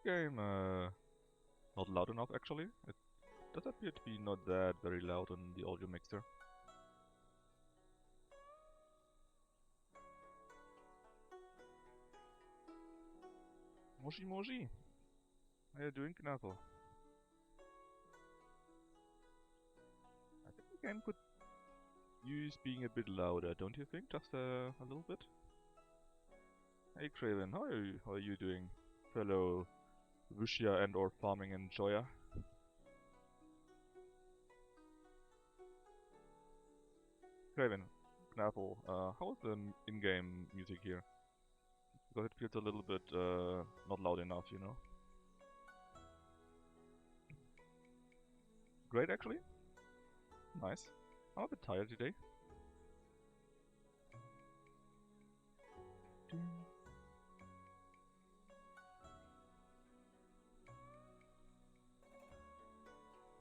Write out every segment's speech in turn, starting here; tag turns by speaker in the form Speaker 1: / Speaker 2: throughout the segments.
Speaker 1: game not loud enough actually? It does appear to be not that very loud on the audio mixer. Moshi Moshi! How are you doing, Knuckle? I think the game could use being a bit louder, don't you think? Just a little bit? Hey Craven, how are you doing, fellow Wushia and or farming enjoyer? Craven, Knuckle, how's the in-game music here? Because it feels a little bit not loud enough, you know? Great actually? Nice. I'm a bit tired today.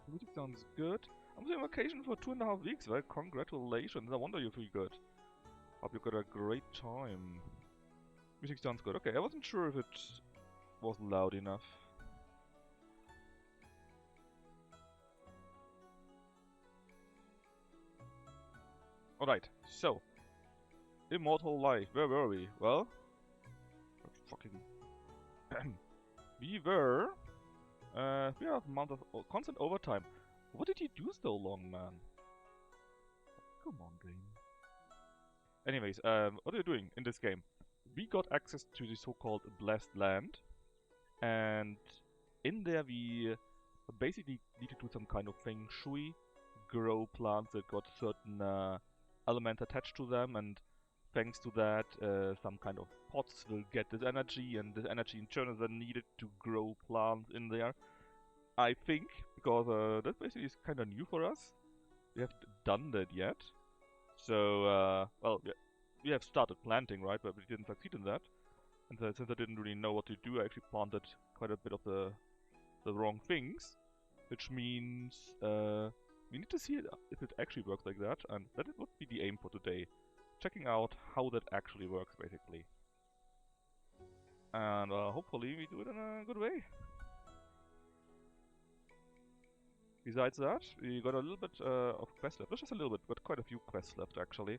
Speaker 1: Music sounds good. I'm on vacation for 2.5 weeks, right? Congratulations, I wonder you feel good. Hope you got a great time. Music sounds good. Okay, I wasn't sure if it was loud enough. Alright, so. Immortal Life, where were we? Well, fucking... we have a month of constant overtime. What did you do so long, man? Come on, game. Anyways, what are you doing in this game? We got access to the so-called Blessed Land, and in there we basically need to do some kind of feng shui, grow plants that got certain elements attached to them, and thanks to that, some kind of pots will get this energy, and this energy in turn is then needed to grow plants in there. I think, because that basically is kind of new for us. We haven't done that yet. So, well, we have started planting, right, but we didn't succeed in that. And since I didn't really know what to do, I actually planted quite a bit of the wrong things. Which means, we need to see if it actually works like that, and that would be the aim for today. Checking out how that actually works, basically. And hopefully we do it in a good way. Besides that, we got a little bit of quests left. Not just a little bit, but quite a few quests left, actually.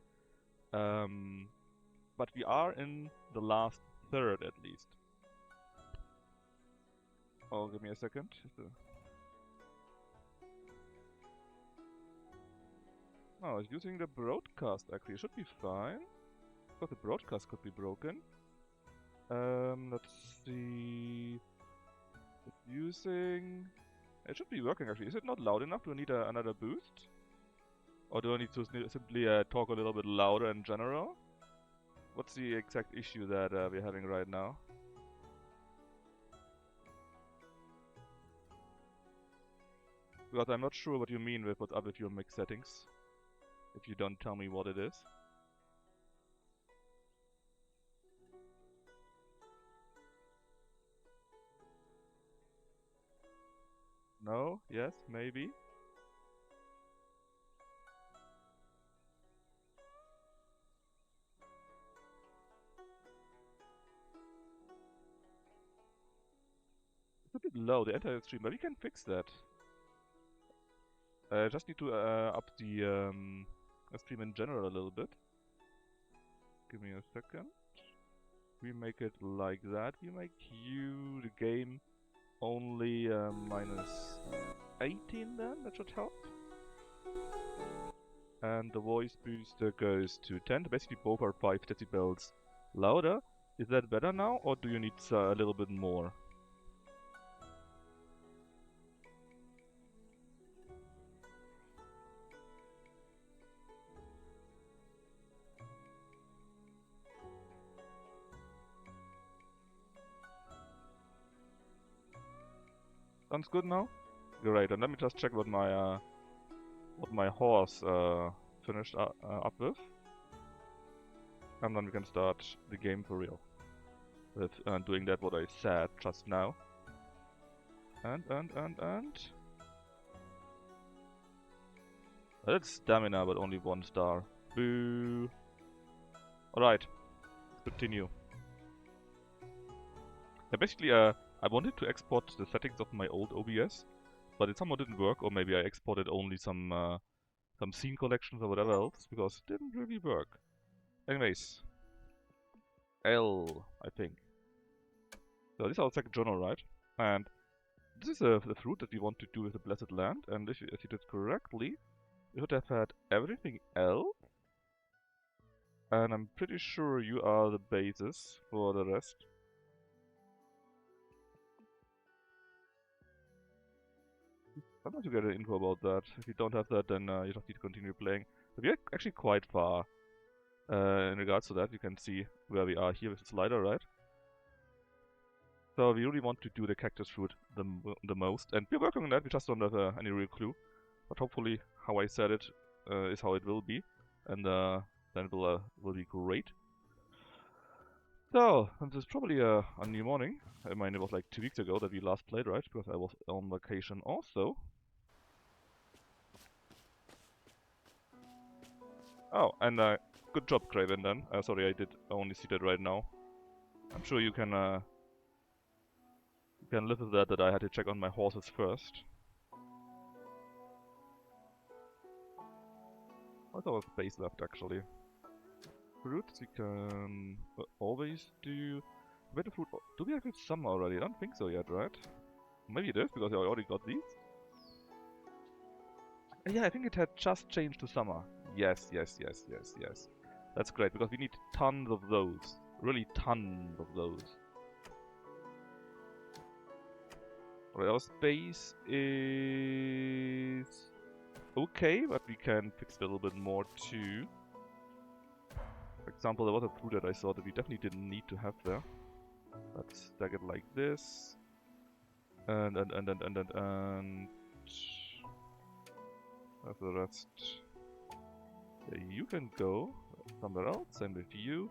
Speaker 1: But we are in the last third, at least. Oh, give me a second. Oh, it's using the broadcast, actually. It should be fine. But the broadcast could be broken. Let's see... It's using... It should be working, actually. Is it not loud enough? Do I need another boost? Or do I need to simply talk a little bit louder in general? What's the exact issue that we're having right now? Because I'm not sure what you mean with what's up with your mix settings. If you don't tell me what it is. No? Yes? Maybe? It's a bit low, the entire stream, but we can fix that. Just need to up the stream in general a little bit. Give me a second. We make it like that. We make you, the game, only minus 18 then, that should help. And the voice booster goes to 10. Basically both are 5 decibels louder. Is that better now, or do you need a little bit more? Sounds good now? Great, and let me just check what my horse finished up with. And then we can start the game for real. With doing that what I said just now. And... That's stamina, but only 1 star. Boo! Alright, let's continue. Yeah, basically, I I wanted to export the settings of my old OBS, but it somehow didn't work, or maybe I exported only some scene collections or whatever else, because it didn't really work. Anyways, L, I think. So this is our second journal, right? And this is the fruit that we want to do with the Blessed Land, and if you did correctly, you should have had everything else. And I'm pretty sure you are the basis for the rest. Sometimes you get an info about that. If you don't have that, then you just need to continue playing. But we are actually quite far in regards to that. You can see where we are here with the slider, right? So we really want to do the cactus fruit the most, and we're working on that. We just don't have any real clue. But hopefully, how I said it is how it will be, and then it will be great. So, and this is probably a new morning. I mean, it was like 2 weeks ago that we last played, right? Because I was on vacation also. Oh, and good job, Craven, then. Sorry, I did only see that right now. I'm sure you can live with that I had to check on my horses first. What's our space left, actually? Fruits we can always do. Better fruit. Do we have it summer already? I don't think so yet, right? Maybe it is, because I already got these. Yeah, I think it had just changed to summer. Yes. That's great, because we need tons of those. Really tons of those. Alright, our space is okay, but we can fix it a little bit more too. For example, there was a fruit that I saw that we definitely didn't need to have there. Let's stack it like this. And that's the rest. Yeah, you can go somewhere else, same with you.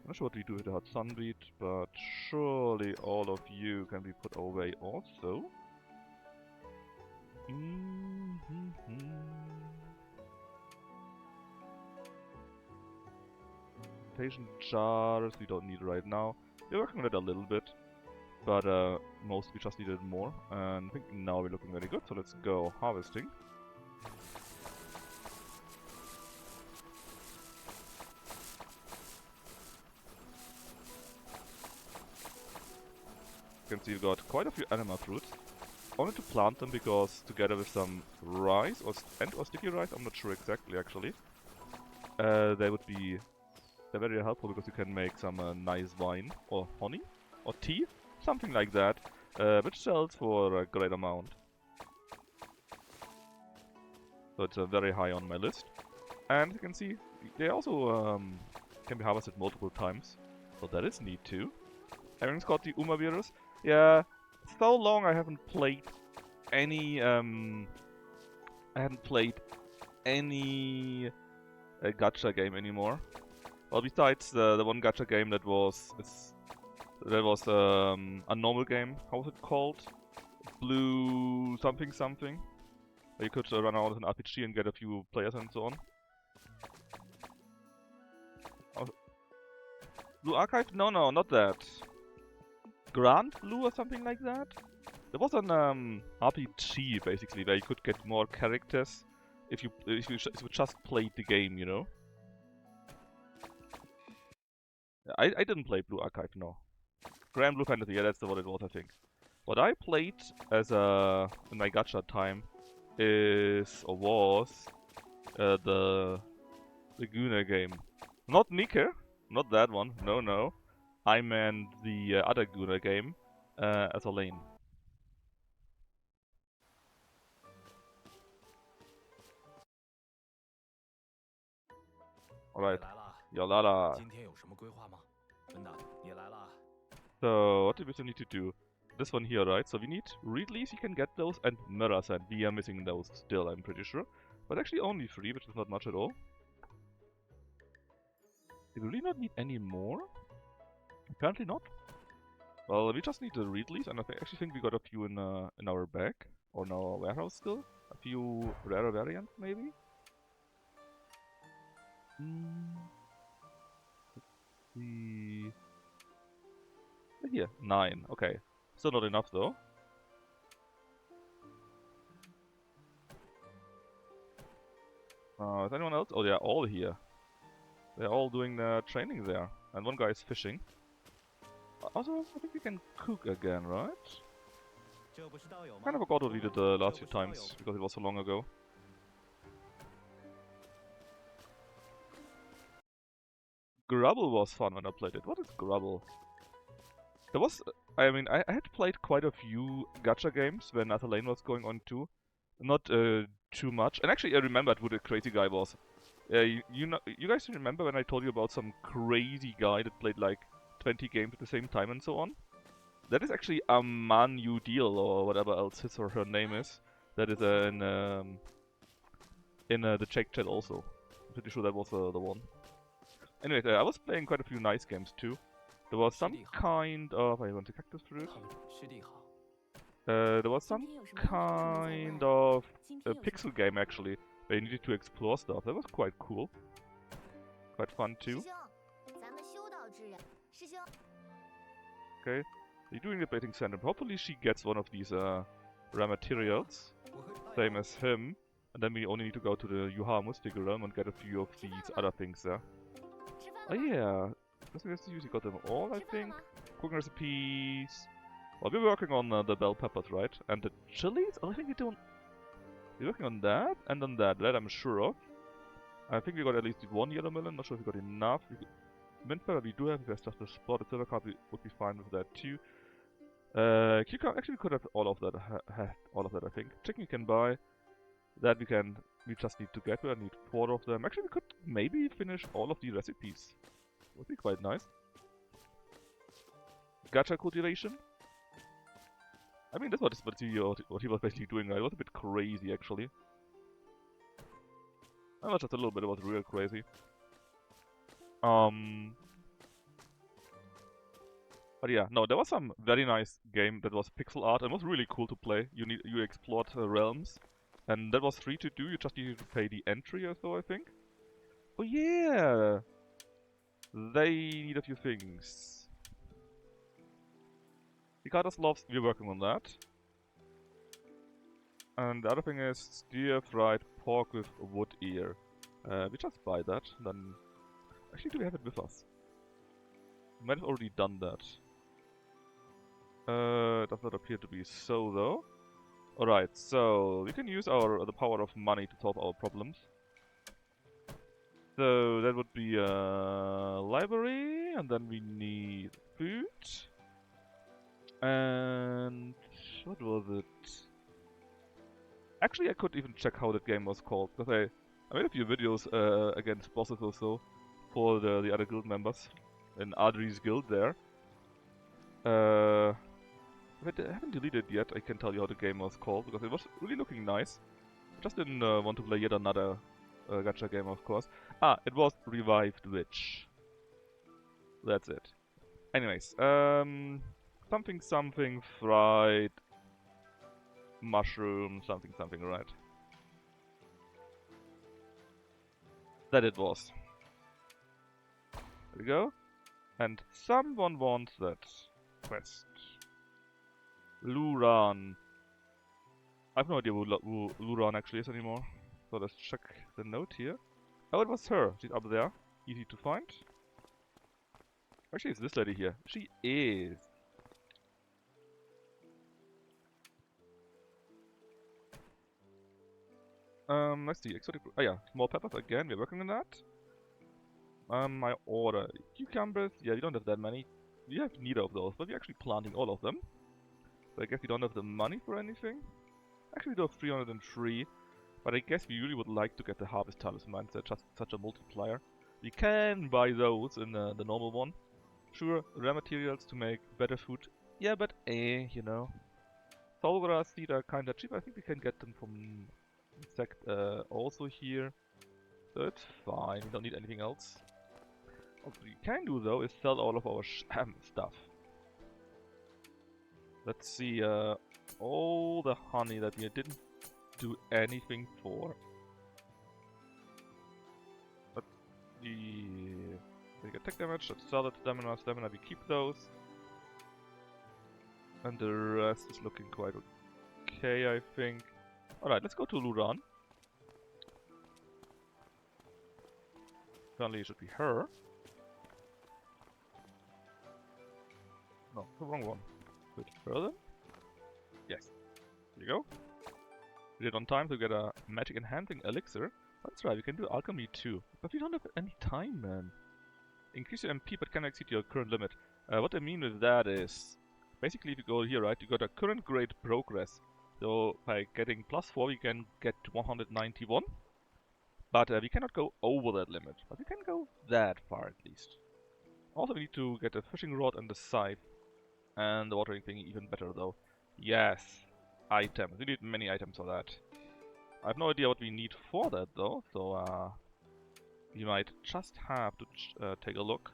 Speaker 1: I'm not sure what we do with the hot sunbeat, but surely all of you can be put away also. Patient jars we don't need right now. We're working on it a little bit, but most we just needed more. And I think now we're looking very good, so let's go harvesting. You can see we've got quite a few anima fruits. I wanted to plant them because together with some rice or sticky rice, I'm not sure exactly actually, they would be very helpful because you can make some nice wine or honey or tea, something like that, which sells for a great amount. So it's very high on my list. And you can see they also can be harvested multiple times, so that is neat too. Everything's got the Uma virus. Yeah, so long I haven't played any gacha game anymore. Well, besides the one gacha game that was a normal game. How was it called? Blue something something. Where you could run around with an RPG and get a few players and so on. Oh. Blue Archive? No, not that. Grand Blue or something like that? There was an RPG basically where you could get more characters if you just played the game, you know. I didn't play Blue Archive, no. Grand Blue Fantasy, yeah, that's what it was, I think. What I played as in my gacha time was the Laguna game. Not Nika, not that one, no. I meant the other Guna game as a lane. Alright, Yolala. So, what do we still need to do? This one here, right? So we need reed leaves, you can get those, and mirror sand. We are missing those still, I'm pretty sure. But actually only 3, which is not much at all. Do we really not need any more? Apparently not. Well, we just need the reed leaves, and I actually think we got a few in our bag. Or in our warehouse still. A few rarer variants, maybe? Let's see... Here, 9, okay. Still not enough though. Is anyone else? Oh, they're all here. They're all doing their training there. And one guy is fishing. Also, I think we can cook again, right? Kind of forgot what we did the last few times, because it was so long ago. Grubble was fun when I played it. What is Grubble? There was... I mean, I had played quite a few gacha games when Other Lane was going on too. Not too much. And actually I remembered who the crazy guy was. You guys remember when I told you about some crazy guy that played like 20 games at the same time and so on? That is actually a Manu Deal or whatever else his or her name is. That is in the Czech chat also. I'm pretty sure that was the one. Anyways, I was playing quite a few nice games too. There was some kind of... I want the cactus fruit. There was some kind of a pixel game actually, where you needed to explore stuff. That was quite cool. Quite fun too. Okay, you're doing the baiting center. Hopefully she gets one of these rare materials, same as him. And then we only need to go to the Yuha Mystical Realm and get a few of these other things there. Oh yeah, you got them all, I think. Cooking recipes. Well, we're working on the bell peppers, right? And the chilies? Oh, I think we're working on that and on that. That I'm sure of. I think we got at least one yellow melon. Not sure if we got enough. Mint pepper we do have. If there's just a spotted silver card, we would be fine with that too. Cucumber, actually we could have all of that. All of that, I think. Chicken we can buy. That we just need to get. We need 4 of them. Actually, we could maybe finish all of the recipes. Would be quite nice. Gacha cultivation. I mean, that's what he was basically doing, right? It was a bit crazy, actually. Not just a little bit, it was real crazy. But yeah, no, there was some very nice game that was pixel art and was really cool to play. You explored realms, and that was free to do. You just needed to pay the entry or so, I think. Oh yeah, they need a few things. Ricardo's loves. We're working on that. And the other thing is stir-fried pork with wood ear. We just buy that, then... Actually, do we have it with us? We might have already done that. Does not appear to be so, though. Alright, so we can use the power of money to solve our problems. So that would be a library, and then we need food. And... what was it? Actually, I could even check how that game was called, because I made a few videos against bosses or so for the other guild members in Adri's guild there. I haven't deleted it yet, I can tell you how the game was called, because it was really looking nice. I just didn't want to play yet another gacha game, of course. Ah, it was Revived Witch. That's it. Anyways, something fried mushroom, something, right? That it was. There we go. And someone wants that quest. Luran. I have no idea who Luran actually is anymore. So let's check the note here. Oh, it was her. She's up there. Easy to find. Actually, it's this lady here. She is. Let's see. Exotic. Oh yeah, small peppers again. We're working on that. My order. Cucumbers. Yeah, we don't have that many. We have neither of those, but we're actually planting all of them. So I guess we don't have the money for anything. Actually, we do have 303. But I guess we really would like to get the Harvest Talismans. They're just such a multiplier. We can buy those in the normal one. Sure, rare materials to make better food. Yeah, but you know. Solgra seed are kinda cheap. I think we can get them from insect also here. So it's fine. We don't need anything else. What we can do though is sell all of our stuff. Let's see, all the honey that we didn't do anything for. But we get attack damage, let's sell it, stamina, we keep those. And the rest is looking quite okay, I think. Alright, let's go to Luran. Apparently it should be her. No, the wrong one. Bit further. Yes. Here you go. We did it on time to get a magic enhancing elixir. That's right, we can do alchemy too. But we don't have any time, man. Increase your MP but cannot exceed your current limit. What I mean with that is, basically if you go here, right, you got a current grade progress. So by getting +4 we can get to 191. But we cannot go over that limit. But we can go that far at least. Also we need to get a fishing rod and the scythe. And the watering thing even better though. Yes. Items. We need many items for that. I have no idea what we need for that though, so we might just have to take a look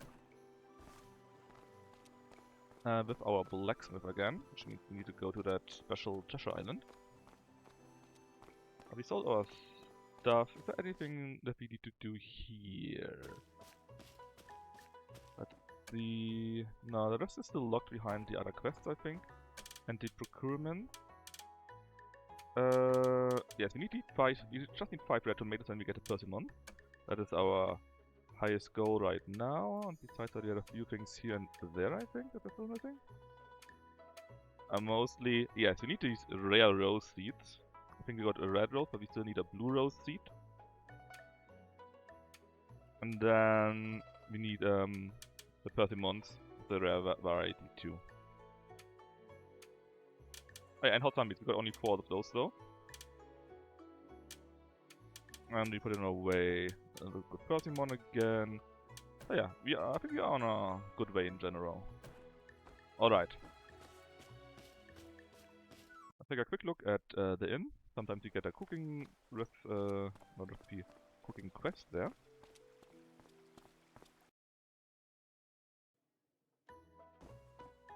Speaker 1: with our blacksmith again, which means we need to go to that special treasure island. We sold our stuff. Is there anything that we need to do here? No, the rest is still locked behind the other quests, I think. And the procurement. Yes, we need 5. We just need 5 red tomatoes and we get a persimmon. That is our highest goal right now. And besides that, we have a few things here and there, I think, that are still missing. Mostly, yes, we need these rare rose seeds. I think we got a red rose, but we still need a blue rose seed. And then we need the persimmons, the rare variety too. Oh, yeah, and hot zombies, we got only 4 of those though. And we put it away. Look at persimmon again. So yeah, I think we are on a good way in general. Alright. Let's take a quick look at the inn. Sometimes you get a cooking cooking quest there.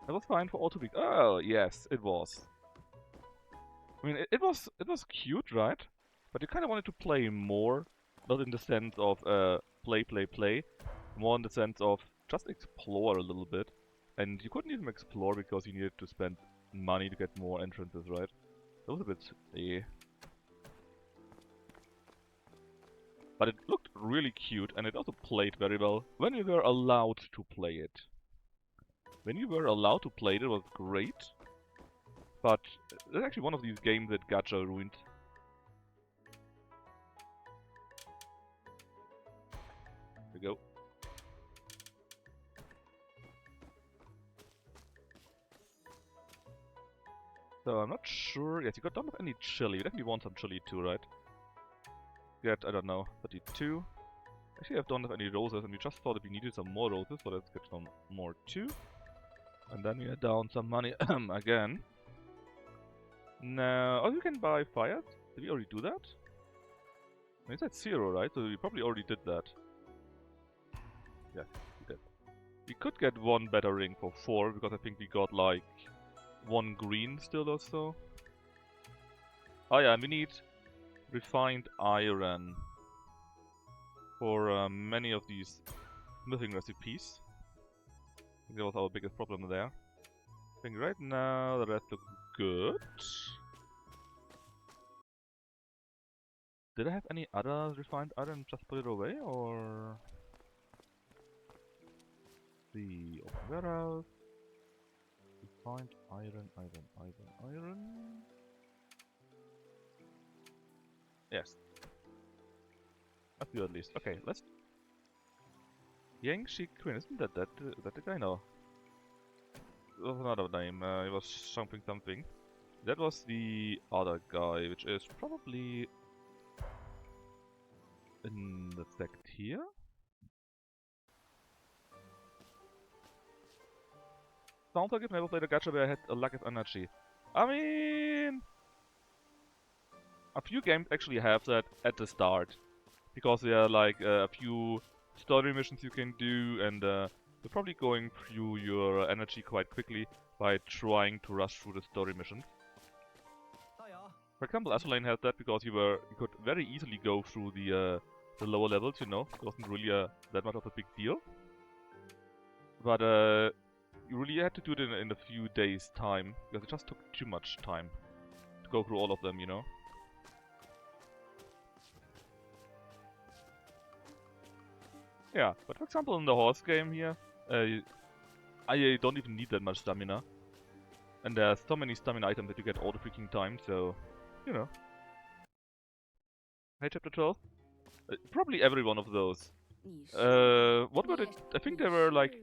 Speaker 1: That was fine for all 2 weeks. Oh yes, it was. I mean, it was cute, right? But you kind of wanted to play more, not in the sense of play, more in the sense of just explore a little bit. And you couldn't even explore because you needed to spend money to get more entrances, right? That was a bit But it looked really cute, and it also played very well when you were allowed to play it. When you were allowed to play it, it was great. But it's actually one of these games that Gacha ruined. Here we go. So I'm not sure. Yes, you don't have any chili. You definitely want some chili too, right? Get, I don't know, 32. Actually, I don't have any roses, and we just thought that we needed some more roses, so let's get some more too. And then we are down some money again. Now, oh, you can buy fires? Did we already do that? I mean, it's at 0, right? So we probably already did that. Yeah, we did. We could get one better ring for 4, because I think we got like 1 green still or so. Oh yeah, and we need refined iron for many of these smithing recipes. I think that was our biggest problem there. I think right now the rest looks good. Did I have any other refined iron? Just put it away, or the open warehouse? Refined iron. Yes. A few at least. Okay, let's. Yangshi Queen, isn't that the guy? No. There was another name. It was something. That was the other guy, which is probably in the sect here. Sounds like I've never played a gacha where I had a lack of energy. I mean, a few games actually have that at the start, because there are like a few story missions you can do, and you're probably going through your energy quite quickly by trying to rush through the story missions. For example, Azulane has that because you could very easily go through the lower levels, you know. It wasn't really that much of a big deal. But you really had to do it in a few days' time, because it just took too much time to go through all of them, you know? Yeah, but for example in the horse game here, I don't even need that much stamina. And there's so many stamina items that you get all the freaking time, so, you know. Hey, chapter 12? Probably every one of those. What were the... I think there were like...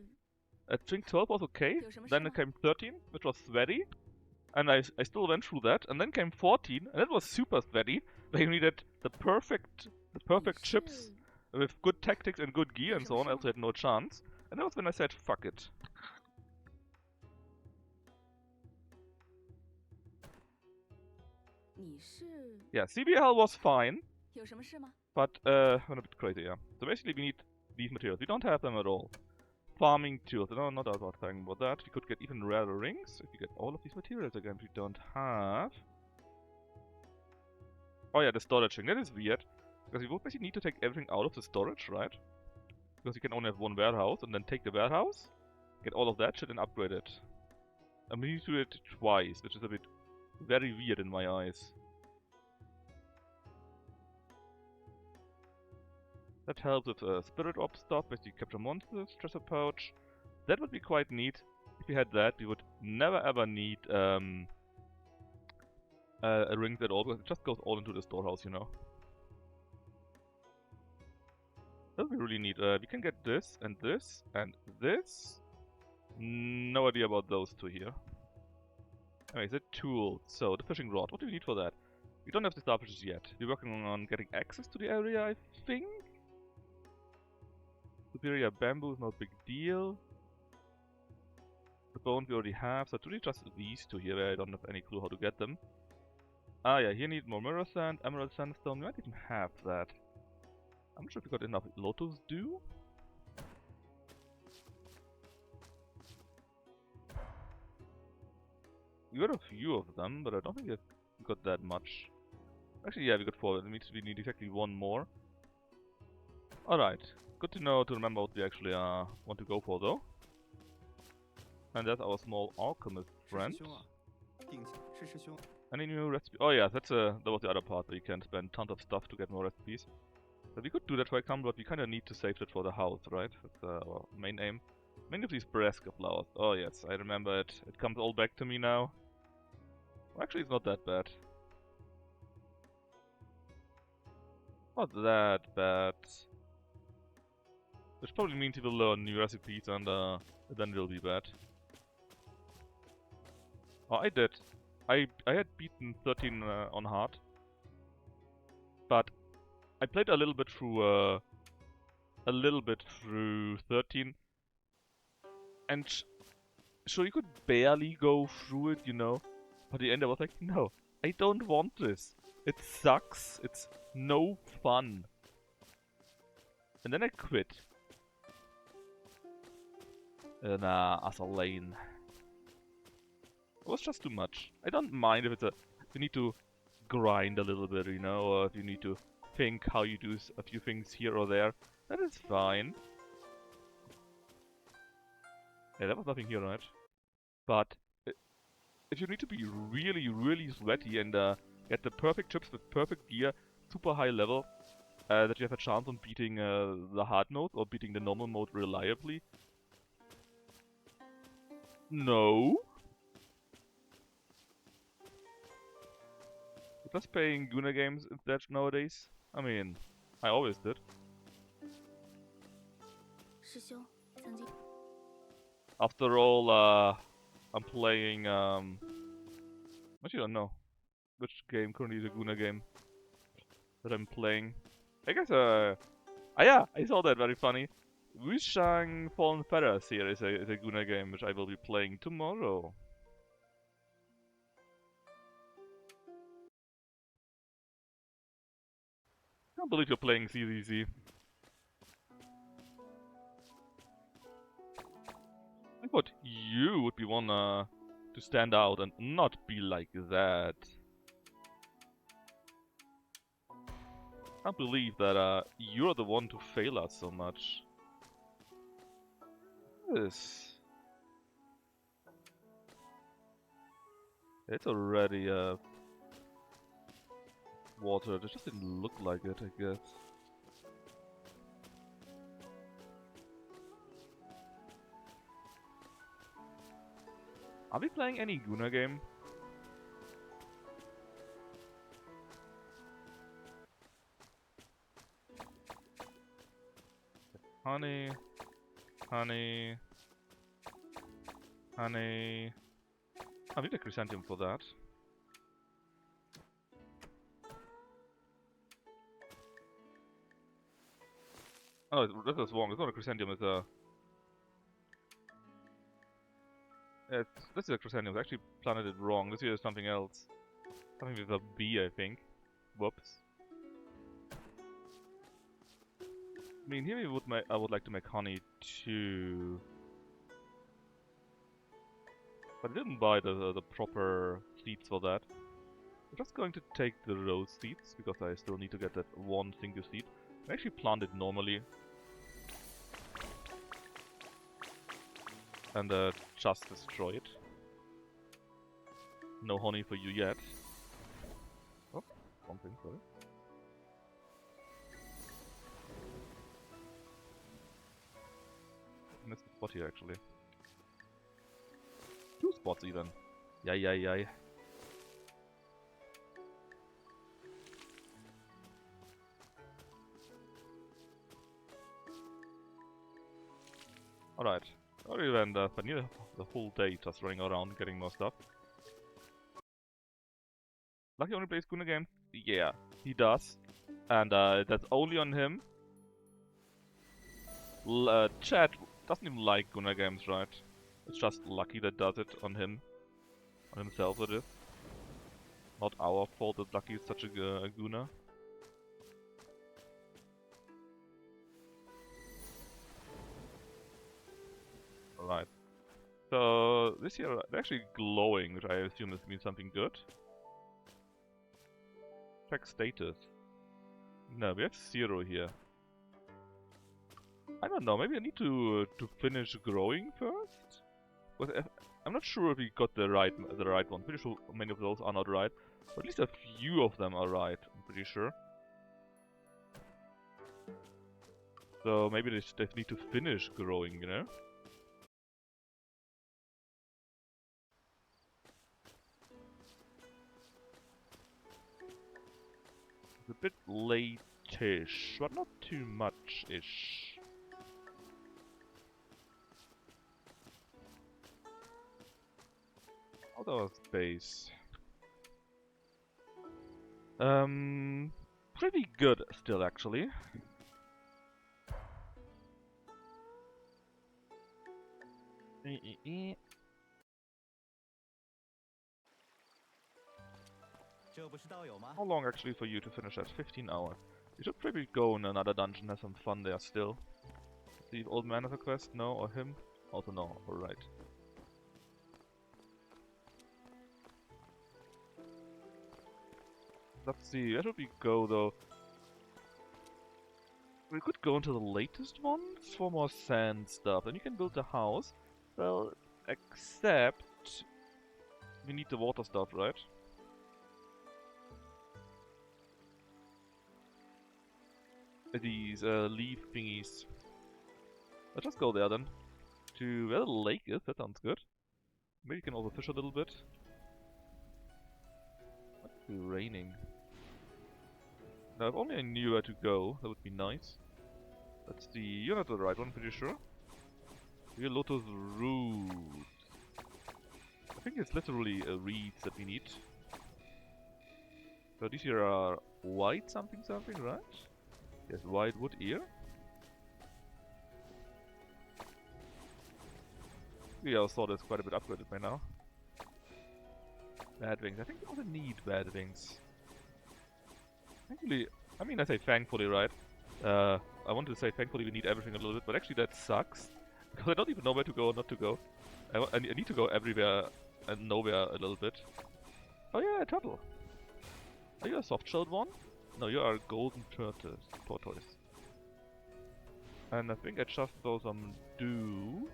Speaker 1: I think 12 was okay, then it came 13, which was sweaty. And I still went through that, and then came 14, and that was super sweaty. Where you needed the perfect chips with good tactics and good gear and so on, else you had no chance. And that was when I said, fuck it. Yeah, CBL was fine, but went a bit crazy, yeah. So basically we need these materials. We don't have them at all. Farming tools. No, not about talking about that. We could get even rarer rings if we get all of these materials again, which we don't have. Oh yeah, the storage thing. That is weird. Because we would basically need to take everything out of the storage, right? Because you can only have one warehouse, and then take the warehouse, get all of that shit and upgrade it. And we need to do it twice, which is a bit very weird in my eyes. That helps with spirit orb stuff, basically capture monsters, treasure pouch. That would be quite neat. If we had that, we would never ever need rings at all, because it just goes all into the storehouse, you know. That would be really neat. We can get this, and this, and this. No idea about those two here. Anyway, the tool. So, the fishing rod. What do we need for that? We don't have the starfishes yet. We're working on getting access to the area, I think? Superior bamboo is not a big deal. The bone we already have, so it's really just these two here where I don't have any clue how to get them. Ah yeah, here need more mirror sand, emerald sandstone, we might even have that. I'm not sure if we got enough lotus dew. We got a few of them, but I don't think we got that much. Actually yeah, we got 4, we need exactly one more. Alright, good to know, to remember what we actually want to go for though. And that's our small alchemist friend. Any new recipes? Oh yeah, that was the other part where you can spend tons of stuff to get more recipes. But we could do that for example, but we kinda need to save it for the house, right? That's our main aim. Many of these brassica flowers. Oh yes, I remember it. It comes all back to me now. Well, actually, it's not that bad. Not that bad. Which probably means he will learn new recipes and then it will be bad. Oh, I did. I had beaten 13 on hard. But I played a little bit through 13. And so you could barely go through it, you know. But at the end I was like, no, I don't want this. It sucks. It's no fun. And then I quit. Nah, as a lane. It was just too much. I don't mind if you need to grind a little bit, you know, or if you need to think how you do a few things here or there. That is fine. Yeah, there was nothing here, right? But if you need to be really, really sweaty and get the perfect chips with perfect gear, super high level, that you have a chance on beating the hard mode or beating the normal mode reliably. No. Just playing Guna games instead nowadays. I mean, I always did. After all, I'm playing, actually I don't know which game currently is a Guna game that I'm playing. I guess, yeah, I saw that, very funny. Wushang Fallen Feathers here is a Guna game which I will be playing tomorrow. I can't believe you're playing CZZ. I thought you would be one to stand out and not be like that. I can't believe that you're the one to fail us so much. Yes. It's already water. It just didn't look like it, I guess. Are we playing any Guna game? Honey, honey, honey. I need a chrysanthemum for that. Oh, this is wrong. It's not a chrysanthemum. It's a. This is a chrysanthemum. I actually planted it wrong. This here is something else. Something with a B, I think. Whoops. I mean, here I would like to make honey too. But I didn't buy the proper seeds for that. I'm just going to take the rose seeds, because I still need to get that one single seed. I actually plant it normally. And just destroy it. No honey for you yet. Oh, something, sorry. Missed a spot here actually. 2 spots even. Yay. Alright. Already went for nearly the whole day just running around getting more stuff. Lucky only plays Guna games? Yeah, he does. And that's only on him. Chad doesn't even like Guna games, right? It's just Lucky that does it on him. On himself, it is. Not our fault that Lucky is such a Guna. Alright. So, this year they're actually glowing, which I assume this means something good. Check status. No, we have 0 here. I don't know, maybe I need to finish growing first? But I'm not sure if we got the right one. Pretty sure many of those are not right. But at least a few of them are right, I'm pretty sure. So maybe they need to finish growing, you know? It's a bit late-ish, but not too much-ish. Outdoor space. Pretty good still, actually. How long actually for you to finish that? 15 hours. You should probably go in another dungeon, have some fun there still. See if old man has a quest? No, or him? Also no, alright. Let's see, where should we go though? We could go into the latest one for more sand stuff, then you can build a house. Well, except we need the water stuff, right? These leaf thingies. Let's just go there then. To where the lake is, that sounds good. Maybe you can also fish a little bit. It's raining. Now if only I knew where to go, that would be nice. Let's see, you're not the right one, pretty sure. You're Lotus Root. I think it's literally reeds that we need. So these here are white something, right? Yes, white wood ear. We also saw this quite a bit upgraded by now. Bad wings. I think we also need bad wings. Thankfully, I mean I say thankfully, right? I wanted to say thankfully we need everything a little bit, but actually that sucks. Because I don't even know where to go or not to go. I need to go everywhere and nowhere a little bit. Oh yeah, a turtle. Are you a soft-shelled one? No, you are a golden tortoise. And I think I just saw some dew.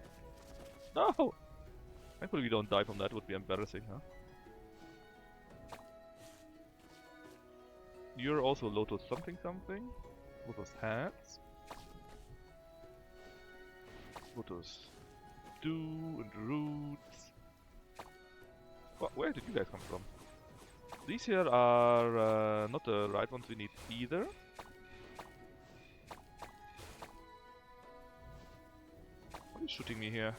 Speaker 1: No! Thankfully we don't die from that, would be embarrassing, huh? You're also Lotus something something. Lotus hats. Lotus stew and roots. Where did you guys come from? These here are not the right ones we need either. What is shooting me here?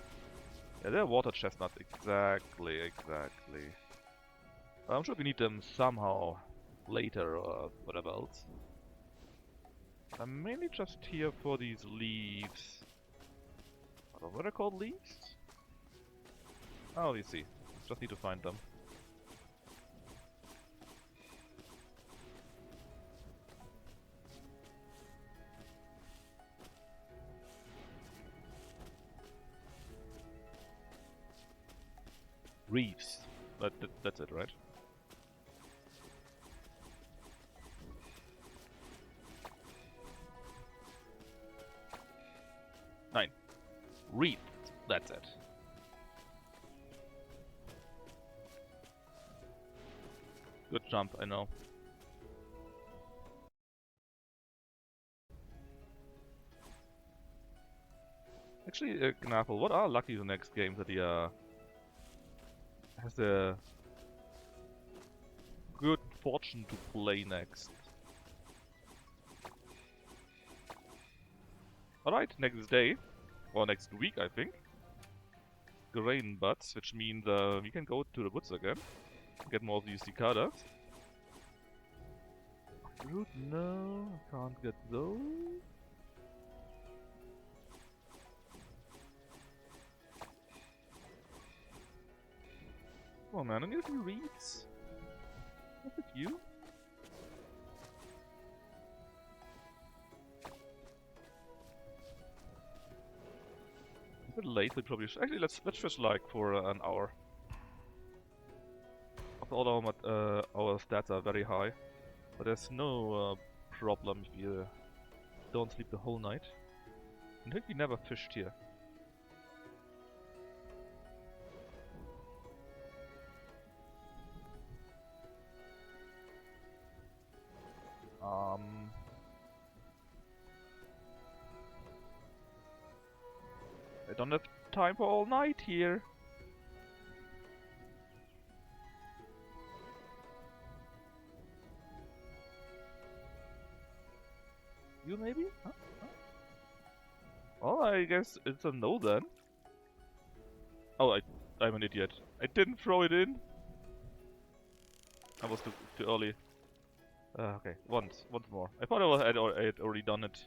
Speaker 1: Yeah, they're water chestnut. Exactly. I'm sure we need them somehow later or whatever else. I'm mainly just here for these leaves. What are called leaves? Oh, you see. Just need to find them. Reefs. That's it, right? Nine. Reef. That's it. Good jump, I know. Actually, Gnapple, what are lucky the next games that he has the good fortune to play next? Alright, next day, or next week I think. Grain buds, which means we can go to the woods again. Get more of these cicadas. Fruit, no, I can't get those. Come on man, I need a few reeds. Is it you? It's a bit late, we probably should. Actually, let's fish like for an hour. After all, our stats are very high, but there's no problem if you don't sleep the whole night. I think we never fished here. I don't have time for all night here. You maybe? Huh? Well, I guess it's a no then. Oh, I'm an idiot. I didn't throw it in. I was too early. Okay, once more. I thought I had already done it.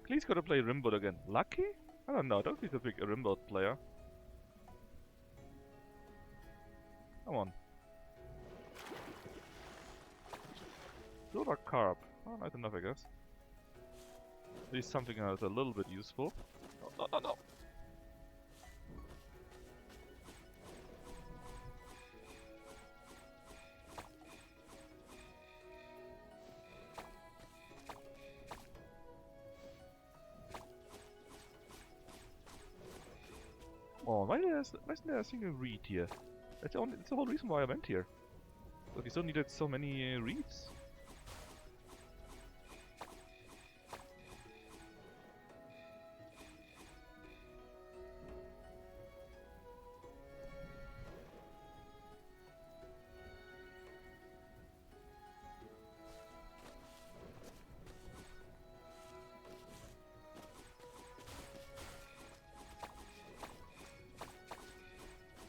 Speaker 1: Please gotta play Rimboat again. Lucky? I don't know, don't be so big a Rimboat player. Come on. Silver carp. Oh, nice enough, I guess. At least something that's a little bit useful. No. Oh, why isn't there a single reed here? That's the whole reason why I went here. But we still needed so many reeds.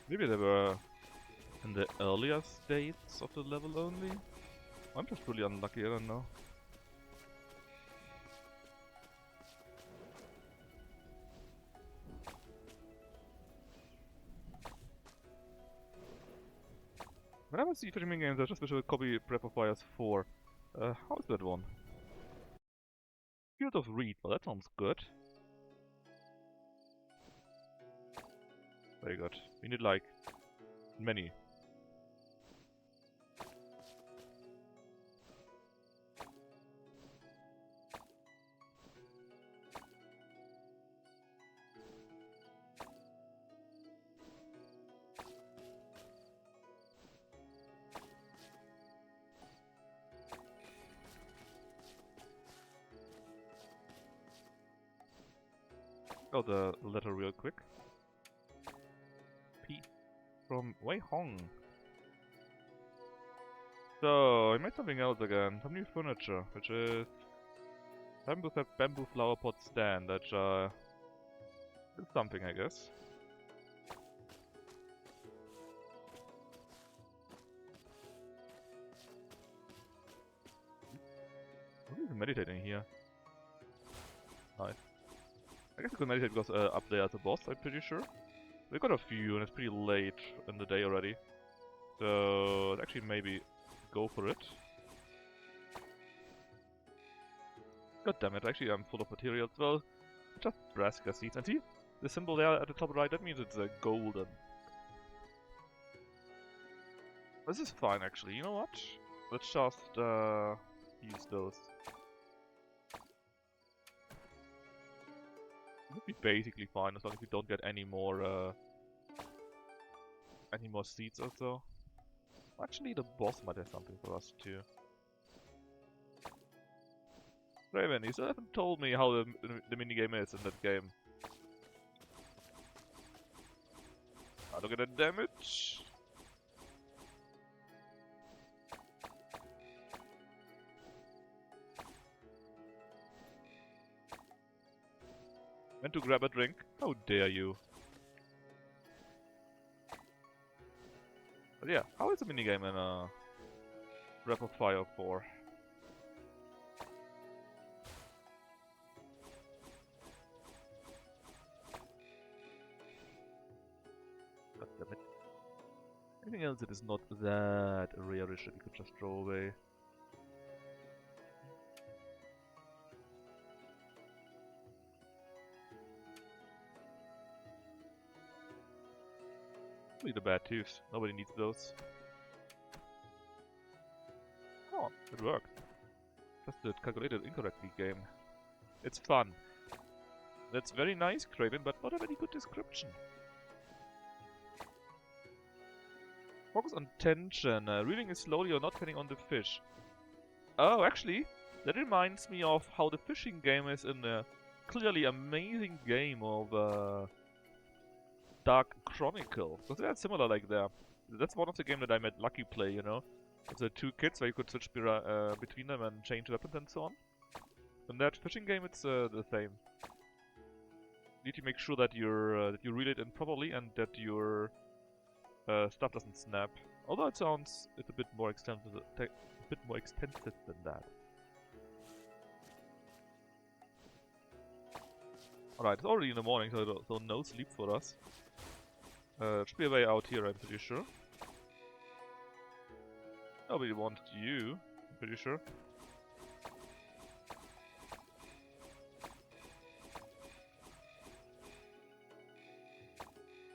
Speaker 1: Maybe they were in the earlier states of the level only? I'm just really unlucky, I don't know. Whenever I see fishing games, I just wish I would copy Breath of Fire's 4. How is that one? Field of Reed, well that sounds good. Very good. We need like many. out the letter real quick. P from Wei Hong. So, I made something else again. Some new furniture, which is bamboo flower pot stand, which is something, I guess. What is meditating here? Nice. I guess I could meditate because up there as a boss, I'm pretty sure. We got a few and it's pretty late in the day already. So, let's actually maybe go for it. God damn it, actually I'm full of materials. Well, just brassica seeds. And see, the symbol there at the top right, that means it's golden. This is fine actually, you know what? Let's just use those. It would be basically fine as long as we don't get any more seeds or so. Actually, the boss might have something for us too. Raven, you still haven't told me how the minigame is in that game. Ah, look at that damage! Meant to grab a drink? How dare you? But yeah, how is the minigame in Breath of Fire 4? God damn it. Anything else that is not that rarish that we could just throw away? Probably the bad tooth. Nobody needs those. Oh, it worked. Just did calculated incorrectly game. It's fun. That's very nice, Craven, but not a very good description. Focus on tension. Reeling is slowly or not depending on the fish. Oh, actually, that reminds me of how the fishing game is in a clearly amazing game of Dark Chronicle. Because that's similar like there. That's one of the games that I made Lucky play, you know? With the two kids where you could switch between them and change weapons and so on. In that fishing game it's the same. You need to make sure that you reel it in properly and that your stuff doesn't snap. Although it's a bit more extensive than that. Alright, it's already in the morning, so no sleep for us. Should be a way out here, I'm pretty sure. Nobody wanted you, I'm pretty sure.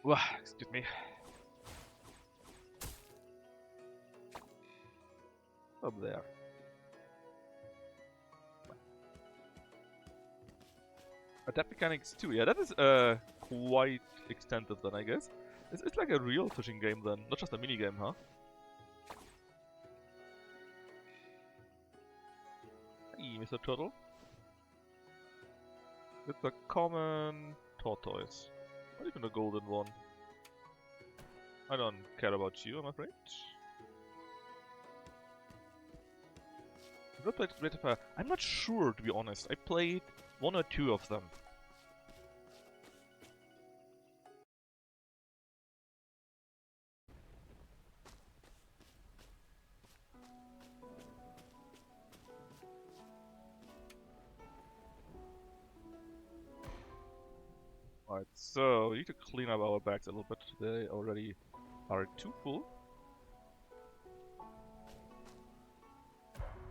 Speaker 1: Wah, excuse me. Up there. That mechanics too, yeah, that is quite extensive then, I guess. It's like a real fishing game then, not just a minigame, huh? Hey, Mr. Turtle. It's a common tortoise. Not even a golden one. I don't care about you, I'm afraid. I've not played Breath of Fire. I'm not sure, to be honest. I played one or two of them. Alright, so we need to clean up our bags a little bit. They already are too full.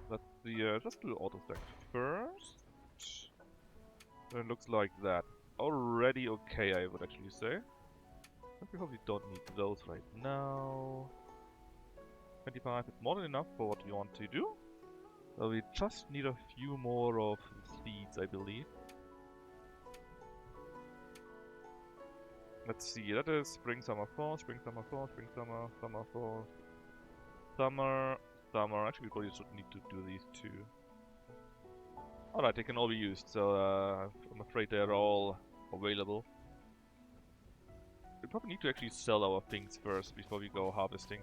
Speaker 1: Let's see, just do the auto stack first. It looks like that. Already okay, I would actually say. That's because we don't need those right now. 25 is more than enough for what we want to do. So we just need a few more of seeds, I believe. Let's see, that is spring, summer, fall, spring, summer, fall, spring, summer, summer, fall, summer, summer. Actually, we probably should need to do these two. Alright, they can all be used, so I'm afraid they're all available. We probably need to actually sell our things first before we go harvesting.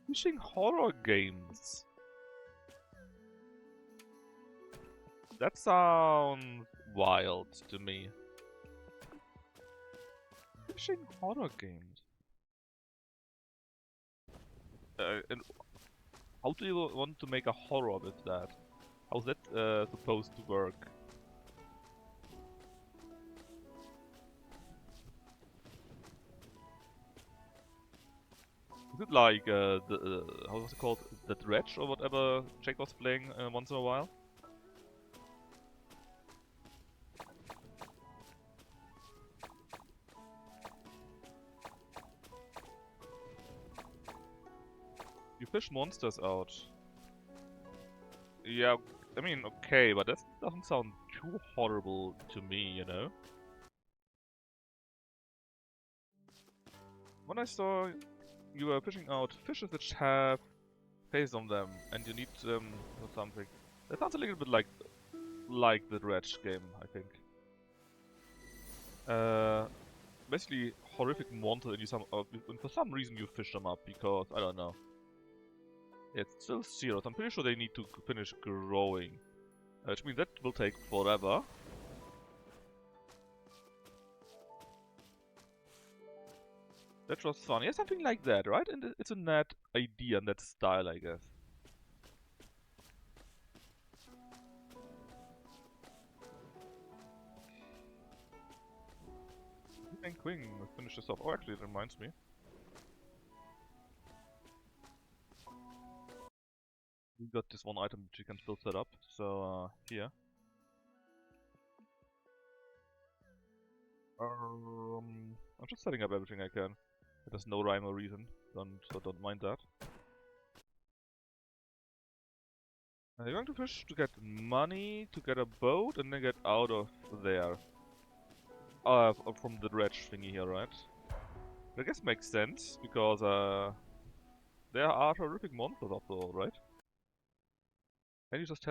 Speaker 1: Fishing horror games. That sounds wild to me. Fishing horror games. And how do you want to make a horror with that? How's that supposed to work? Is it like the how was it called? The Dredge or whatever Jake was playing once in a while? You fish monsters out. Yeah, I mean, okay, but that doesn't sound too horrible to me, you know? When I saw you were fishing out fishes which have face on them, and you need them for something. That sounds a little bit like the Dredge game, I think. Basically horrific monsters, and and for some reason you fish them up because I don't know. It's still zeros. I'm pretty sure they need to finish growing, which means that will take forever. That was fun. Yeah, something like that, right? And it's a net idea and that style, I guess. And Queen, let's finish this off. Oh, actually, it reminds me. We got this one item which you can still set up, so here. I'm just setting up everything I can. There's no rhyme or reason, so don't mind that. You're going to fish to get money, to get a boat, and then get out of there. From the dredge thingy here, right? I guess makes sense, because there are horrific monsters after all, right? Can you just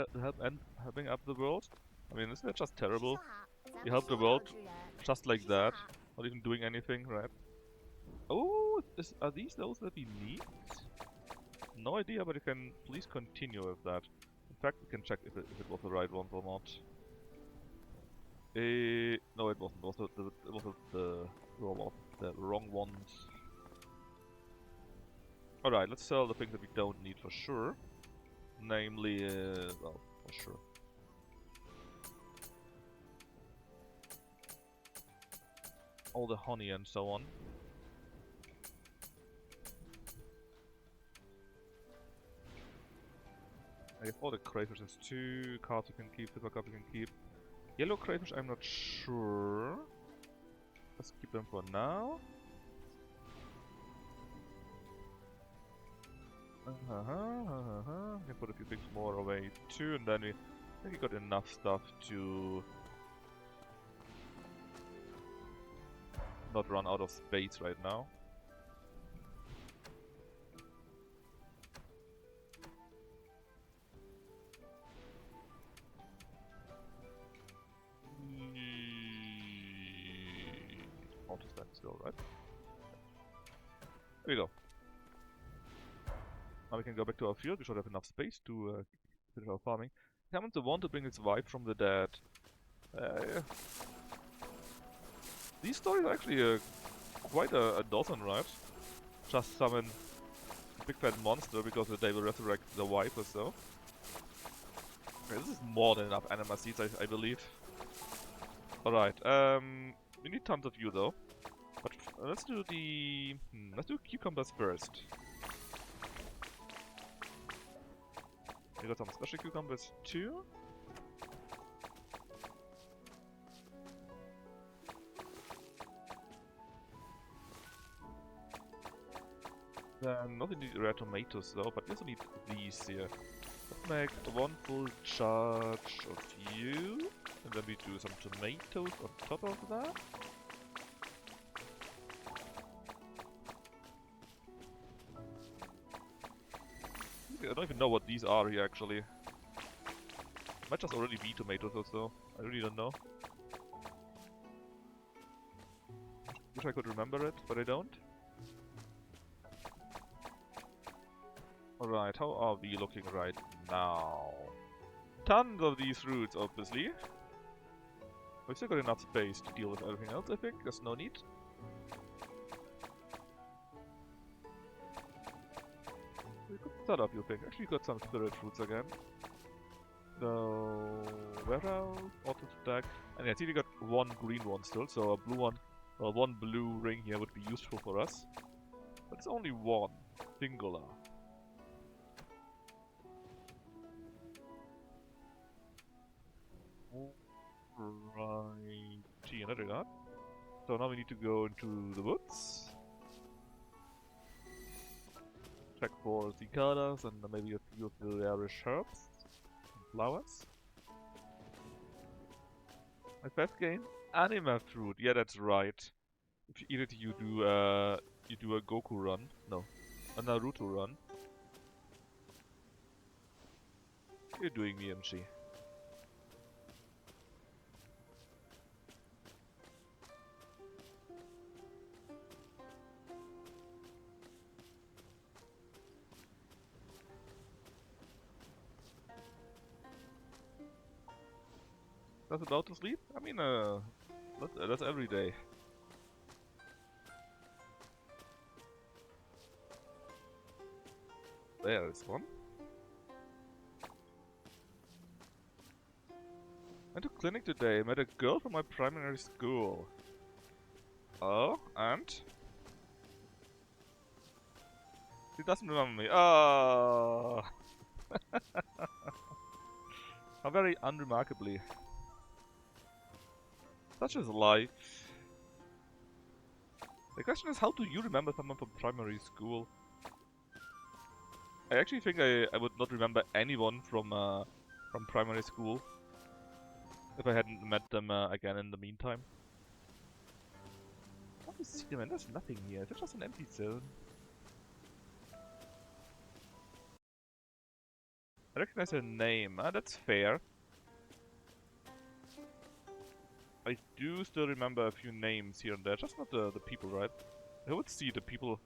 Speaker 1: helping up the world? I mean, isn't that just terrible? You help the world just like that, not even doing anything, right? Oh, are these those that we need? No idea, but you can please continue with that. In fact, we can check if it was the right one or not. No, it wasn't. It was the wrong ones. Alright, let's sell the things that we don't need for sure. Namely, well, for sure. All the honey and so on. I guess all the crayfishes too. Cards you can keep, silver cup you can keep. Yellow crayfish, I'm not sure. Let's keep them for now. We can put a few things more away too, and then I think we got enough stuff to not run out of space right now. How to stand still, right? There we go. Now we can go back to our field. We should have enough space to finish our farming. Hammond the one to bring his wife from the dead. Yeah. These stories are actually quite a dozen, right? Just summon a big fat monster because they will resurrect the wife or so. Okay, this is more than enough anima seeds, I believe. Alright, we need tons of you though. But let's do let's do cucumbers first. We got some special cucumbers too. Then nothing need rare tomatoes though, but we also need these here. Let's make one full charge of you, and then we do some tomatoes on top of that. I don't even know what these are here actually. Might just already be tomatoes or so. I really don't know. Wish I could remember it, but I don't. Alright, how are we looking right now? Tons of these fruits, obviously. We've still got enough space to deal with everything else, I think. There's no need. We could start up, you think. Actually, got some spirit fruits again. So, warehouse, auto stack. And yeah, I see we got one green one still, so a blue one, well, one blue ring here would be useful for us. But it's only one. Singular. Righty, in that regard. So now we need to go into the woods. Check for cicadas and maybe a few of the rarish herbs and flowers. My best game? Anima fruit. Yeah, that's right. If you eat it, you do a Goku run. No, a Naruto run. What are you doing, MG? That's about to sleep? I mean, that's every day. There's one. Went to clinic today, met a girl from my primary school. Oh, and? She doesn't remember me. Oh! How very unremarkably. Such is life. The question is, how do you remember someone from primary school? I actually think I would not remember anyone from primary school if I hadn't met them again in the meantime. What is here, man? There's nothing here. It's just an empty zone. I recognize her name. That's fair. I do still remember a few names here and there, just not the people, right? I would see the people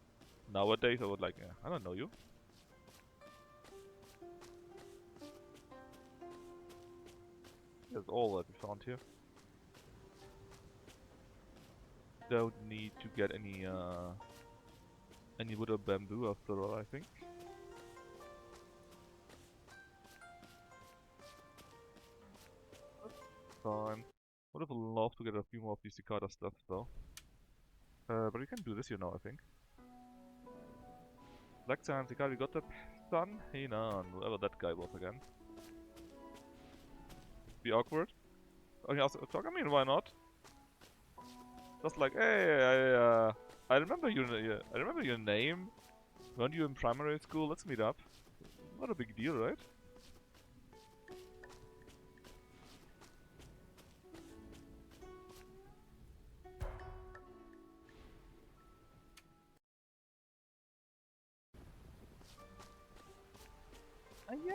Speaker 1: nowadays, I would like, yeah, I don't know you. That's all that we found here. Don't need to get any wood or bamboo after all, I think. Fine. Would have loved to get a few more of these cicada stuff though. But we can do this here now, I think. Black Sand Cicada, we got the son? Hey, none, whoever that guy was again. Be awkward. Okay, also talk. I mean, why not? Just like, hey, I remember your, I remember your name. Weren't you in primary school? Let's meet up. Not a big deal, right?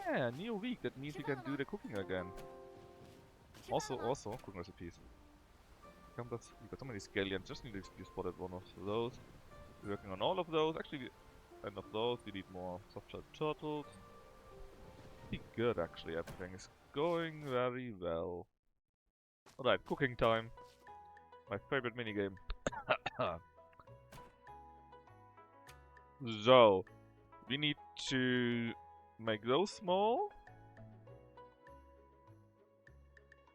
Speaker 1: Yeah, new week. That means we can do the cooking again. Also, cooking recipes. We got so many scallions. Just need to be spotted one of those. We're working on all of those. Actually, end of those. We need more soft-shell turtles. Pretty good, actually. Everything is going very well. Alright, cooking time. My favorite minigame. So, we need to make those small.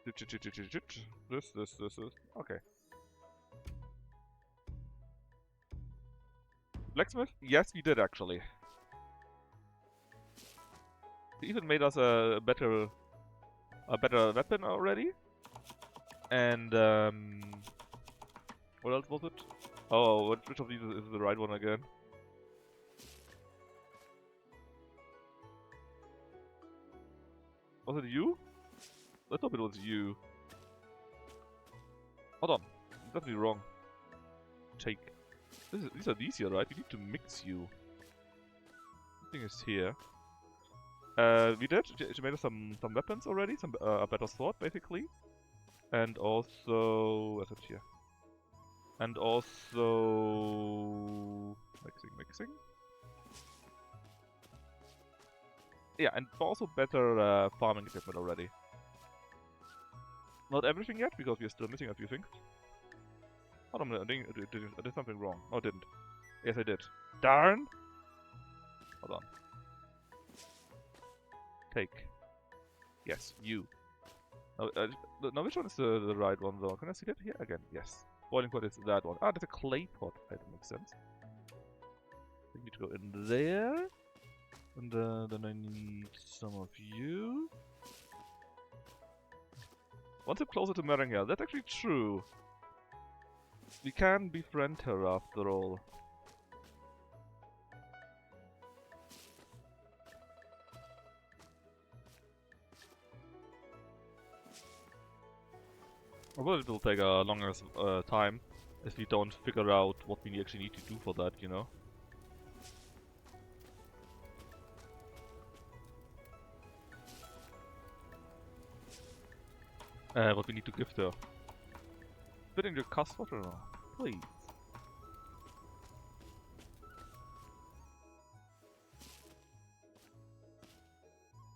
Speaker 1: This. Okay. Blacksmith? Yes, we did actually. He even made us a better weapon already. And what else was it? Oh, which of these is the right one again? Was it you? I thought it was you. Hold on. Definitely wrong. Take. These are these here, right? We need to mix you. Something is here. We did. She made us some weapons already. A better sword, basically. And also... what's it here? And also... Mixing. Yeah, and also better farming equipment already. Not everything yet, because we are still missing a few things. Hold on a minute, I did something wrong. Oh, I didn't. Yes, I did. Darn! Hold on. Take. Yes, you. Now which one is the right one though? Can I see that here again? Yes. Boiling pot is that one. Ah, that's a clay pot. That makes sense. I need to go in there. And then I need some of you. One step closer to Merengel. That's actually true. We can befriend her after all. Although it will take a longer time if we don't figure out what we actually need to do for that, you know. What we need to give her. Put in your cast water now, please.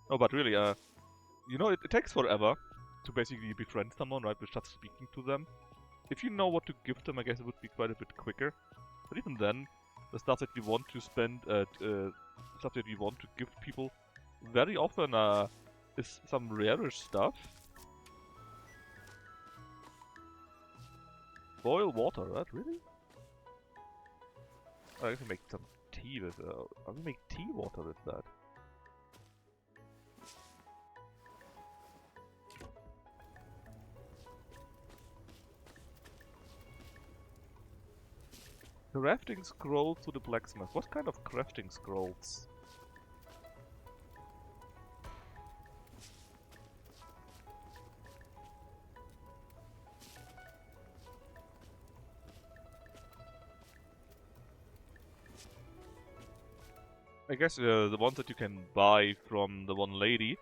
Speaker 1: Oh, but really, you know, it takes forever to basically befriend someone, right, with just speaking to them. If you know what to give them, I guess it would be quite a bit quicker. But even then, the stuff that we want to spend, stuff that we want to give people, very often is some rarish stuff. Boil water, right? Really? Oh, I can make some tea with I can make tea water with that. Crafting scrolls to the blacksmith. What kind of crafting scrolls? I guess the ones that you can buy from the one lady.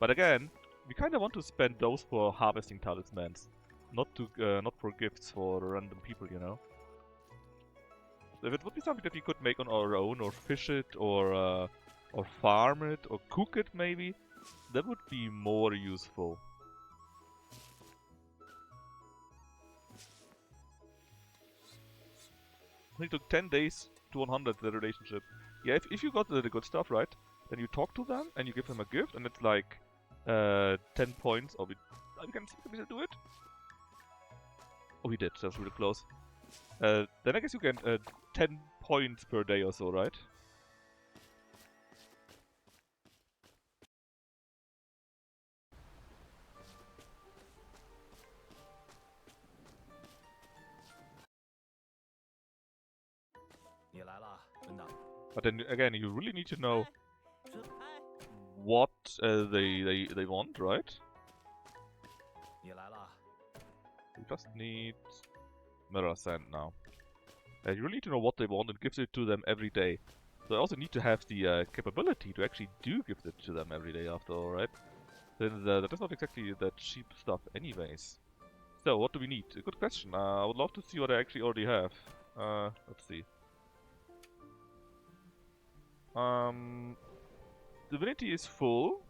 Speaker 1: But again, we kind of want to spend those for harvesting talismans, not for gifts for random people, you know. If it would be something that we could make on our own, or fish it, or farm it, or cook it maybe, that would be more useful. It took 10 days to 100 the relationship. Yeah, if you got the good stuff, right, then you talk to them and you give them a gift, and it's like 10 points. Or we can do it. Oh, we did. That's really close. Then I guess you get 10 points per day or so, right? But then again, you really need to know what they want, right? We just need mirror sand now. You really need to know what they want and give it to them every day. So I also need to have the capability to actually give it to them every day after all, right? Then that is not exactly that cheap stuff anyways. So, what do we need? A good question. I would love to see what I actually already have. Let's see. Divinity is full.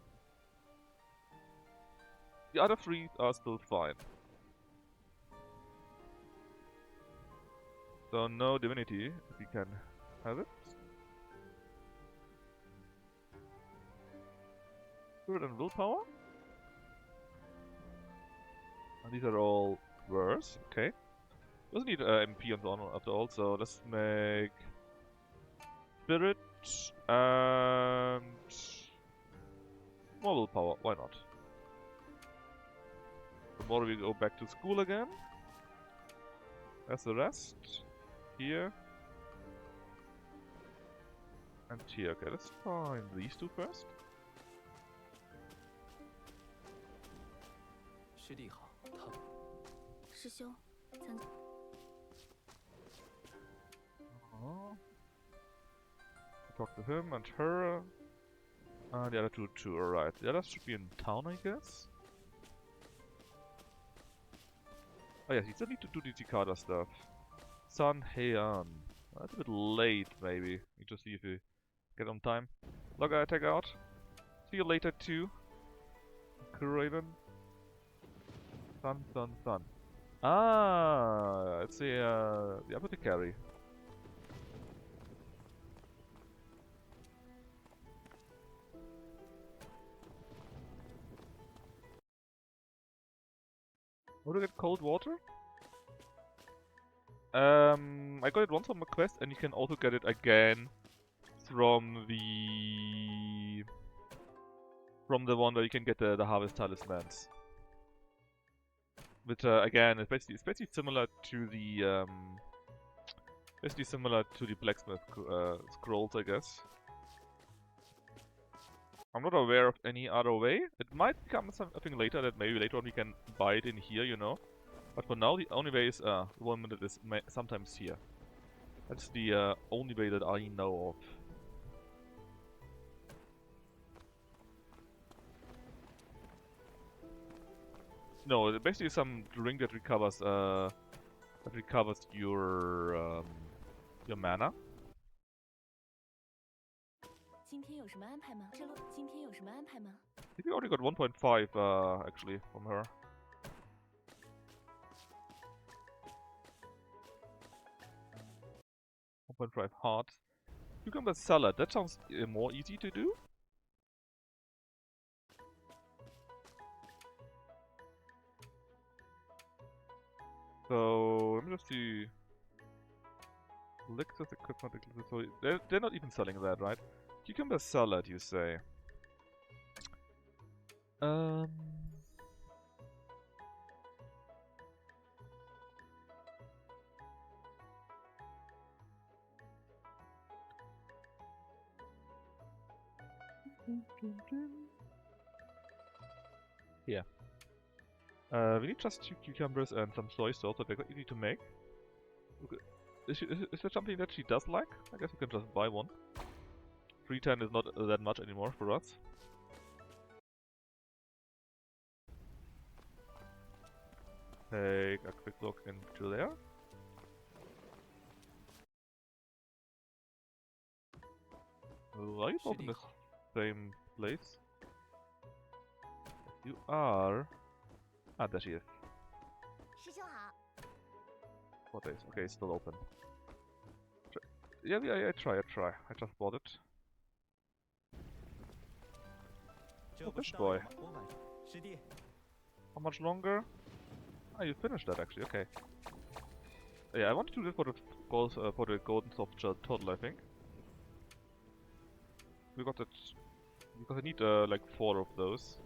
Speaker 1: The other three are still fine. So no divinity, if we can have it. Spirit and willpower. And these are all worse, okay. Doesn't need MP and so on after all, so let's make Spirit and more willpower, why not? Tomorrow we go back to school again. As the rest. Here. And here. Okay, let's find these two first.
Speaker 2: 师弟好，他
Speaker 3: 师兄，咱
Speaker 1: Oh. Talk to him and her. The other two too, alright. The others should be in town, I guess. Oh yes, you still need to do the Cicada stuff. San Heian. That's a bit late, maybe. Need to see if we get on time. Log tag out. See you later too. Raven. Sun. Ah, it's the apothecary. How to get cold water? I got it once from a quest, and you can also get it again from the one where you can get the harvest talismans. But again, it's basically similar to the blacksmith scrolls, I guess. I'm not aware of any other way. It might become something later that maybe later on we can buy it in here, you know. But for now, the only way is the one that is sometimes here. That's the only way that I know of. No, basically some drink that recovers your mana.
Speaker 3: 今天有什么安排吗？今天有什么安排吗？
Speaker 1: I think we already got 1.5 actually from her. .5 hearts. Cucumber salad. That sounds more easy to do. So let me just see. Elixirs equipment. So they're not even selling that, right? Cucumber salad, you say? Here. We need just 2 cucumbers and some soy sauce, so they're quite easy to make. Okay. Is that something that she does like? I guess we can just buy one. 310 is not that much anymore for us. Take a quick look into there. Are you both in the same place? You are. Ah, there she is.
Speaker 3: 师兄好。
Speaker 1: 4 days. Okay, it's still open. Yeah, I try. I just bought it. Oh, fish boy. How much longer? Ah, you finished that actually. Okay. Yeah, I want to do this for the golden soft shell turtle, I think. We got it because I need like 4 of those.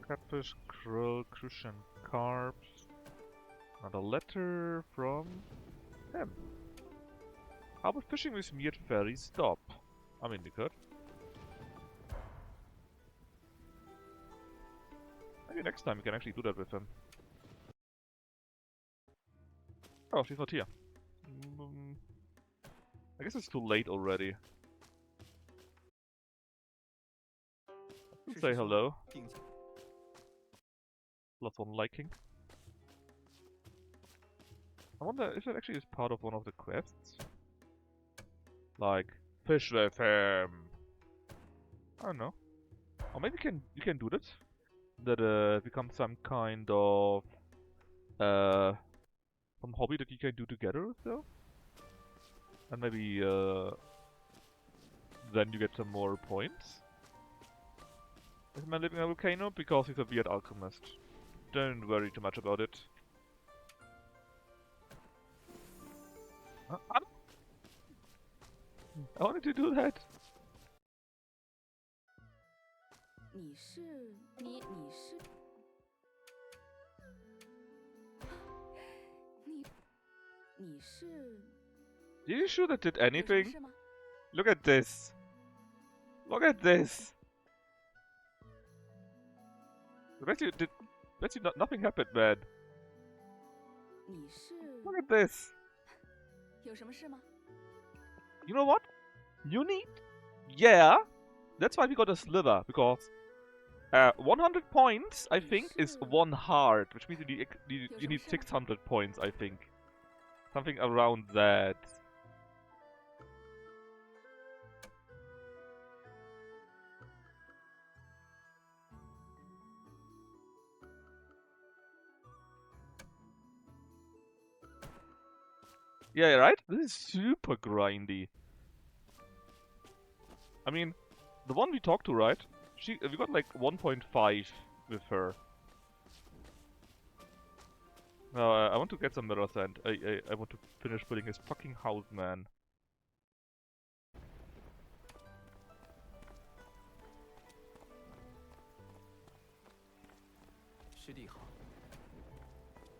Speaker 1: Catfish, krill, crucian carps. Another letter from him. How would fishing with Meat Ferry stop? I mean, we could. Maybe next time we can actually do that with him. Oh, she's not here. I guess it's too late already. Let's say hello. +1 liking. I wonder if that actually is part of one of the quests. Like, fish with him. I don't know. Or maybe you can do that. That becomes some kind of some hobby that you can do together or so. And maybe then you get some more points. Is man living in a volcano? Because he's a weird alchemist. Don't worry too much about it. I wanted to do that.
Speaker 3: 你是。你是
Speaker 1: Are you sure that did
Speaker 3: 有什么
Speaker 1: anything?
Speaker 3: 事吗？
Speaker 1: Look at this. Look at this. Bet you nothing happened, man.
Speaker 3: 你是
Speaker 1: Look at this.
Speaker 3: 有什么事吗？
Speaker 1: You know what? You need... Yeah. That's why we got a sliver, because 100 points, I think, is 1 heart, which means you need 600 points, I think. Something around that. Yeah, right? This is super grindy. I mean, the one we talked to, right? We got like 1.5 with her. No, I want to get some mirror sand. I want to finish building his fucking house, man.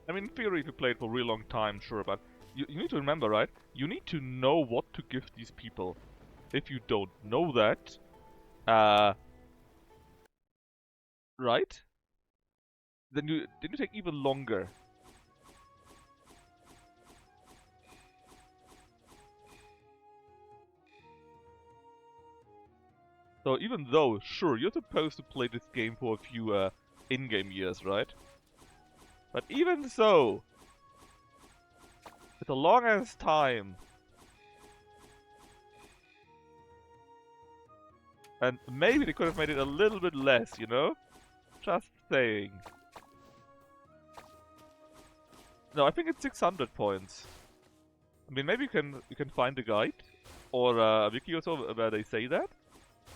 Speaker 1: I mean, in theory, if you play it for a really long time, sure, but you need to remember, right? You need to know what to give these people. If you don't know that, right? Then you take even longer. So even though, sure, you're supposed to play this game for a few in-game years, right? But even so, it's a long ass time. And maybe they could have made it a little bit less, you know? Just saying. No, I think it's 600 points. I mean, maybe you can find a guide or a wiki or so where they say that,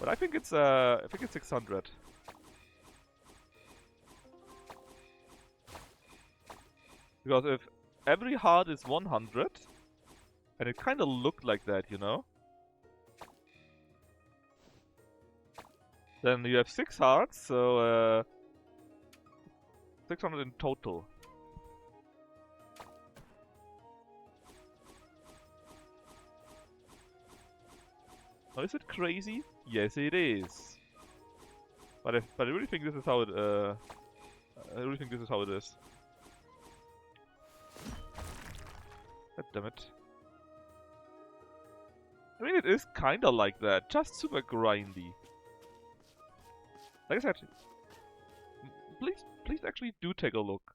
Speaker 1: but I think it's 600. Because if every heart is 100, and it kind of looked like that, you know, then you have 6 hearts, so 600 in total. Now, is it crazy? Yes, it is. But I really think this is how it. I really think this is how it is. God damn it. I mean, it is kinda like that, just super grindy. Like I said, please actually do take a look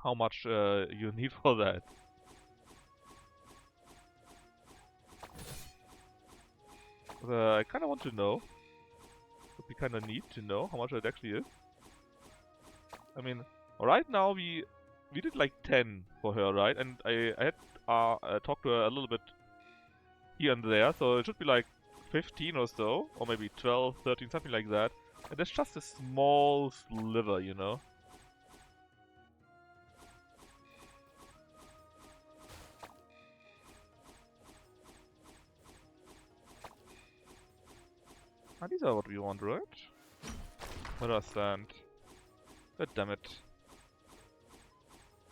Speaker 1: how much you need for that. I kinda want to know. But we kinda need to know how much it actually is. I mean, right now we did like 10 for her, right? And I had talked to her a little bit here and there, so it should be like 15 or so, or maybe 12, 13, something like that. And that's just a small sliver, you know? Ah, these are what we want, right? Mirror sand. God damn it.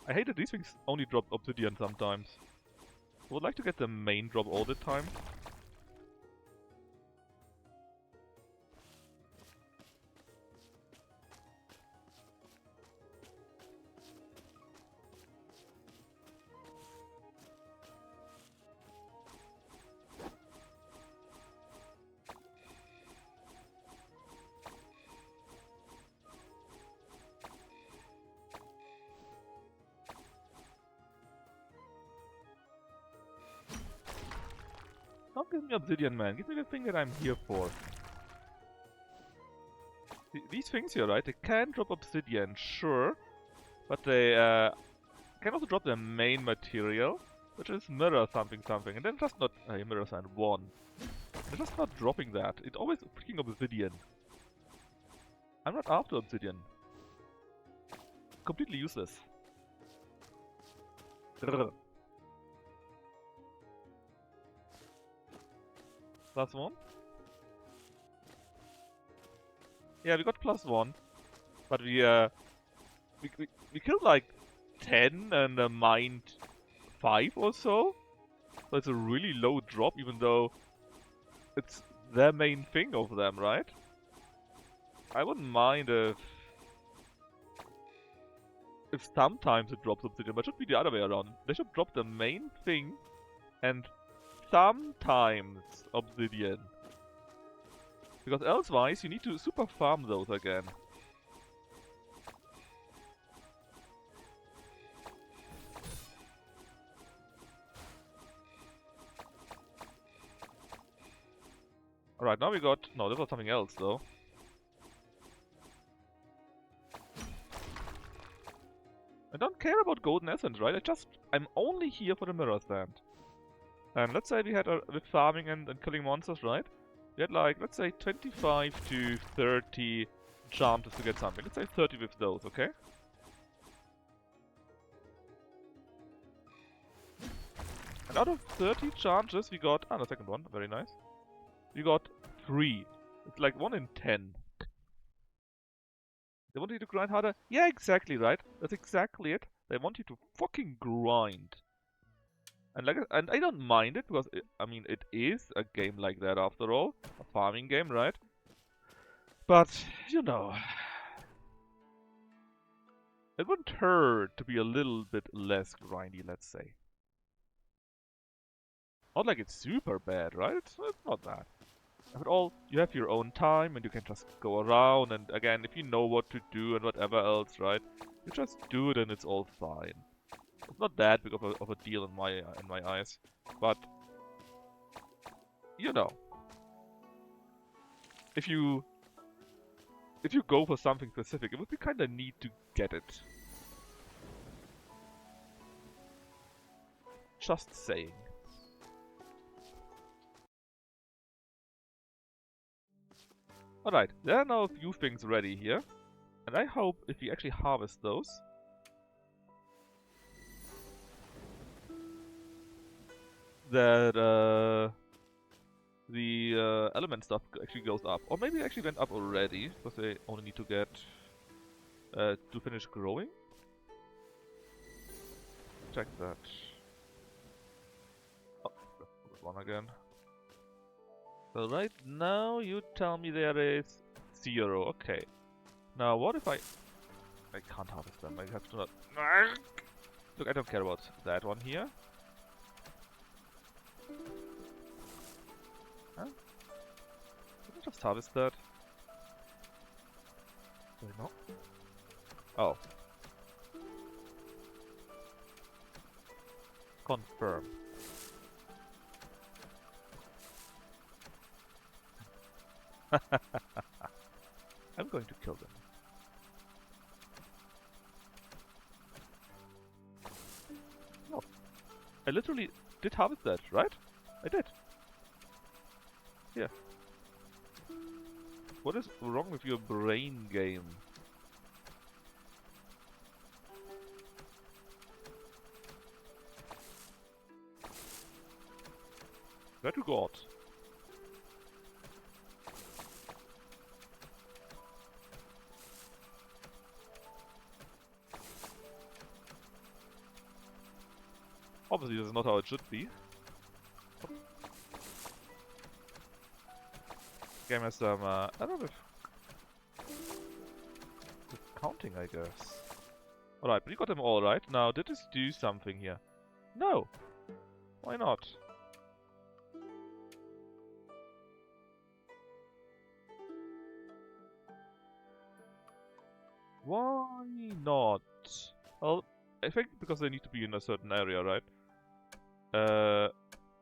Speaker 1: I hate that these things only drop obsidian sometimes. I would like to get the main drop all the time. Don't give me obsidian, man. Give me the thing that I'm here for. These things here, right? They can drop obsidian, sure. But they can also drop their main material, which is mirror something something. And then just not... mirror sand 1. They're just not dropping that. It's always freaking obsidian. I'm not after obsidian. Completely useless. Grrr. +1? Yeah, we got +1. But we killed like 10 and mined 5 or so. So it's a really low drop, even though it's their main thing of them, right? I wouldn't mind if sometimes it drops obsidian, but it should be the other way around. They should drop the main thing and sometimes obsidian. Because elsewise you need to super farm those again. Alright, now we got... No, this was something else though. I don't care about golden essence, right? I'm only here for the mirror stand. And let's say we had with farming and killing monsters, right? We had like, let's say 25 to 30 chances to get something. Let's say 30 with those, okay? And out of 30 chances we got... Ah, the second one, very nice. We got 3. It's like 1 in 10. They want you to grind harder? Yeah, exactly, right? That's exactly it. They want you to fucking grind. And and I don't mind it, because I mean, it is a game like that after all. A farming game, right? But, you know... It wouldn't hurt to be a little bit less grindy, let's say. Not like it's super bad, right? It's not bad. After all, you have your own time and you can just go around, and again, if you know what to do and whatever else, right? You just do it and it's all fine. It's not that big of a deal in my eyes, but you know, if you go for something specific, it would be kind of neat to get it. Just saying. Alright, there are now a few things ready here. And I hope if we actually harvest those, that the element stuff actually goes up. Or maybe it actually went up already, because they only need to get to finish growing. Check that. Oh, one again. So right now you tell me there is 0. Okay. Now what if I can't harvest them. I have to not... Look, I don't care about that one here. Huh? Can I just harvest that? Wait, no. Oh. Confirm. I'm going to kill them. Oh. I literally did harvest that, right? I did. Yeah. What is wrong with your brain game? Where to God? Obviously, this is not how it should be. Game has some error with counting, I guess. Alright, but you got them all right. Now, did this do something here? No! Why not? Why not? Well, I think because they need to be in a certain area, right?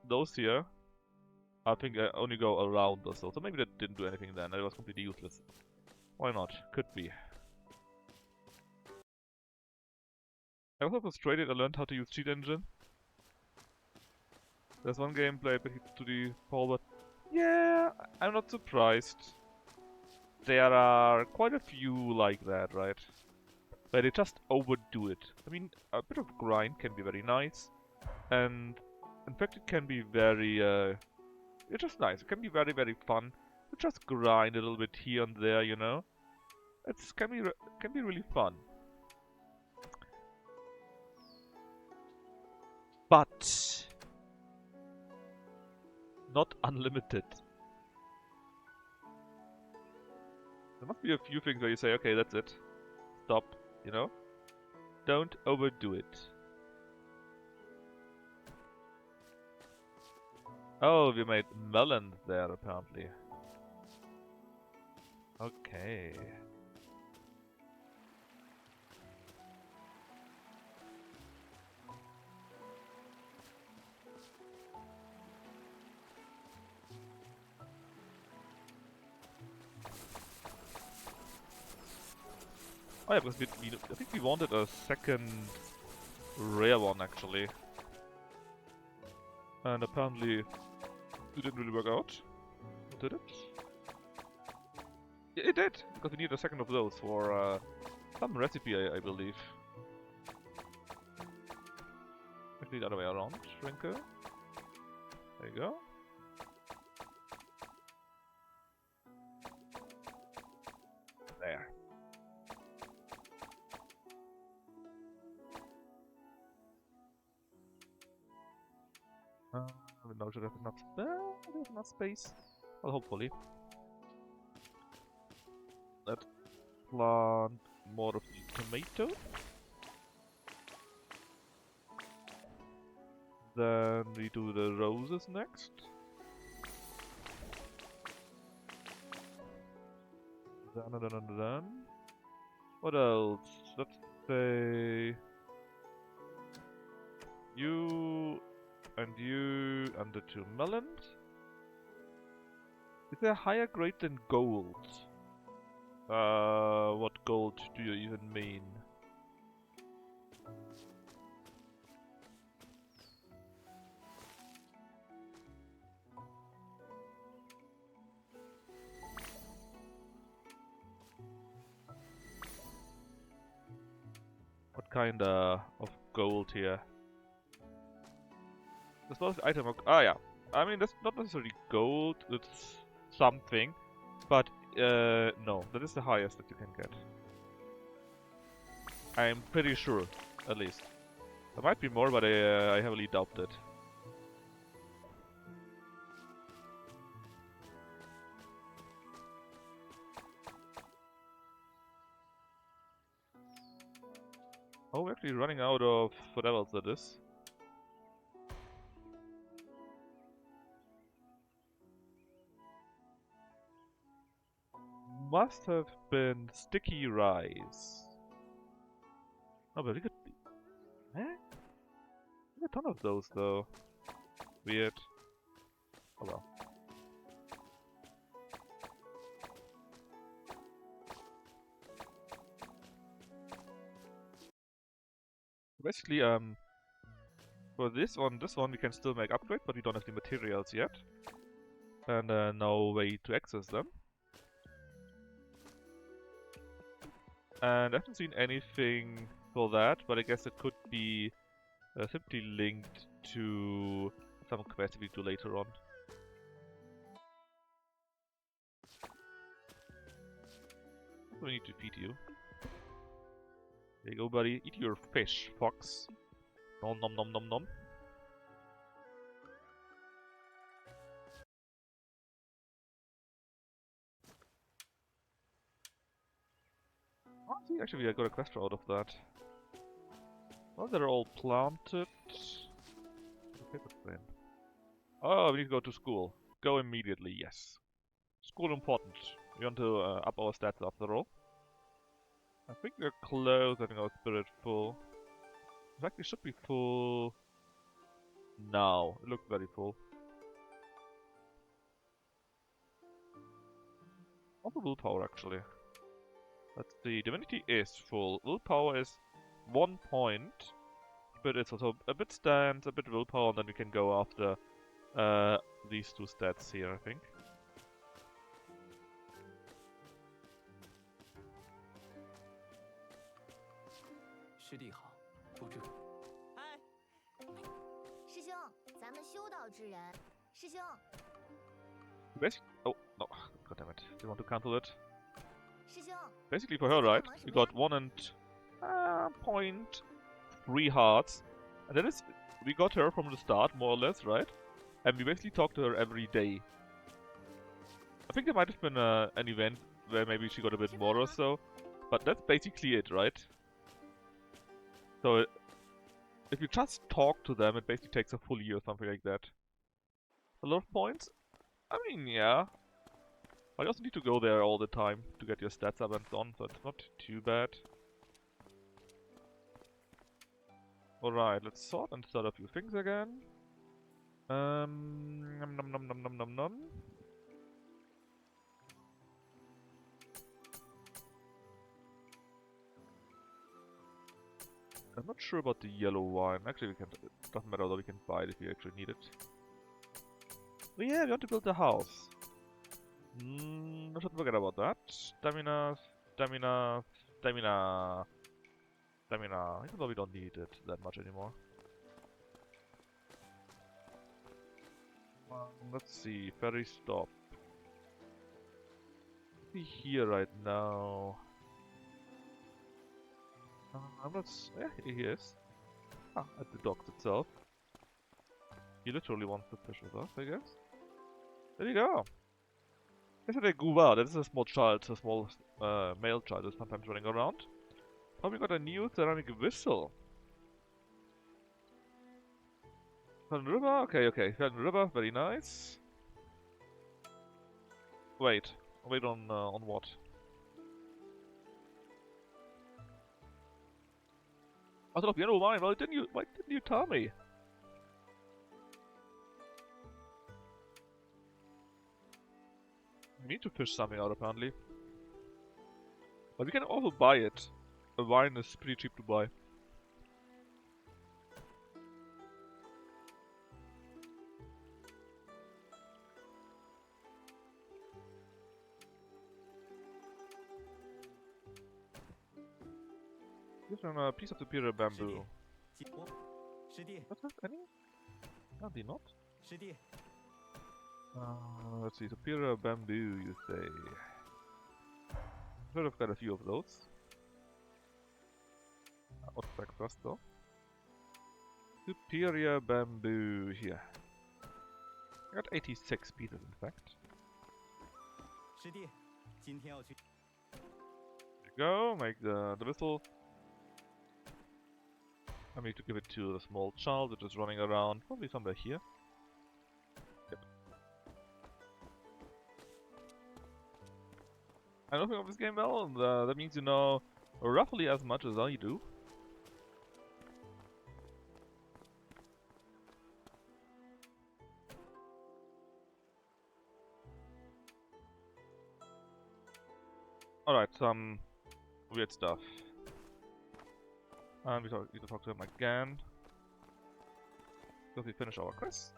Speaker 1: Those here, I think only go around or so. So maybe that didn't do anything then. It was completely useless. Why not? Could be. I was also frustrated I learned how to use cheat engine. There's one gameplay to the poll, but yeah, I'm not surprised. There are quite a few like that, right? Where they just overdo it. I mean, a bit of grind can be very nice, and in fact it can be very, it's just nice. It can be very, very fun to just grind a little bit here and there, you know? It can be really fun. but not unlimited. There must be a few things where you say, okay, that's it. Stop, you know? Don't overdo it. Oh, we made melons there, apparently. Okay. Oh yeah, because I think we wanted a second rare one, actually. And apparently it didn't really work out. Did it? Yeah, it did! Because we need a second of those for some recipe, I believe. Actually, the other way around, Shrinker. There you go. There. We now should have enough space. Well, hopefully. Let's plant more of the tomato. Then we do the roses next. Then. What else? Let's say you and the 2 melons. Is there a higher grade than gold? What gold do you even mean? What kind of gold here? There's a lot of item. Ah, yeah. I mean, that's not necessarily gold. It's something, but no, that is the highest that you can get. I'm pretty sure, at least. There might be more, but I heavily doubt it. Oh, we're actually running out of whatever else that is. Must have been sticky rice. Oh, but we could... Eh? There's a ton of those, though. Weird. Oh well. Basically, for this one we can still make upgrades, but we don't have the materials yet. And no way to access them. And I haven't seen anything for that, but I guess it could be simply linked to some quest we do later on. We need to feed you. There you go, buddy. Eat your fish, fox. Nom nom nom nom nom. Oh, see, actually, I got a quest out of that. Well, they're all planted. Oh, we need to go to school. Go immediately, yes. School important. We want to up our stats after all. I think we're close getting our spirit full. In fact, we should be full now. It looks very full. Also willpower, actually. Let's see. Divinity is full. Willpower is 1 point. But it's also a bit stance, a bit willpower, and then we can go after these 2 stats here, I think. Oh, no. God damn it. Do you want to cancel it? Basically for her, right? We got 1 and 0.3 hearts. And that is, we got her from the start, more or less, right? And we basically talked to her every day. I think there might have been an event where maybe she got a bit more or so, but that's basically it, right? So if you just talk to them, it basically takes a full year or something like that. A lot of points? I mean, yeah. But you also need to go there all the time to get your stats up and so on, so it's not too bad. Alright, let's sort and start a few things again. Nom nom nom nom nom nom nom. I'm not sure about the yellow wine. Actually, we can. It doesn't matter although we can buy it if we actually need it. But yeah, we want to build a house. I shouldn't forget about that. Stamina, stamina, stamina, stamina. Even though we don't need it that much anymore. Let's see. Ferry stop. Is he here right now? I'm not. Yeah, here he is. Ah, at the docks itself. He literally wants to fish with us, I guess. There you go. Yesterday Guva, that is a small child, a small male child is sometimes running around. Oh, we got a new ceramic whistle. Fern River, okay, Fern River, very nice. Wait on what? I thought of yellow wine. Why didn't you tell me? We need to fish something out apparently. But we can also buy it. A wine is pretty cheap to buy. Give them a piece of superior bamboo. What's that? Any? No, they not. Let's see, superior bamboo, you say. I've heard of quite a few of those. Artifact dust though. Superior bamboo here. I got 86 pieces in fact. There you go, make the whistle. I need to give it to the small child that is running around, probably somewhere here. Yep. I know nothing of this game well, and that means you know roughly as much as I do. Alright, some weird stuff. And we need to talk to him again. Because we finish our quest.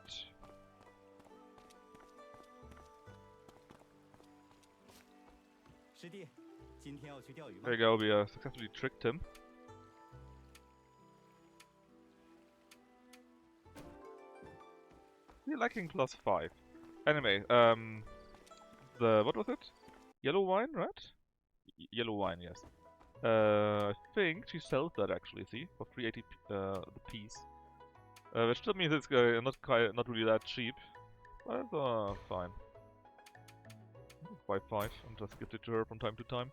Speaker 1: There you go, we successfully tricked him. We're lacking +5. Anyway, what was it? Yellow wine, right? Yellow wine, yes. I think she sells that actually, see? For 380 the piece. Which still means it's not really that cheap. But it's fine. Buy 5 and just give it to her from time to time.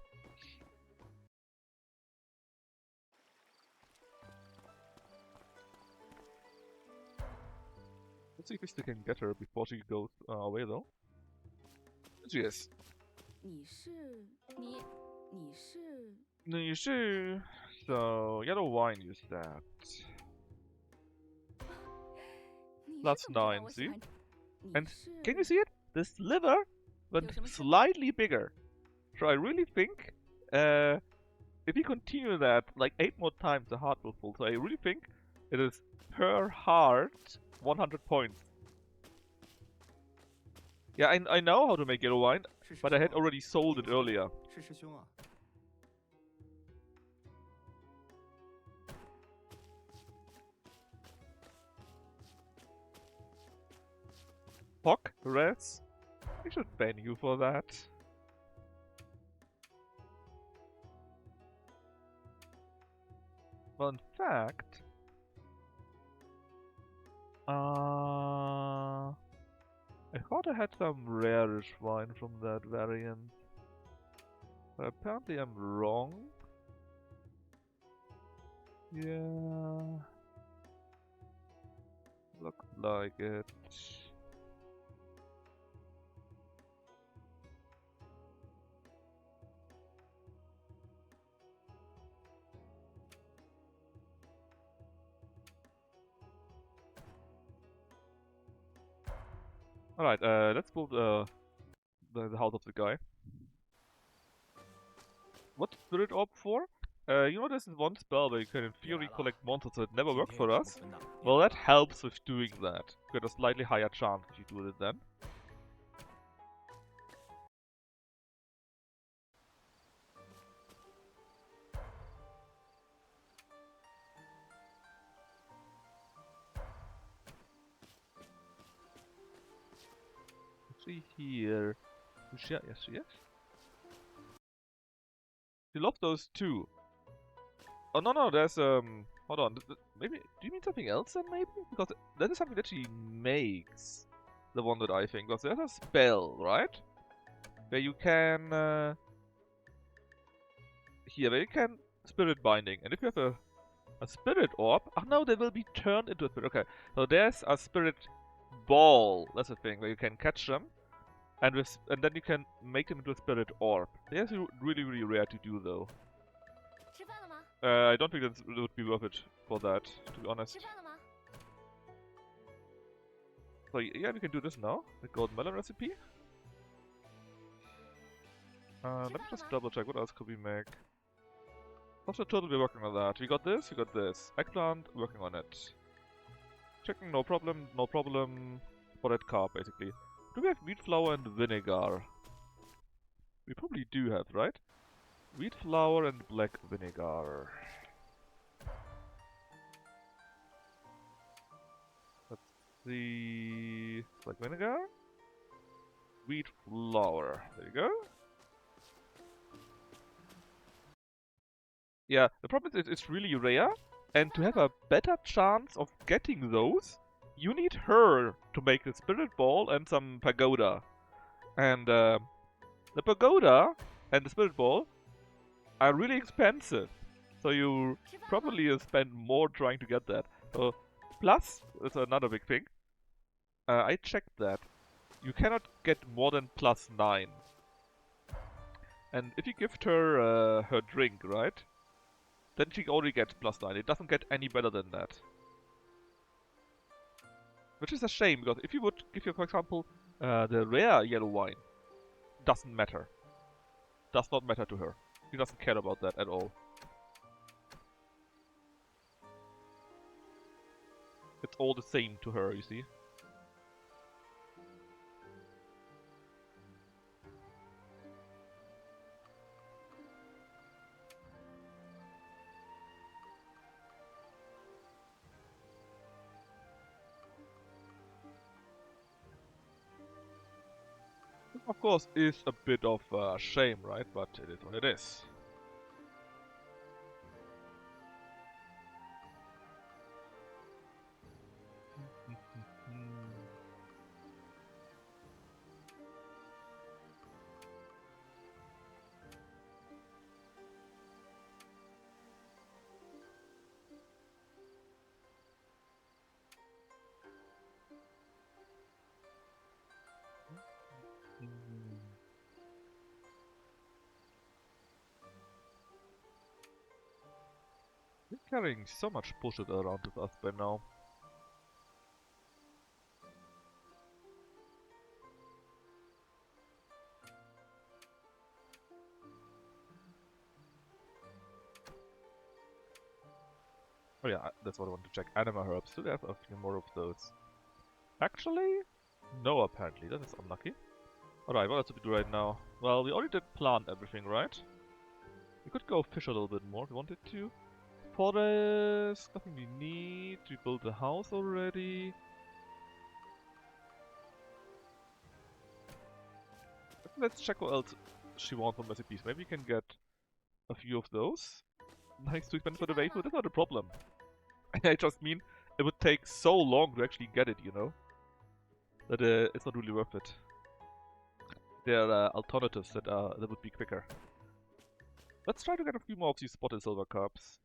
Speaker 1: Let's see if we still can get her before she goes away though. She is. 你是 So, yellow wine use that. That's 9, see? And can you see it? The sliver went slightly bigger. So I really think if we continue that like 8 more times the heart will full. So I really think it is per heart 100 points. Yeah, I know how to make yellow wine, but I had already sold it earlier. Pock, Reds? I should ban you for that. Well, in fact, I thought I had some rarish wine from that variant. But apparently I'm wrong. Yeah. Looks like it. Alright, let's build the house of the guy. What's Spirit Orb for? You know there's this one spell where you can in theory collect monsters that never worked for us? Well, that helps with doing that. You get a slightly higher chance if you do it then. Let's see here. Yes, yes. You love those too. Oh no, there's hold on. Maybe do you mean something else then maybe? Because that is something that she makes. The one that I think. Because there's a spell, right? Where you can where you can spirit binding. And if you have a spirit orb, oh no, they will be turned into a spirit. Okay. So there's a spirit ball. That's the thing, where you can catch them. And then you can make them into a spirit orb. That's really, really rare to do though. I don't think that would be worth it for that, to be honest. So yeah, we can do this now. The golden melon recipe. Let me just double check. What else could we make? Also, turtle, we're working on that. We got this, we got this. Eggplant, working on it. Chicken, no problem, no problem. Spotted carp, basically. Do we have wheat flour and vinegar? We probably do have, right? Wheat flour and black vinegar. Let's see. Black vinegar. Wheat flour. There you go. Yeah, the problem is it's really rare, and to have a better chance of getting those, you need her to make a spirit ball and some pagoda. And the pagoda and the spirit ball are really expensive, so you probably spend more trying to get that. So, plus, that's another big thing. I checked that. You cannot get more than +9. And if you gift her her drink, right? Then she only gets +9. It doesn't get any better than that. Which is a shame, because if you would give her, for example, the rare yellow wine, doesn't matter. Does not matter to her. She doesn't care about that at all. It's all the same to her, you see. This, of course, is a bit of a shame, right? But it is what it is. We're carrying so much bullshit around with us by now. Oh yeah, that's what I want to check. Anima herbs. Do we have a few more of those? Actually, no apparently. That is unlucky. Alright, what else do we do right now? Well, we already did plant everything, right? We could go fish a little bit more if we wanted to. Forest, nothing we need. We built the house already. Let's check what else she wants from recipes. Maybe we can get a few of those. Nice to spend for the waifu, that's not a problem. I just mean, it would take so long to actually get it, you know? That it's not really worth it. There are alternatives that would be quicker. Let's try to get a few more of these spotted silver carps.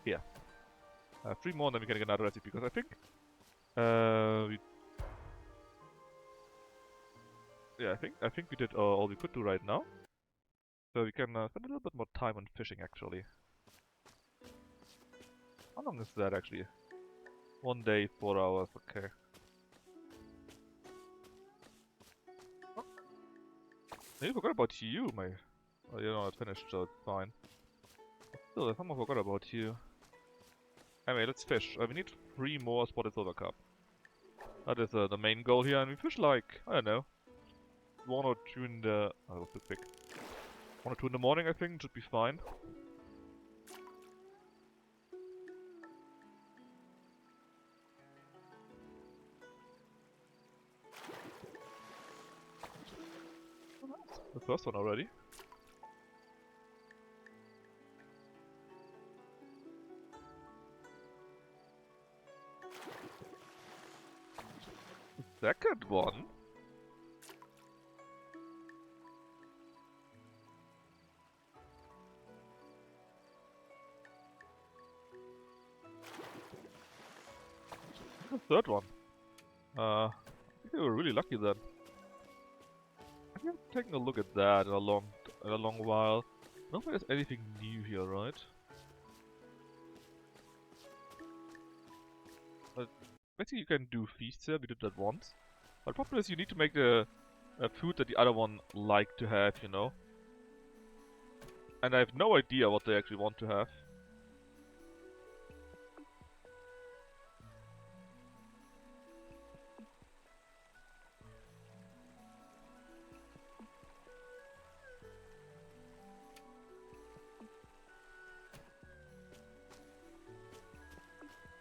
Speaker 1: Here. 3 more and then we can get another recipe, because I think I think we did all we could do right now. So we can spend a little bit more time on fishing actually. How long is that actually? 1 day, 4 hours, okay. Oh, I forgot about you, my... Oh, you're not finished, so it's fine. Still, I somehow forgot about you. Anyway, let's fish. We need 3 more spotted silver carp. That is the main goal here, and we fish like, I don't know, 1 or 2 in the... Oh, that was too quick. 1 or 2 in the morning, I think, should be fine. The first one already. The second one? The third one? I think they were really lucky then. I haven't taken a look at that in a long while. I don't think there's anything new here, right? Basically you can do feasts here, we did that once. But the problem is you need to make the food that the other one like to have, you know? And I have no idea what they actually want to have.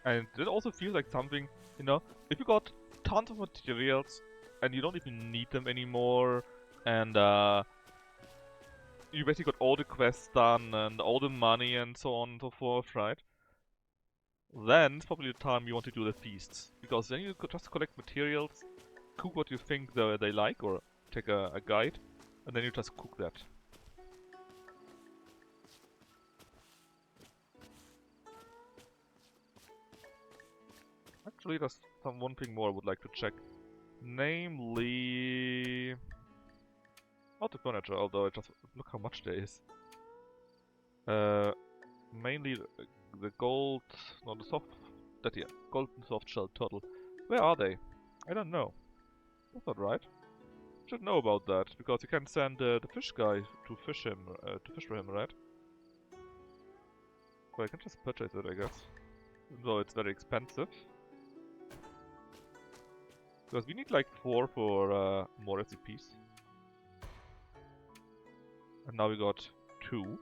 Speaker 1: And it also feels like something, you know, if you got tons of materials and you don't even need them anymore, and you basically got all the quests done and all the money and so on and so forth, right? Then it's probably the time you want to do the feasts, because then you could just collect materials, cook what you think they like, or take a guide, and then you just cook that. Actually, there's one thing more I would like to check. Namely... not the furniture, although just look how much there is. Mainly the gold... no, the soft... that here. Golden soft shell turtle. Where are they? I don't know. That's not right. Should know about that, because you can send the fish guy to fish for him, right? Well, I can just purchase it, I guess. Even though it's very expensive. Because we need like 4 for more recipes. And now we got 2.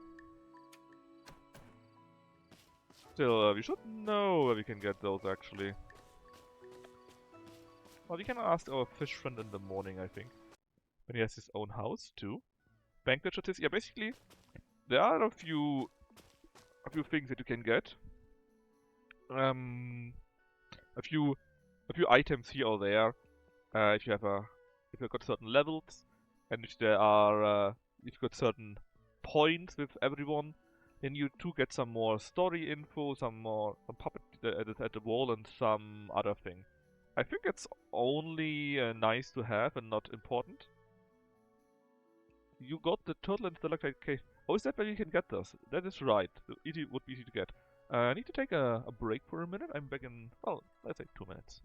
Speaker 1: Still, we should know where we can get those actually. Well, we can ask our fish friend in the morning, I think. When he has his own house too. Banquet shortage. Yeah, basically, there are a few things that you can get. A few items here or there. If you've got certain levels, and if there are if you've got certain points with everyone, then you too get some more story info, some puppet at the wall, and some other thing. I think it's only nice to have and not important. You got the turtle and stalactite cave. Oh, is that where you can get those? That is right. It would be easy to get. I need to take a break for a minute. I'm back in, well, let's say 2 minutes.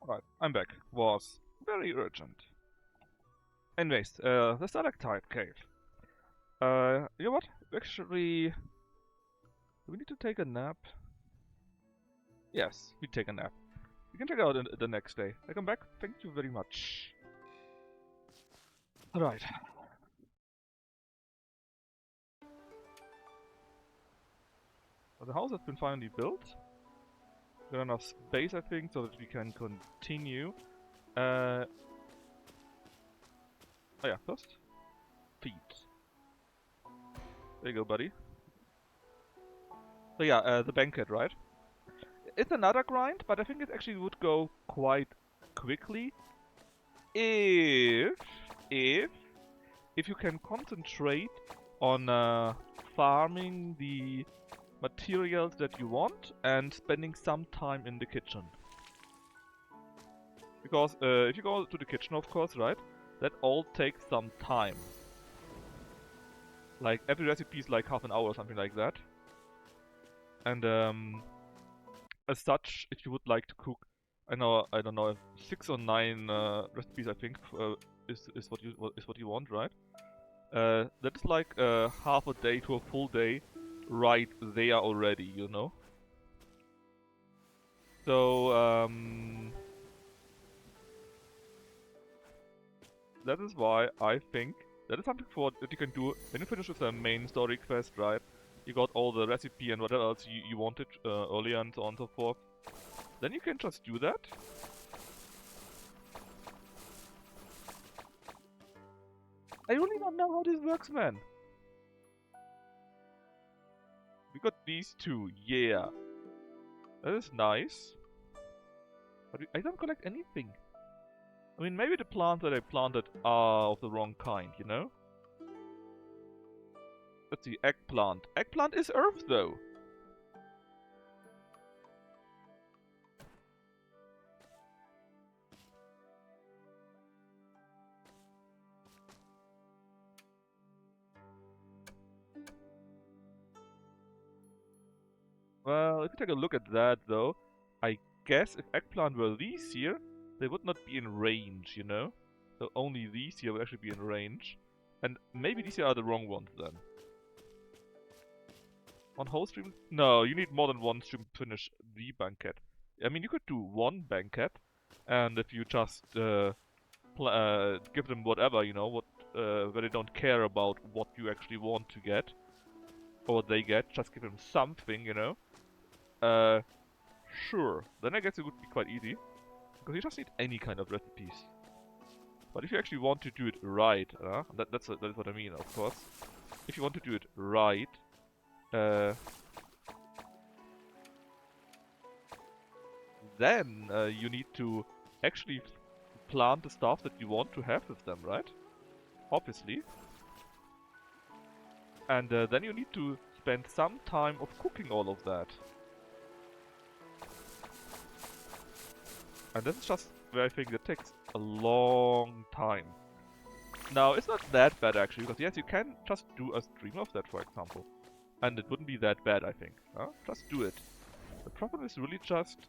Speaker 1: Right, I'm back. Was very urgent. Anyways, the stalactite cave. You know what? Actually, do we need to take a nap? Yes, we take a nap. We can check it out the next day. I come back. Thank you very much. Alright. The house has been finally built. Got enough space, I think, so that we can continue. Oh yeah, first, feed. There you go, buddy. So yeah, the banquet, right? It's another grind, but I think it actually would go quite quickly if if if you can concentrate on farming the materials that you want and spending some time in the kitchen. Because if you go to the kitchen, of course, right, that all takes some time. Like every recipe is like half an hour or something like that. And as such, if you would like to cook, I don't know, 6 or 9 recipes, I think, is what you want, right? That is like half a day to a full day right there already, you know? So, that is why I think that is something that you can do when you finish with the main story quest, right? You got all the recipe and whatever else you wanted earlier and so on and so forth. Then you can just do that. I really don't know how this works, man. We got these two, yeah. That is nice. But I don't collect anything. I mean, maybe the plants that I planted are of the wrong kind, you know? Let's see, eggplant. Eggplant is earth, though. Well, if you take a look at that, though, I guess if eggplant were these here, they would not be in range, you know? So only these here would actually be in range. And maybe these here are the wrong ones, then. On whole stream? No, you need more than one stream to finish the banquet. I mean, you could do one banquet, and if you just give them whatever, you know, where they don't care about what you actually want to get, or what they get, just give them something, you know. Sure. Then I guess it would be quite easy, because you just need any kind of recipes. But if you actually want to do it right, that's what I mean, of course. If you want to do it right, then you need to actually plant the stuff that you want to have with them, right? Obviously. And then you need to spend some time of cooking all of that. And that's just where I think that takes a long time. Now, it's not that bad actually, because yes, you can just do a stream of that, for example. And it wouldn't be that bad, I think. Just do it. The problem is really just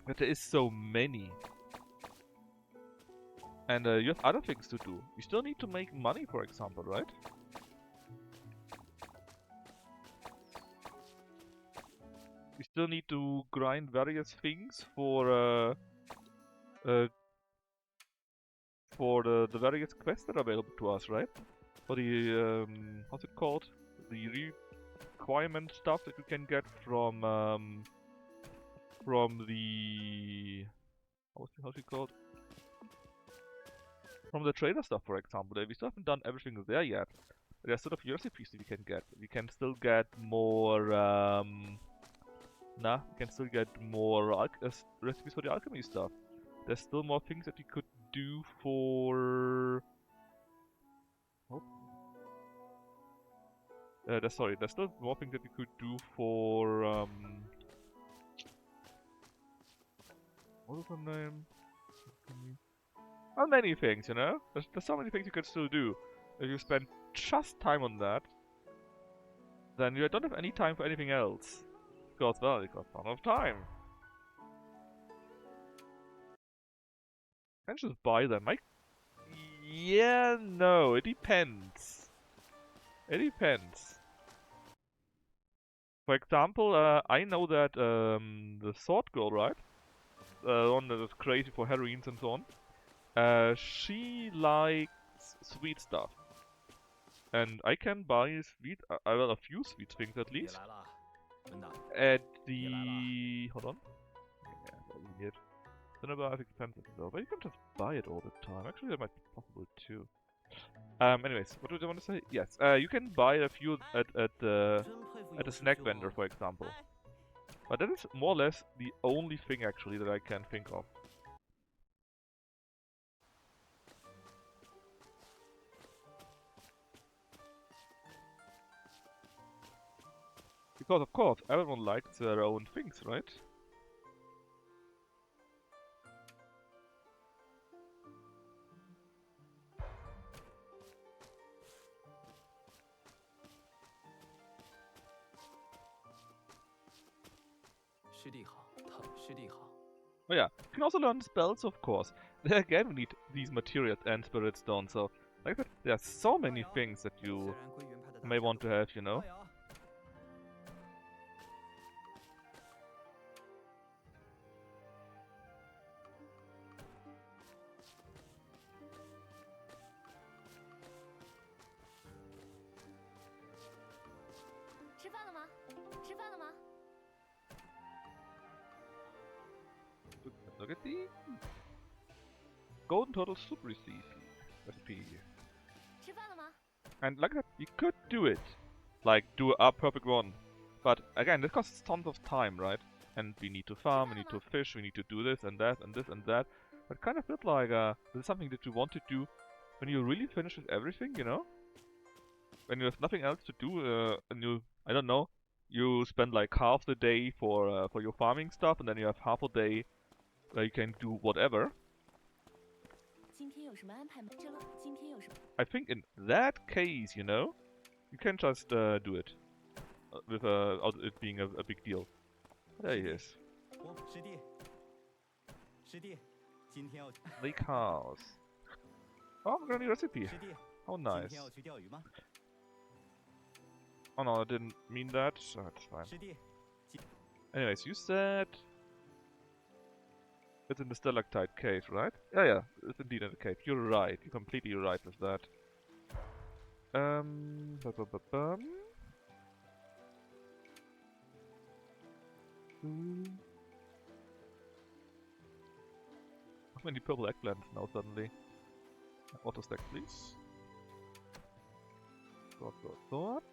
Speaker 1: that there is so many. And you have other things to do. You still need to make money, for example, right? You still need to grind various things for the various quests that are available to us, right? For the how's it called? The requirement stuff that you can get from the how's it called? From the trader stuff, for example. We still haven't done everything there yet. There's still a few recipes that we can get. We can still get more we can still get more recipes for the alchemy stuff. There's still more things that we could do for... Oh. Sorry, there's still more things that we could do for... What was her name? Well, many things, you know? There's so many things you can still do. If you spend just time on that, then you don't have any time for anything else. Because, well, you got a ton of time. Can just buy them. Yeah, no, it depends. It depends. For example, I know that the sword girl, right? The one that is crazy for heroines and so on. She likes sweet stuff. And I can buy sweet, well, a few sweet things at least. At the... hold on. Yeah, what do we need? Cinnabar is expensive though, but you can just buy it all the time. Actually, that might be possible too. Anyways, what do I want to say? Yes, you can buy a few at a snack vendor, for example. But that is more or less the only thing actually that I can think of. Because of course, everyone likes their own things, right? Oh yeah, you can also learn spells, of course. There again, we need these materials and spirit stone, so like I said, there are so many things that you may want to have, you know?
Speaker 3: 吃饭了吗？吃饭了吗？
Speaker 1: Look at the golden turtle soup recipe.
Speaker 3: 吃饭了吗？
Speaker 1: And like that, you could do it. Like, do a perfect one. But again, this costs tons of time, right? And we need to farm, we need to fish, we need to do this and that and this and that. But kind of felt like this is something that you want to do when you really finish with everything, you know? When you have nothing else to do, and you, I don't know, you spend like half the day for your farming stuff, and then you have half a day where you can do whatever.
Speaker 3: 今天有什么安排吗？这路今天有什么？
Speaker 1: I think in that case, you know, you can just do it without it being a big deal. There he is. Lake House. Oh, got a new recipe. How nice. Oh no, I didn't mean that. So that's fine. Anyways, you said it's in the stalactite cave, right? Yeah, it's indeed in the cave. You're right. You're completely right with that. How many purple eggplants now suddenly? Auto stack, please. Dot.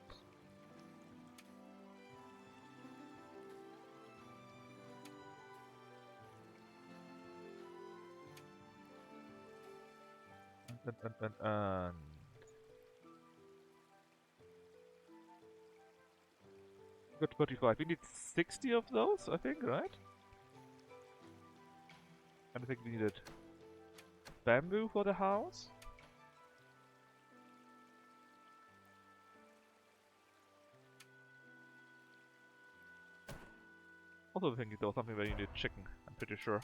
Speaker 1: And got 35. We need 60 of those, I think, right? And I think we needed bamboo for the house. Also, I think there was something where you need chicken. I'm pretty sure.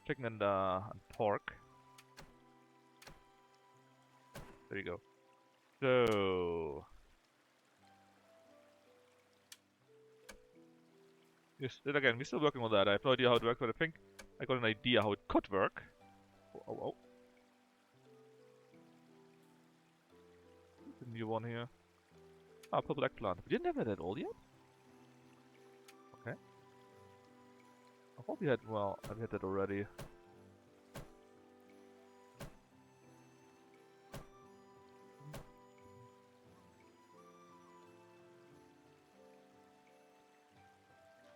Speaker 1: Chicken and pork. There you go. So yes, then again, we're still working on that. I have no idea how it works, but I think I got an idea how it could work. Oh. The new one here. Ah, purple eggplant. We didn't have that at all yet? Okay. I thought we had, well, I had that already.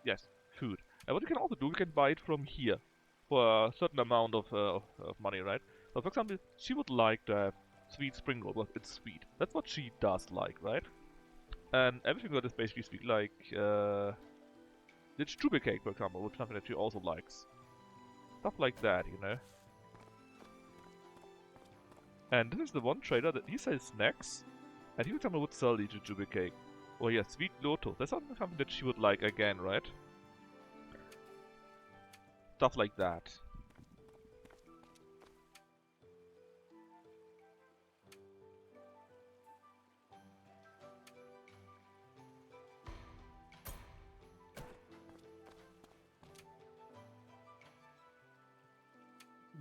Speaker 1: Yes, food. And what we can also do, we can buy it from here for a certain amount of money, right? So, for example, she would like to have sweet spring roll because it's sweet. That's what she does like, right? And everything that is basically sweet, like the strawberry cake, for example, which is something that she also likes. Stuff like that, you know. And this is the one trader that he sells snacks, and he, for example, would sell the jujube cake. Oh yeah, sweet lotus. That's something that she would like again, right? Stuff like that.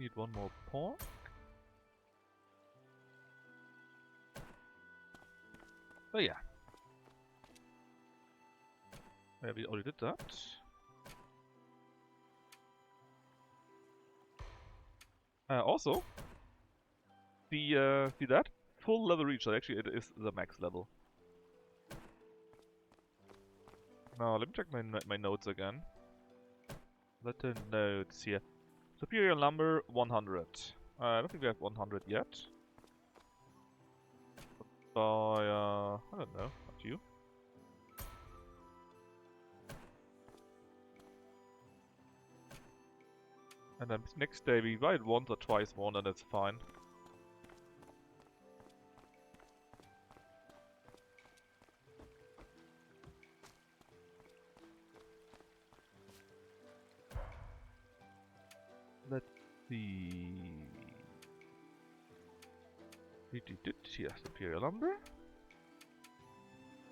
Speaker 1: need one more pork. Oh yeah. Yeah, we already did that. Also, see that? Full level reach, so actually it is the max level. Now, let me check my notes again. Letter notes here. Superior lumber, 100. I don't think we have 100 yet. By, I don't know, up to you. And then next day we buy it once or twice more, and that's fine. Let's see. Here, superior lumber.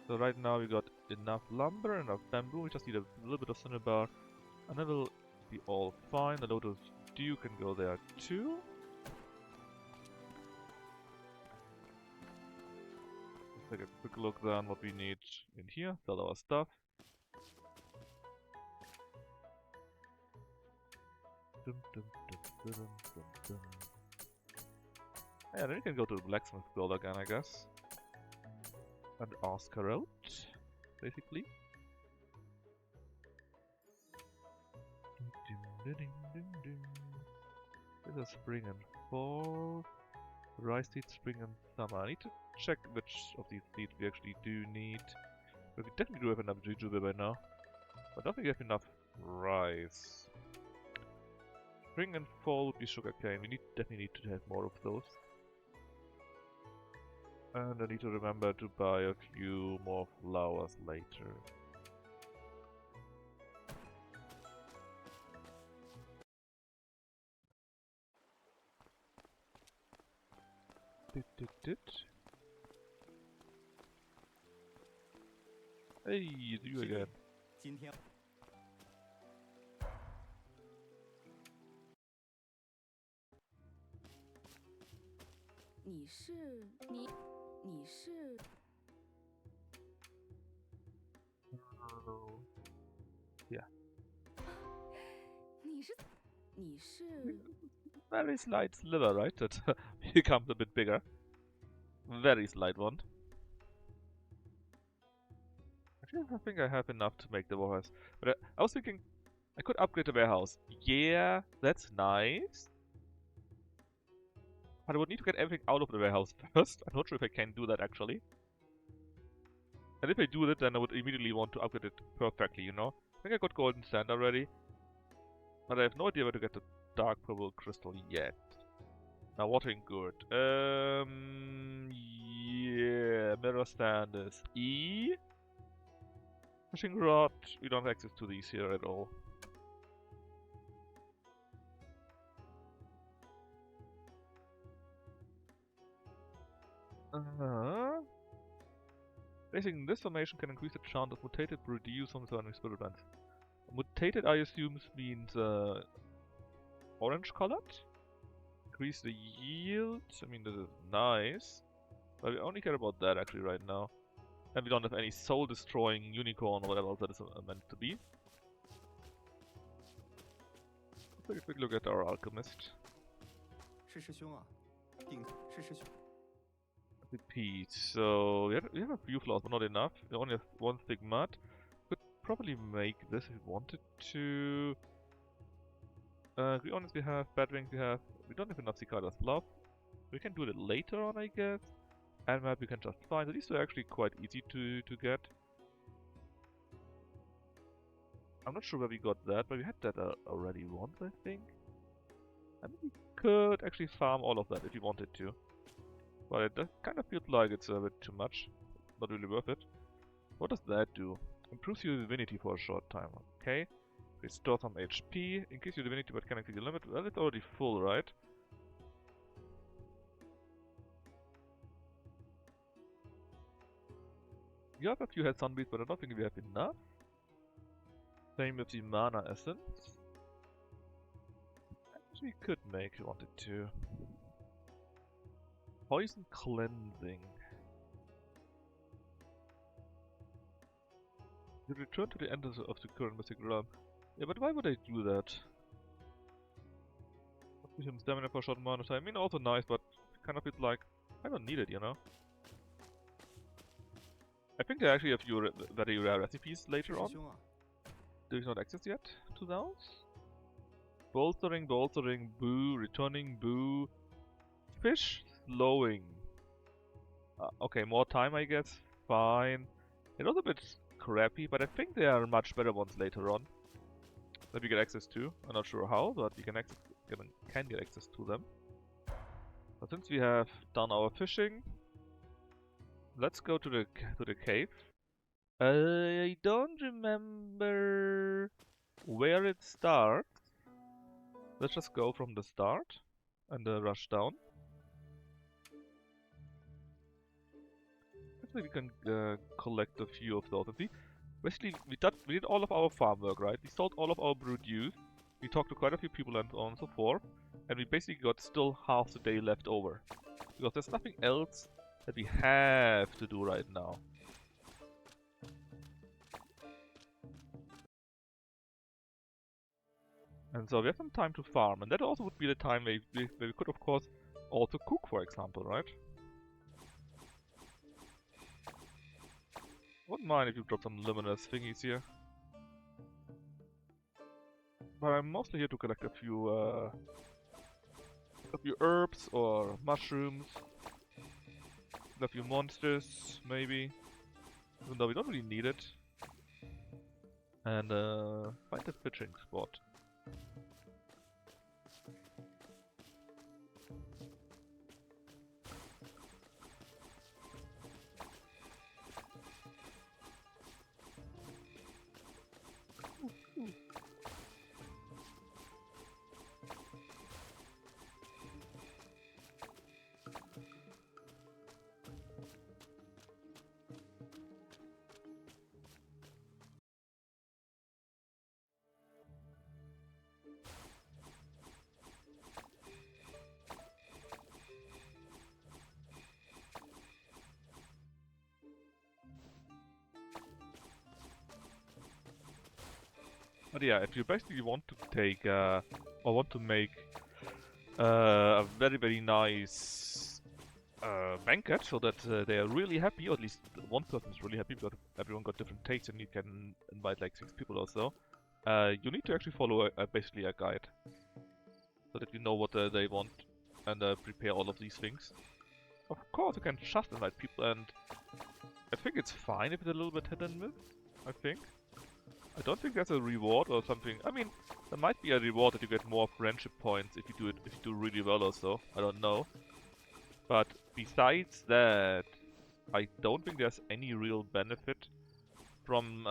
Speaker 1: So right now we got enough lumber, enough bamboo, we just need a little bit of cinnabar, and then we'll be all fine. The lotus dew can go there too. Let's take a quick look then what we need in here, sell our stuff. Yeah, then we can go to the blacksmith guild again, I guess. And ask her out, basically. This is spring and fall. Rice seeds, spring and summer. I need to check which of these seeds we actually do need. But we definitely do have enough jujube by now. But I don't think we have enough rice. Spring and fall would be sugarcane. We definitely need to have more of those. And I need to remember to buy a few more flowers later. Hey, it's you again.
Speaker 2: 今天
Speaker 3: 你是
Speaker 1: Yeah.
Speaker 3: 你是
Speaker 1: Very slight sliver, right? That becomes a bit bigger. Very slight one. Actually, I think I have enough to make the warehouse. But I was thinking I could upgrade the warehouse. Yeah, that's nice. But I would need to get everything out of the warehouse first. I'm not sure if I can do that actually. And if I do that, then I would immediately want to upgrade it perfectly, you know? I think I got golden sand already. But I have no idea where to get the dark purple crystal yet. Now watering good. Yeah, mirror stand is E. Fishing rod, we don't have access to these here at all. Placing this formation can increase the chance of mutated produce from surrounding spirit lands. Mutated, I assume, means orange colored. Increase the yield. I mean, this is nice. But we only care about that actually right now. And we don't have any soul destroying unicorn or whatever else that is meant to be. Let's take a quick look at our alchemist.
Speaker 2: 是师兄啊，定是师兄。
Speaker 1: Repeat. So we have a few flaws, but not enough. We only have one thick mud. Could probably make this if we wanted to. Green we have, bad wings we don't have enough cicadas fluff. We can do it later on, I guess. And map we can just find. So these are actually quite easy to get. I'm not sure where we got that, but we had that already once, I think. And we could actually farm all of that if we wanted to. But it kind of feels like it's a bit too much. Not really worth it. What does that do? Improves your divinity for a short time. Okay. Restore some HP. Increase your divinity but can exceed the limit. Well, it's already full, right? The other few had sunbeams, but I don't think we have enough. Same with the mana essence. Which we could make if we wanted to. Poison cleansing. You return to the end of the current mythic realm. Yeah, but why would I do that? Give him stamina for a short amount of time. I mean, also nice, but kind of it's like, I don't need it, you know? I think there are actually a few very rare recipes later on. Do you not access yet to those? Bolstering, boo, returning, boo. Fish, slowing. Okay, more time, I guess. Fine. It was a bit crappy, but I think there are much better ones later on that we get access to. I'm not sure how, but we can get access to them. But since we have done our fishing, let's go to the cave. I don't remember where it starts. Let's just go from the start and rush down. Maybe we can collect a few of those. And see, basically, we did all of our farm work, right? We sold all of our brewed juice. We talked to quite a few people and so on and so forth. And we basically got still half the day left over. Because there's nothing else that we have to do right now. And so we have some time to farm. And that also would be the time where we could, of course, also cook, for example, right? Wouldn't mind if you drop some luminous thingies here. But I'm mostly here to collect a few herbs or mushrooms. A few monsters, maybe. Even though we don't really need it. And find a fishing spot. But yeah, if you basically want to take or want to make a very very nice banquet so that they are really happy, or at least one person is really happy because everyone got different tastes and you can invite like 6 people or so, you need to actually follow basically a guide so that you know what they want and prepare all of these things. Of course you can just invite people, and I think it's fine if it's a little bit hit and miss, I think. I don't think there's a reward or something. I mean, there might be a reward that you get more friendship points if you do really well or so. I don't know. But besides that, I don't think there's any real benefit from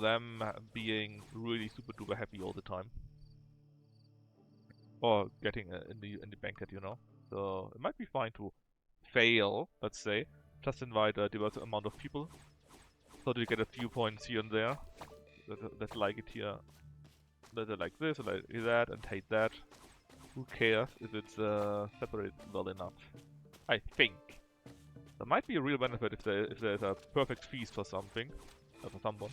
Speaker 1: them being really super duper happy all the time. Or getting in the banquet, you know. So it might be fine to fail, let's say. Just invite a diverse amount of people. So that you get a few points here and there that like it here, that they like this, or like that, and hate that. Who cares if it's separated well enough? I think there might be a real benefit if there's a perfect feast for something, for someone.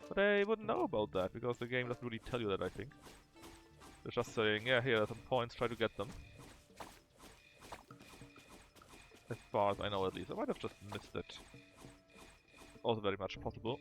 Speaker 1: But I wouldn't know about that because the game doesn't really tell you that. I think they're just saying, yeah, here are some points, try to get them. As far as I know, at least. I might have just missed it. Also very much possible.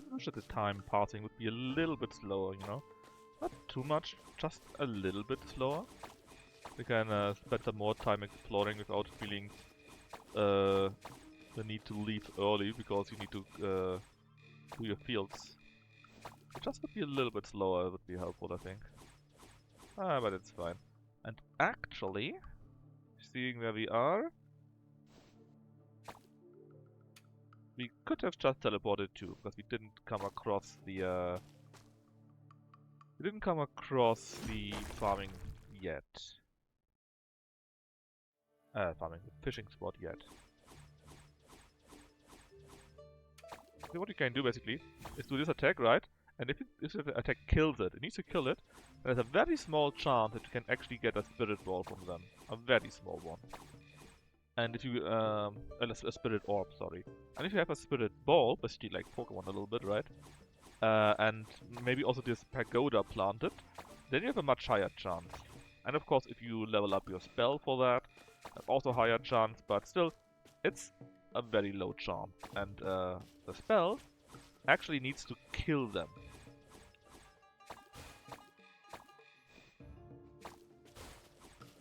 Speaker 1: I wish that the time passing would be a little bit slower, you know? Not too much, just a little bit slower. We can spend some more time exploring without feeling the need to leave early because you need to do your fields. It just would be a little bit slower, would be helpful, I think. But it's fine. And actually, seeing where we are, we could have just teleported too, because we didn't come across the farming yet. Farming, the fishing spot yet. So what you can do basically is do this attack, right? And if the attack kills it, it needs to kill it, there's a very small chance that you can actually get a spirit ball from them. A very small one. And if you, a spirit orb, sorry. And if you have a spirit ball, basically like Pokemon a little bit, right? And maybe also this pagoda planted, then you have a much higher chance. And of course, if you level up your spell for that, also higher chance, but still, it's a very low chance. And the spell actually needs to kill them.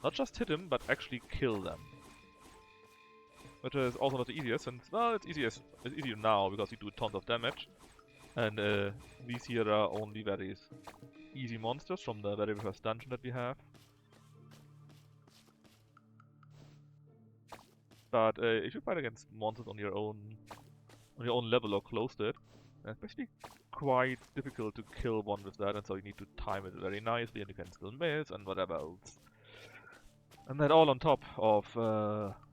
Speaker 1: Not just hit him, but actually kill them. Which is also not the easiest, since, well, it's easier now, because you do tons of damage. And these here are only very easy monsters from the very first dungeon that we have. But if you fight against monsters on your own level or close to it, it's basically quite difficult to kill one with that, and so you need to time it very nicely, and you can still miss, and whatever else. And that all on top of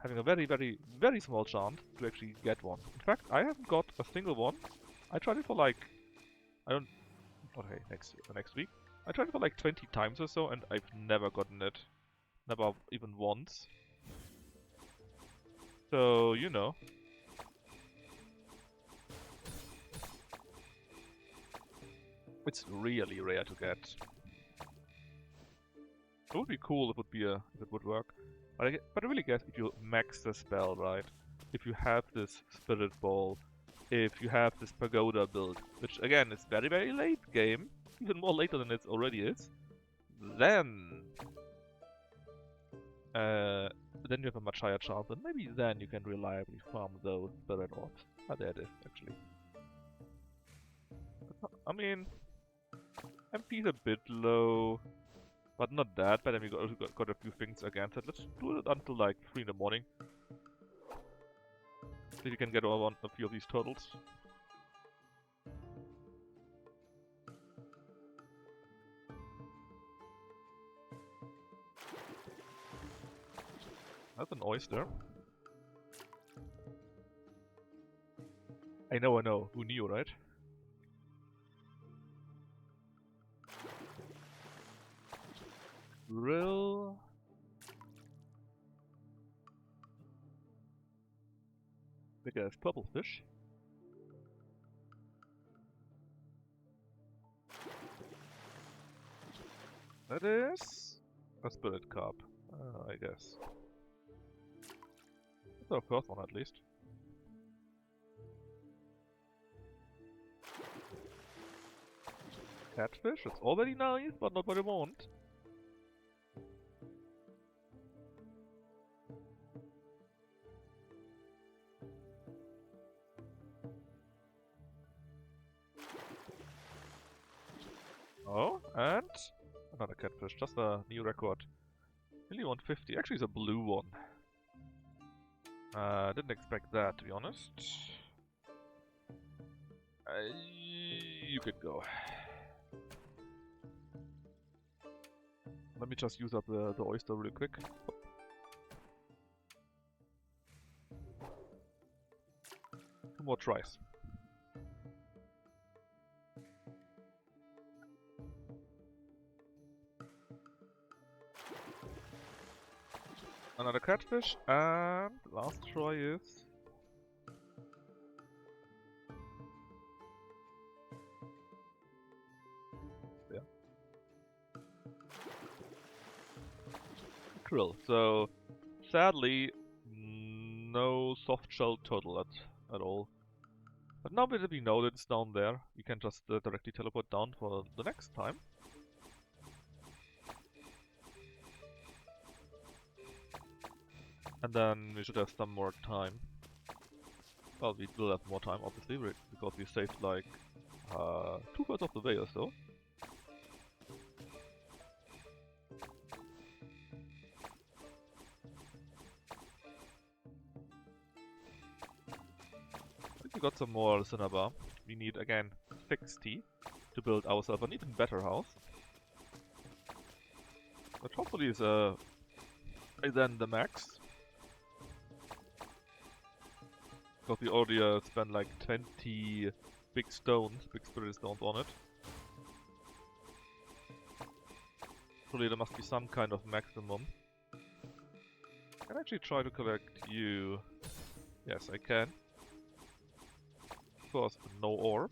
Speaker 1: having a very, very, very small chance to actually get one. In fact, I haven't got a single one. I tried it for like, okay, next week. I tried it for like 20 times or so, and I've never gotten it. Never even once. So, you know. It's really rare to get. It would be cool if it would work. But I really guess if you max the spell, right? If you have this spirit ball, if you have this pagoda build, which again is very, very late game, even more later than it already is, then you have a much higher chance, and maybe then you can reliably farm those spirit orbs. Ah, there it is, actually. I mean, MP is a bit low, but not that bad, and we got a few things against it. Let's do it until like 3 in the morning. See if we can get over a few of these turtles. That's an oyster. I know. Who knew, right? Real. Big ass purple fish. That is a spirit carp, I guess. That's our first one, at least. Catfish, it's already nice, but not what I want. Oh, and another catfish, just a new record. Really 150, actually it's a blue one. Didn't expect that, to be honest. You could go. Let me just use up the oyster real quick. Two more tries. Another catfish, and last try is... yeah. Krill. So, sadly, no soft shell turtle at all. But now that we know that it's down there, we can just directly teleport down for the next time. And then we should have some more time. Well, we will have more time, obviously, because we saved like 2/3 of the way or so. We got some more cinnabar. We need again 60 to build ourselves an even better house. Which hopefully is then the max. Because we already spent like 20 big spirit stones on it. Surely there must be some kind of maximum. I can actually try to collect you. Yes, I can. Of course, no orb.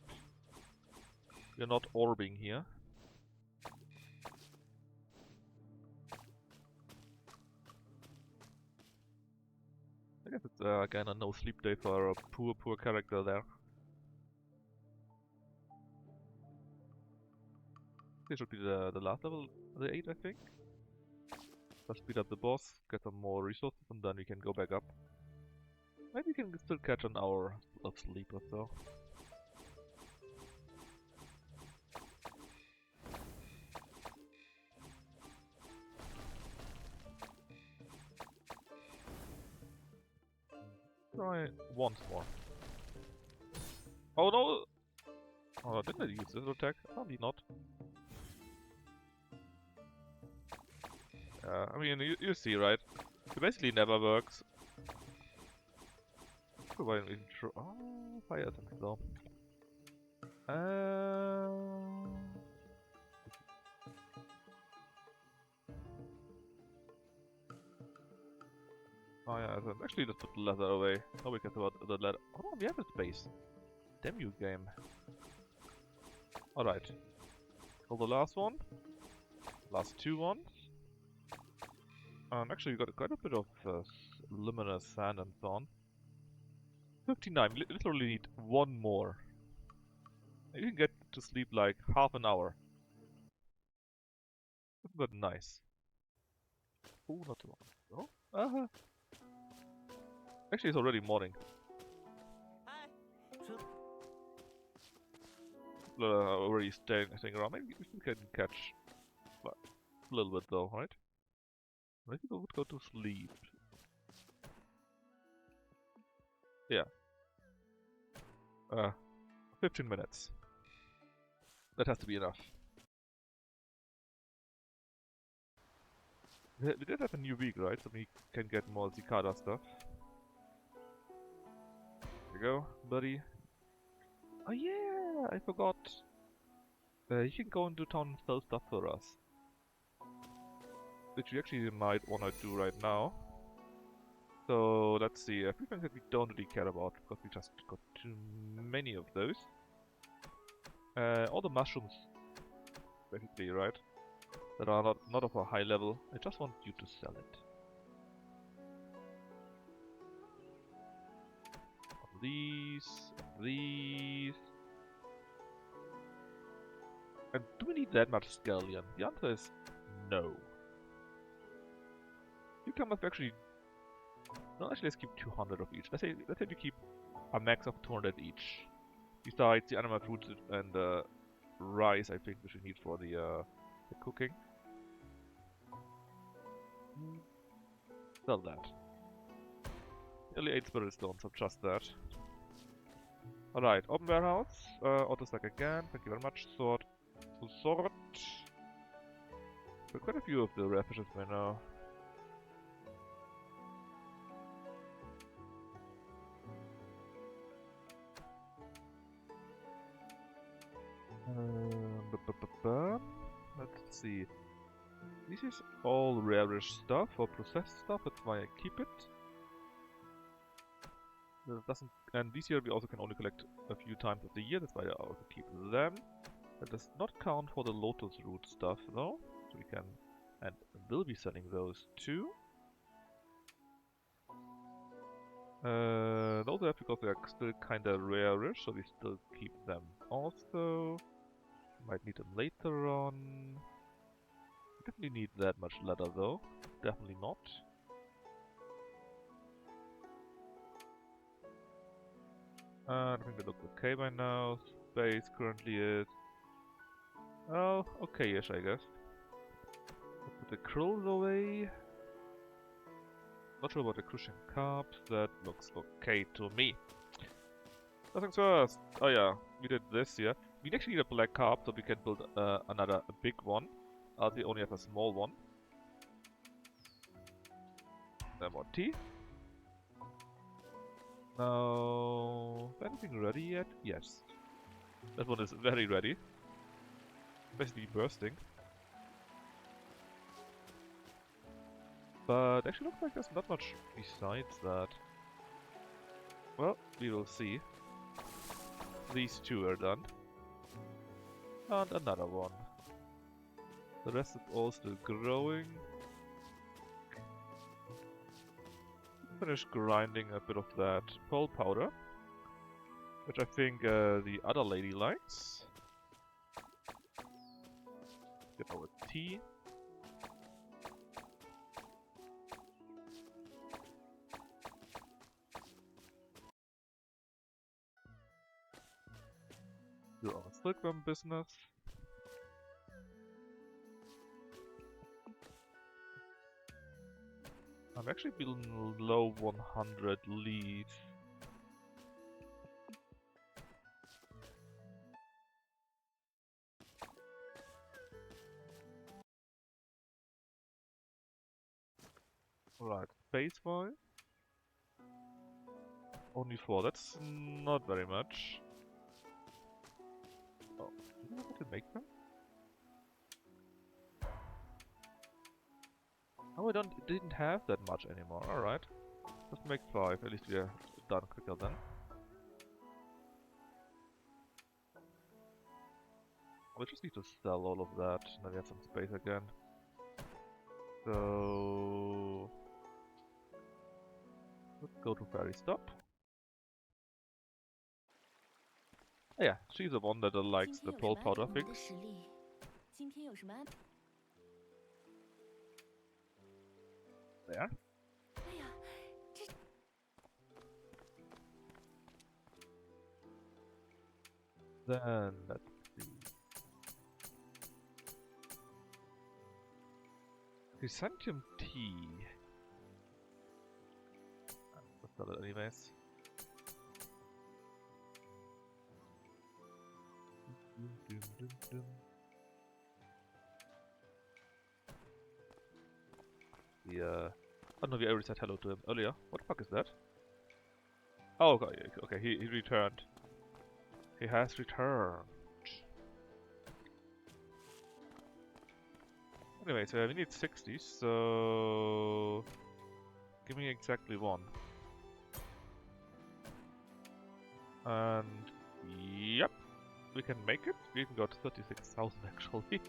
Speaker 1: We're not orbing here. I guess it's again a no sleep day for a poor character there. This should be the last level, the 8 I think. Let's speed up the boss, get some more resources, and then we can go back up. Maybe we can still catch an hour of sleep or so. Try once more. Oh no! Oh, didn't I use this attack? Probably not. I mean, you see, right? It basically never works. Why don't we try? Oh, fire attacks though. Oh yeah, so actually just put the leather away. Nobody cares about the leather. Oh, we have a space. Damn you, game. Alright. So the last one. Last two ones. Actually, we got quite a bit of luminous sand and so on. 59. We literally need one more. You can get to sleep like half an hour. Isn't that nice? Oh, not too long. Oh, uh-huh. Actually, it's already morning. People are already staying around. Maybe we can catch a little bit though, right? Maybe people would go to sleep. Yeah. 15 minutes. That has to be enough. We did have a new week, right? So we can get more Cicada stuff. There you go, buddy. Oh yeah, I forgot. You can go into town and sell stuff for us. Which we actually might wanna do right now. So let's see, a few things that we don't really care about because we just got too many of those. All the mushrooms, basically, right? That are not of a high level. I just want you to sell it. These. And do we need that much scallion? The answer is no. Cucumbers actually. No, actually, let's keep 200 of each. Let's say we keep a max of 200 each. Besides the animal fruits and rice, I think, which we need for the cooking. Sell that. Nearly 8 spirit stones, so just that. Alright, open warehouse. Auto stack again. Thank you very much. Sword. Sword. Quite a few of the rare fishes by now. Let's see. This is all rarish stuff or processed stuff, that's why I keep it. That doesn't, and this year we also can only collect a few times of the year, that's why I also keep them. That does not count for the lotus root stuff though, so we can and will be selling those too. Those also have because they are still kinda rare-ish, so we still keep them also. Might need them later on. Definitely need that much leather though. Definitely not. I think it looks okay by now. Space currently is... oh, okay-ish I guess. Let's put the krills away. Not sure about the crucian carbs. That looks okay to me. First things first. Oh yeah, we did this here. We actually need a black carb so we can build another big one. We only have a small one. More tea. Now, is anything ready yet? Yes. That one is very ready. Basically bursting. But actually looks like there's not much besides that. Well, we will see. These two are done. And another one. The rest is all still growing. Finish grinding a bit of that pole powder. Which I think the other lady likes. Get our tea. Do our silkworm business. I'm actually below 100 leads. Right, space-wise. Only 4, that's not very much. Oh, do you know how to make them? Oh, I didn't have that much anymore, alright. Let's make 5, at least we are done quicker then. We just need to sell all of that, and then we have some space again. So... let's go to Fairy Stop. Oh yeah, she's the one that likes the pole powder fix. There. Then let's see. Chrysanthemum tea. Let's sell it anyways. Yeah. Oh no, we already said hello to him earlier. What the fuck is that? Oh, okay, he returned. He has returned. Anyway, so we need 60, so... give me exactly one. And... yep, we can make it. We even got 36,000 actually.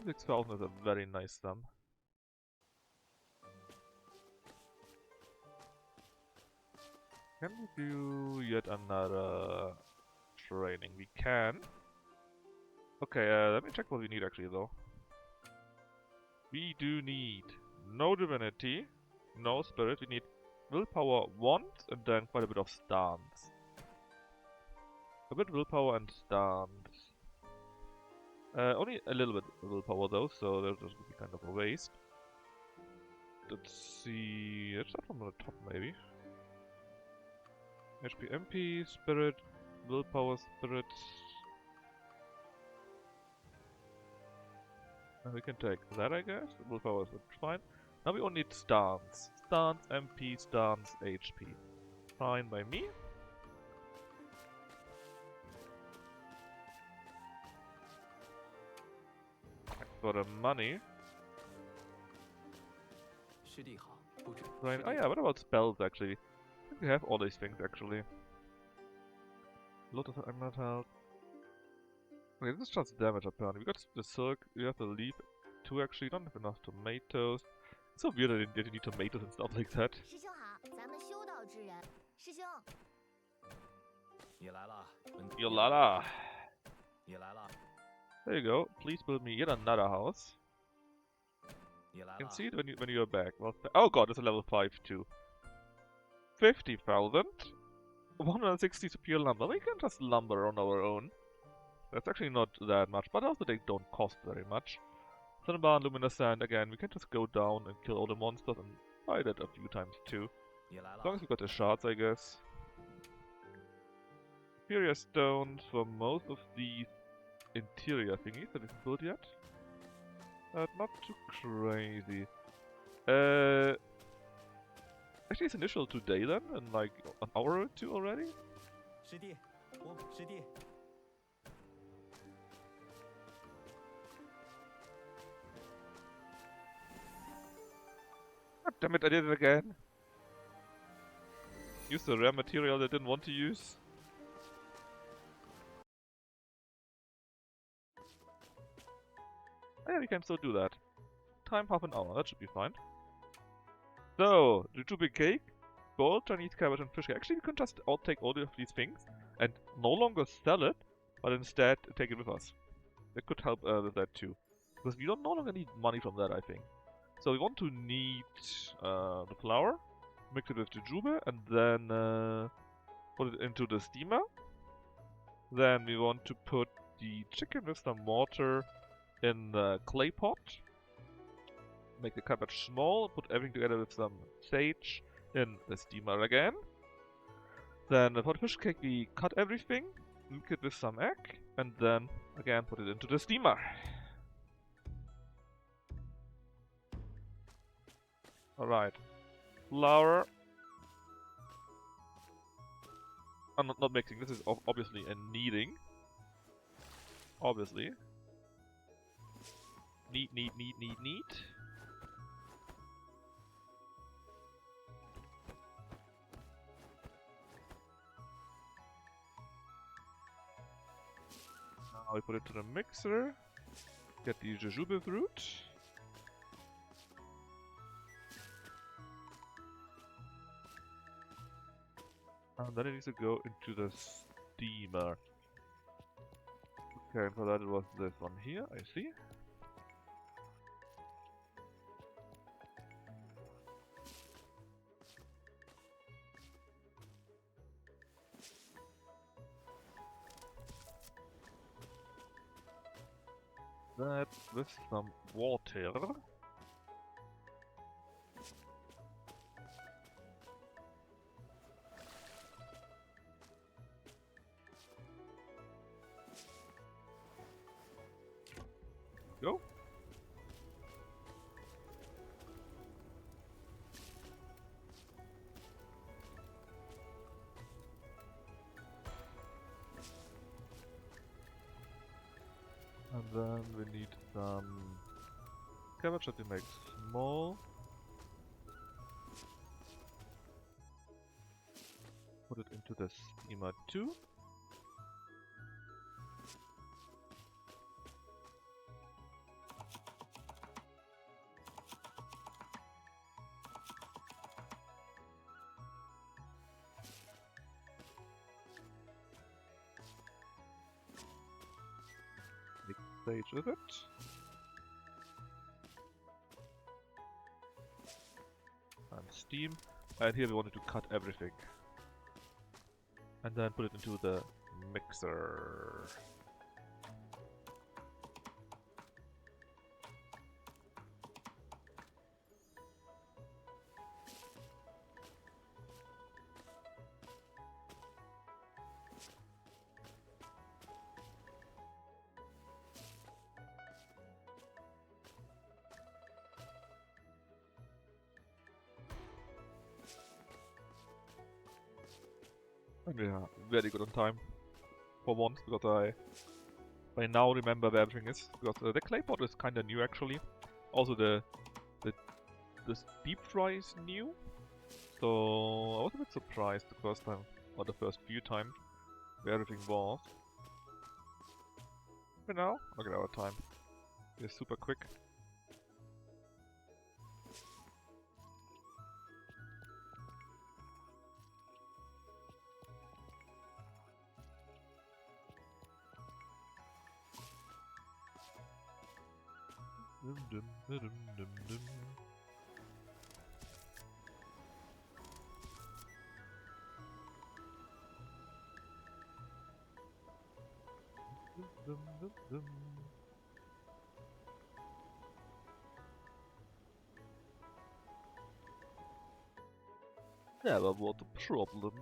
Speaker 1: Six thousand is a very nice sum. Can we do yet another training? We can. Okay, let me check what we need actually though. We do need no divinity, no spirit. We need willpower once and then quite a bit of stance. A bit willpower and stance. Only a little bit willpower though, so that would be kind of a waste. Let's see. Let's start from the top maybe. HP, MP, spirit, willpower, spirit. We can take that, I guess. Willpower is fine. Now we only need stance. Stance, MP, stance, HP. Fine by me. For the money.
Speaker 2: 师弟好。
Speaker 1: Right. Oh yeah, what about spells actually? I think we have all these things actually. Lot of Immortal. Okay, this is just damage apparently. We got the silk, we have the leaf too actually, don't have enough tomatoes. It's so weird that you need tomatoes and stuff like that.
Speaker 4: 师兄好，咱们修道之人，师兄，
Speaker 2: 你来了，
Speaker 1: Yolala.
Speaker 2: 你来了，
Speaker 1: There you go. Please build me yet another house.
Speaker 2: 你来
Speaker 1: You can
Speaker 2: 了。
Speaker 1: see it when you're back. Well, oh god, it's a level 5 too. 50,000. 160 superior lumber. We can just lumber on our own. That's actually not that much, but also they don't cost very much. Sunbar and Luminescent, again, we can just go down and kill all the monsters and buy that a few times too.
Speaker 2: 你来
Speaker 1: As long
Speaker 2: 了，
Speaker 1: as we got the shards, I guess. Superior stones for most of these interior thingies that isn't built yet. Not too crazy. Actually, it's initial today then, in like an hour or two already.
Speaker 2: 师弟，师弟，
Speaker 1: God damn it, I did it again. Use the rare material I didn't want to use. Yeah, we can still do that. Time half an hour, that should be fine. So, the 2 big cake, gold, Chinese cabbage and fish cake. Actually, we can just take all of these things and no longer sell it, but instead take it with us. That could help with that too. Because we don't no longer need money from that, I think. So we want to need the flour, mix it with jujube, and then put it into the steamer. Then we want to put the chicken with some water in the clay pot. Make the cabbage small, put everything together with some sage in the steamer again. Then for the fish cake we cut everything, mix it with some egg, and then again put it into the steamer. Alright. Flour. I'm not mixing, this is obviously a kneading. Obviously. Knead. Now we put it to the mixer. Get the jujube fruit. And then it needs to go into the steamer. Okay, and for that it was this one here, I see. That with some water. Go. And then we need some cabbage that we make small. Put it into the steamer too. Sage with it. And steam. And here we wanted to cut everything. And then put it into the mixer. And we are very good on time. For once, because I now remember where everything is. Because the clay pot is kinda new actually. Also the this deep fry is new. So I was a bit surprised the first time, or the first few times, where everything was. But now, look at our time. It's super quick. Dum dum dum dum dum. Dum dum dum. Never was a problem.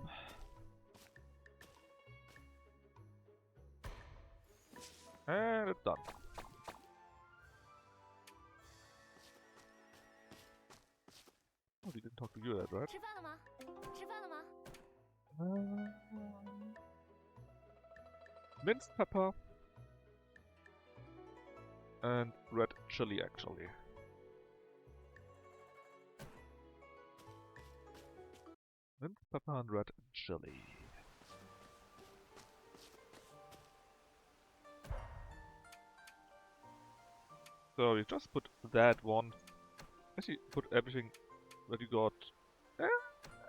Speaker 1: And it's done. Oh, we didn't talk to you yet, right?
Speaker 4: 吃饭了吗？吃饭了吗？
Speaker 1: Minced pepper and red chili, actually. Minced pepper and red chili. So you just put that one. Actually, put everything that you got. Eh,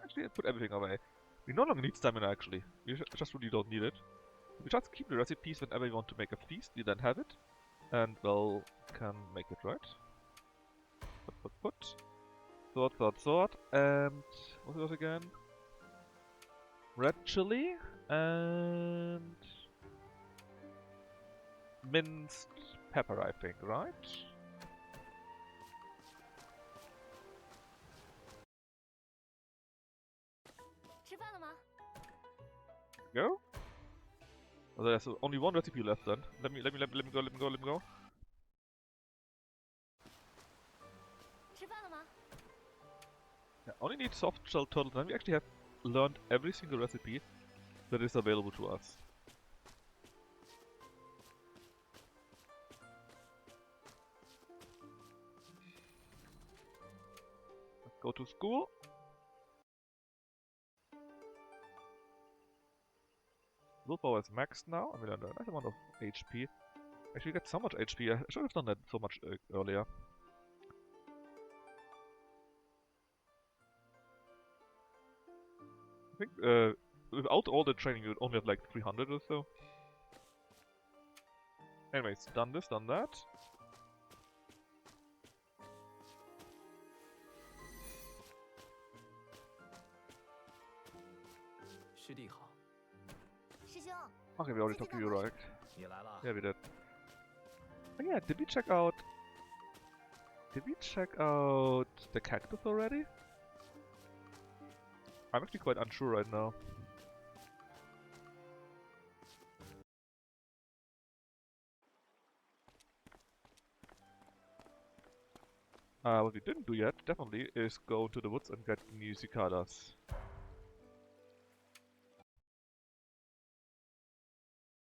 Speaker 1: actually, put everything away. We no longer need stamina, actually. We just really don't need it. We just keep the recipes whenever we want to make a feast. We then have it, and well, can make it, right? Put. Sort. And what was it again? Red chili and minced pepper, I think, right? Go. Oh, there's only one recipe left then. Let me go. Yeah, only need soft shell turtle. Then we actually have learned every single recipe that is available to us. Let's go to school. Willpower is maxed now, and we learned a nice amount of HP. Actually, we get so much HP. I should have done that so much earlier. I think without all the training, you would only have like 300 or so. Anyways, done this, done that. Okay, we already talked to you, right? Yeah, we did. Oh yeah, did we check out... Did we check out the cactus already? I'm actually quite unsure right now. What we didn't do yet, definitely, is go to the woods and get new cicadas.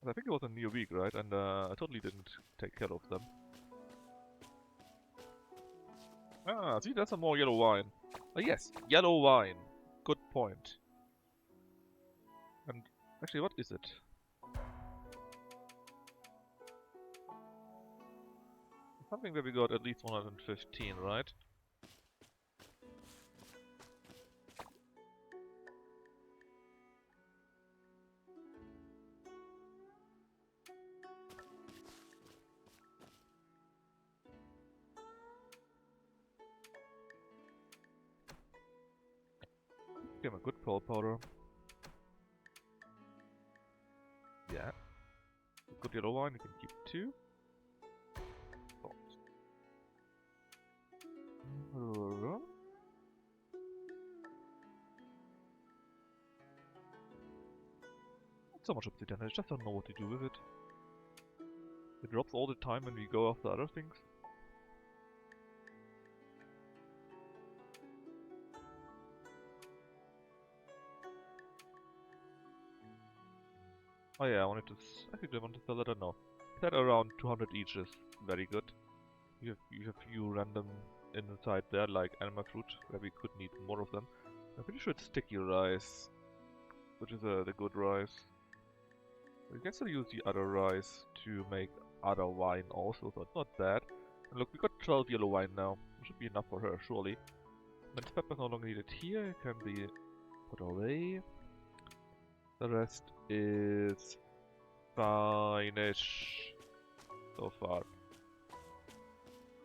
Speaker 1: I think it was a new week, right? And I totally didn't take care of them. Ah, see, there's some more yellow wine. Oh yes, yellow wine. Good point. And actually, what is it? Something where we got at least 115, right? Give him a good pearl powder. Yeah. Good yellow wine, we can keep 2. Not so much obsidian, I just don't know what to do with it. It drops all the time when we go after other things. Oh yeah, I wanted to... Actually, I want to sell it, I don't know. It's at around 200 each is very good. You have few random inside there, like anima fruit, where we could need more of them. I'm pretty sure it's sticky rice, which is the good rice. We can still use the other rice to make other wine also, so it's not bad. And look, we got 12 yellow wine now. Should be enough for her, surely. Minced pepper is no longer needed here, it can be put away. The rest is fine-ish so far.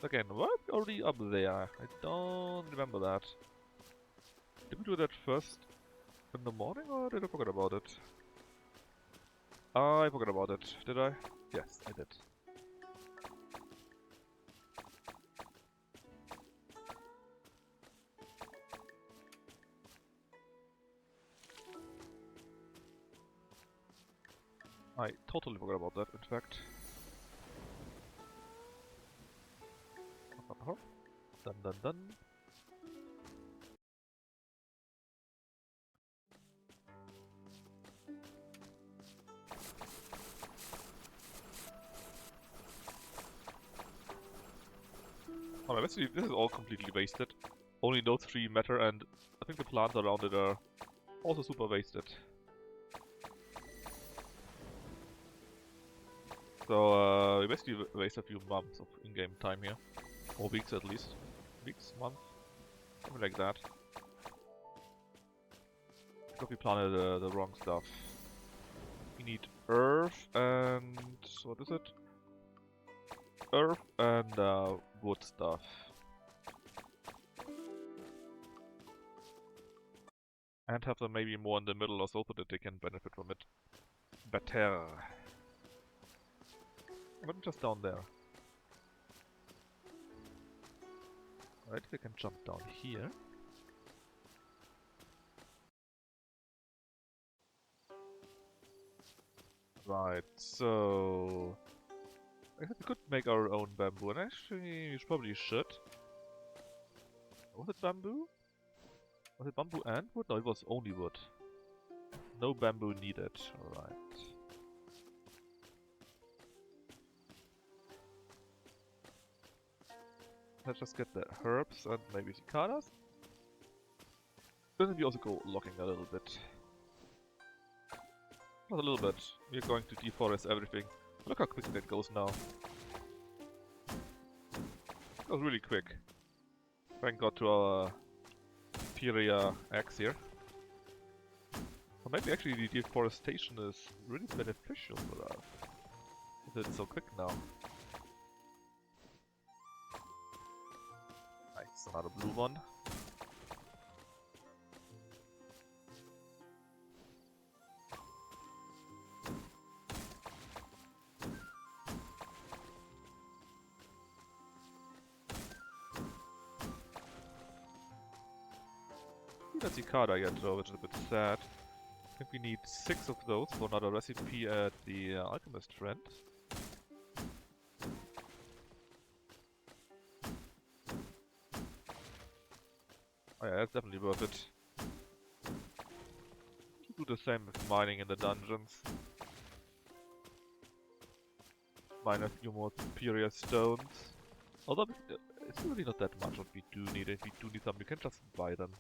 Speaker 1: Again, what already up there? I don't remember that. Did we do that first in the morning or did I forget about it? I forgot about it, did I? Yes, I did. I totally forgot about that, in fact. Dun dun dun. Oh, basically, this is all completely wasted. Only those three matter, and I think the plants around it are also super wasted. So, we basically waste a few months of in-game time here. Or weeks at least. Weeks, months, something like that. Because we planted the wrong stuff. We need earth and... what is it? Earth and wood stuff. And have them maybe more in the middle or so that they can benefit from it better. But just down there. Right, we can jump down here. Right, so... I guess we could make our own bamboo, and actually we probably should. Was it bamboo? Was it bamboo and wood? No, it was only wood. No bamboo needed, alright. Let's just get the herbs and maybe cicadas. Then we also go logging a little bit. Not a little bit. We're going to deforest everything. Look how quick that goes now. That was really quick. Thank God to our Pyria axe here. Or maybe actually the deforestation is really beneficial for us. Because it's so quick now. Nice, another blue one. The cicada yet though, which is a bit sad. I think we need 6 of those for another recipe at the alchemist friend. Oh yeah, that's definitely worth it. Do the same with mining in the dungeons. Mine a few more superior stones. Although it's really not that much what we do need. If we do need some, we can just buy them.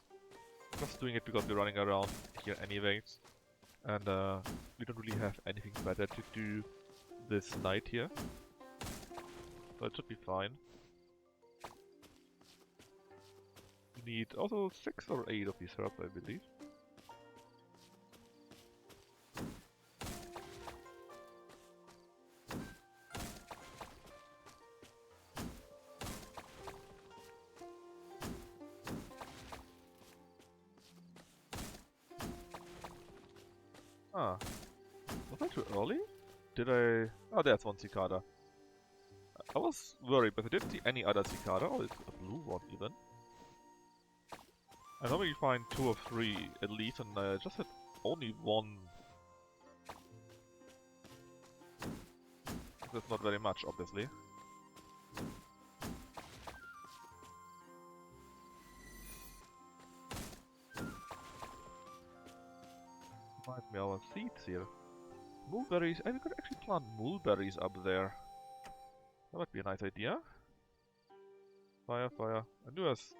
Speaker 1: Just doing it because we're running around here anyways. And we don't really have anything better to do this night here. So it should be fine. We need also 6 or 8 of these herbs, I believe. Ah. Was I too early? Did I... Oh, there's one cicada. I was worried, but I didn't see any other cicada. Oh, it's a blue one even. I normally find 2 or 3 at least, and I just had only one. That's not very much, obviously. Reminds me of our seeds here. Mulberries. I could actually plant mulberries up there. That might be a nice idea. Fire, fire. And do us.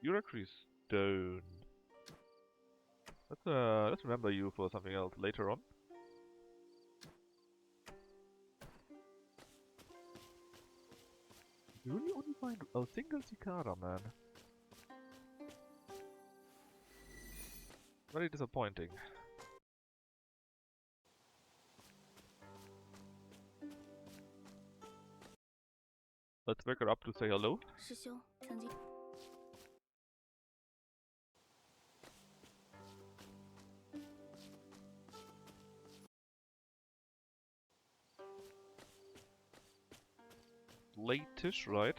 Speaker 1: Euracris Stone. Let's remember you for something else later on. You really only find a single cicada, man. Very disappointing. Let's wake her up to say hello.
Speaker 3: 师兄曾经
Speaker 1: Late-ish, right?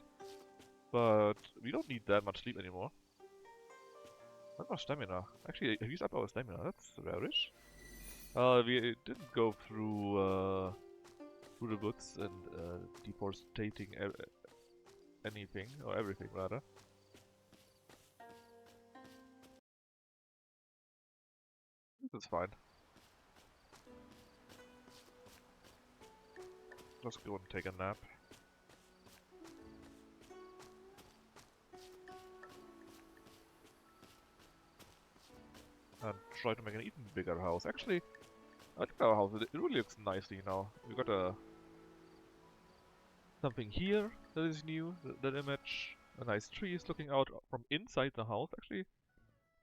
Speaker 1: But we don't need that much sleep anymore. Not much stamina. Actually, I used up our stamina. That's rarish. We didn't go through the woods and deforestating anything or everything rather. That's fine. Let's go and take a nap. And try to make an even bigger house. Actually, I like our house. It really looks nicely now. We got something here that is new. That image. A nice tree is looking out from inside the house. Actually,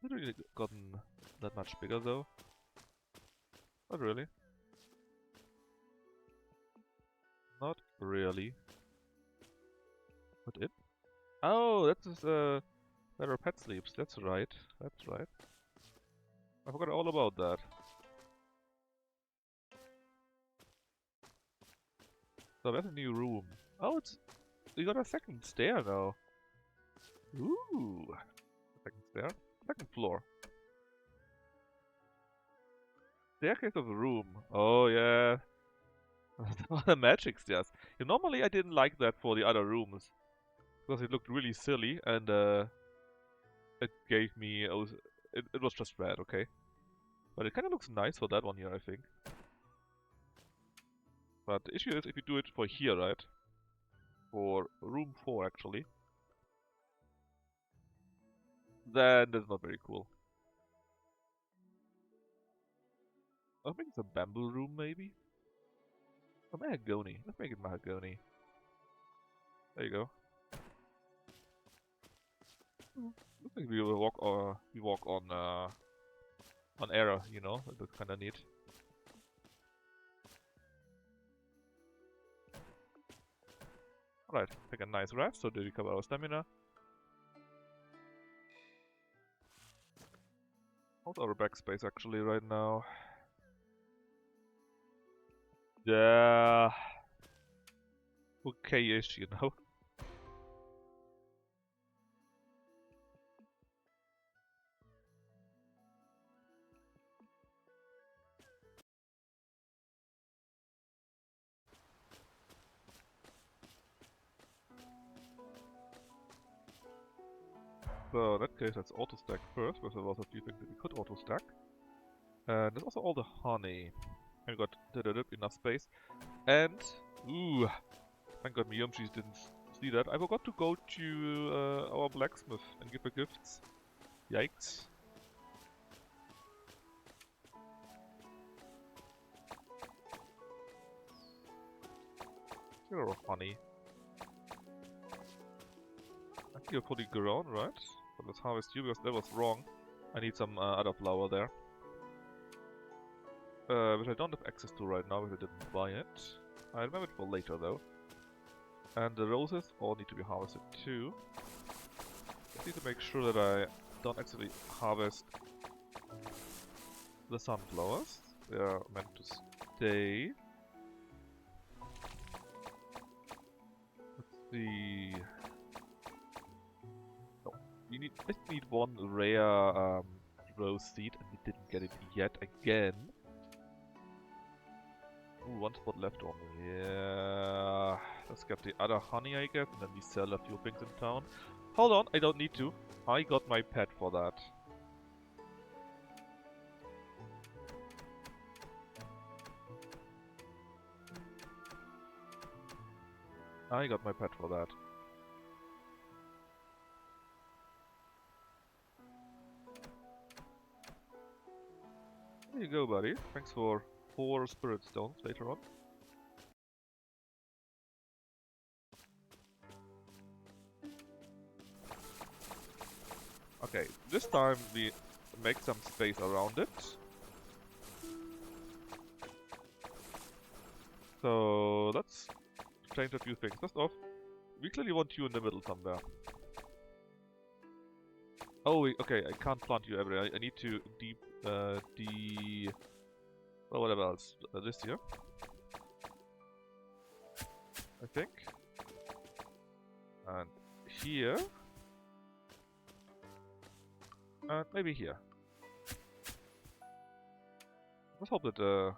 Speaker 1: not really gotten that much bigger though. Not really. Not really. What it? Oh, that's where our pet sleeps. That's right. That's right. I forgot all about that. So that's a new room. Oh, we got a second stair now. Ooh, second stair, second floor. Staircase of the room. Oh yeah, the magic stairs. Yeah, normally I didn't like that for the other rooms because it looked really silly and it gave me it was just bad, okay. But it kind of looks nice for that one here, I think. But the issue is if you do it for here, right? For room 4 actually, then that's not very cool. I think it's a bamboo room maybe? Or mahogany. Let's make it mahogany. There you go. Looks like we will walk on air, you know, that looks kinda neat. Alright, take a nice rest so to recover our stamina. How's our backspace actually right now? Yeah, okay-ish, you know. So in that case, let's auto-stack first, because there was a few things that we could auto-stack. And there's also all the honey. And we got enough space. And, ooh, thank god Miyomchis didn't see that. I forgot to go to our blacksmith and give her gifts. Yikes. Zero honey. I think you're fully grown, right? So let's harvest you because that was wrong. I need some other flour there. Which I don't have access to right now because I didn't buy it. I remember it for later though. And the roses all need to be harvested too. I need to make sure that I don't actually harvest the sunflowers. They are meant to stay. Let's see. No, we just need one rare rose seed, and we didn't get it yet again. Ooh, one spot left only. Yeah. Let's get the other honey, I guess, and then we sell a few things in town. Hold on, I don't need to. I got my pet for that. I got my pet for that. There you go, buddy. Thanks for 4 spirit stones later on. Okay, this time we make some space around it. So let's change a few things. First off, we clearly want you in the middle somewhere. Oh, okay, I can't plant you everywhere. I need to well, whatever else. This here. I think. And here. And maybe here. Let's hope that,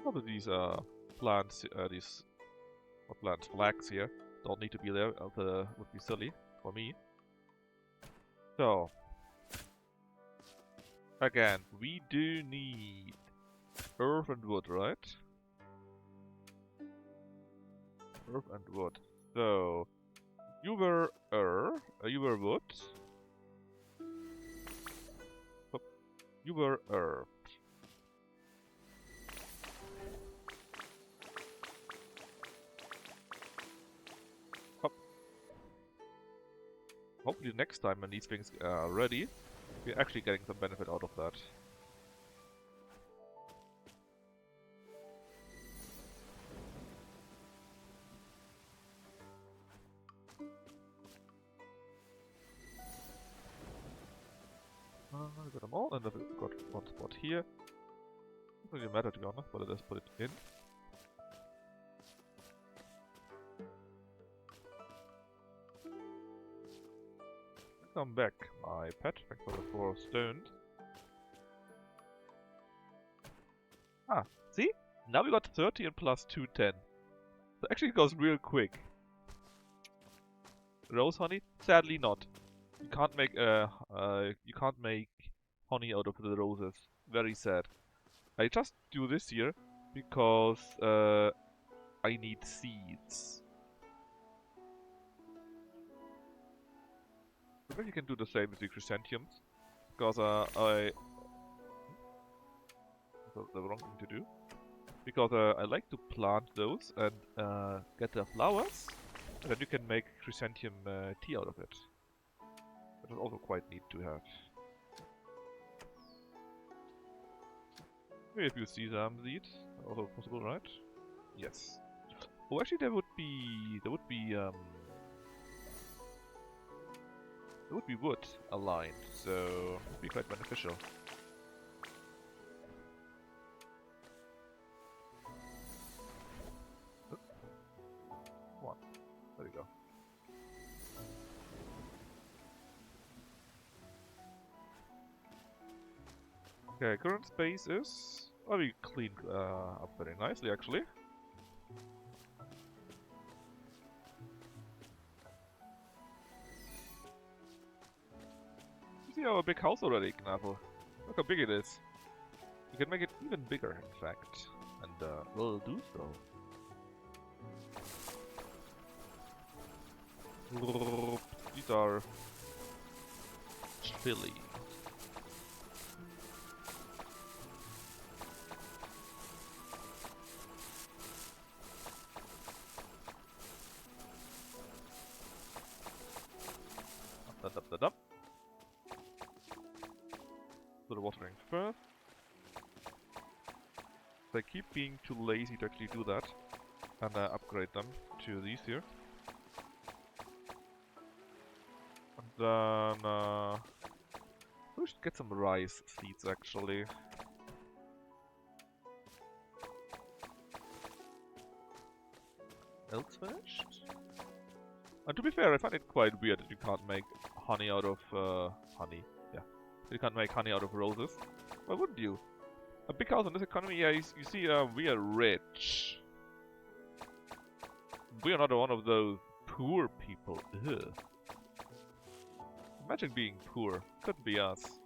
Speaker 1: probably these plants, not plants, flags here don't need to be there. Would be silly for me. So again, we do need earth and wood, right? Earth and wood. So you were you were wood. Oh, you were earth. Hopefully next time when these things are ready, we're actually getting some benefit out of that. I got them all, and I've got one spot here. Doesn't really matter to be honest, but let's put it in. Come back, my pet. Thanks for the 4 stones. Ah, see? Now we got 30 and plus 2, 10. So actually it goes real quick. Rose honey? Sadly not. You can't make honey out of the roses. Very sad. I just do this here because I need seeds. Maybe you can do the same with the chrysanthemums, because that's the wrong thing to do. Because I like to plant those and get the flowers, and then you can make chrysanthemum tea out of it. That is also quite neat to have. Maybe a few sesame seeds, also possible, right? Yes. Oh, actually, there would be wood aligned, so it would be quite beneficial. Come on, there we go. Okay, current space is... Oh, we cleaned up very nicely, actually. You see our big house already, Knappel. Look how big it is. You can make it even bigger, in fact. And we'll do so. These are... chili. Up. So the watering first. They keep being too lazy to actually do that, and upgrade them to these here. And then we should get some rice seeds actually. Else finished? And to be fair, I find it quite weird that you can't make honey out of honey. Yeah, you can't make honey out of roses. Why wouldn't you? A big house in this economy, yeah. You see, we are rich. We are not one of those poor people. Ugh. Imagine being poor. Couldn't be us.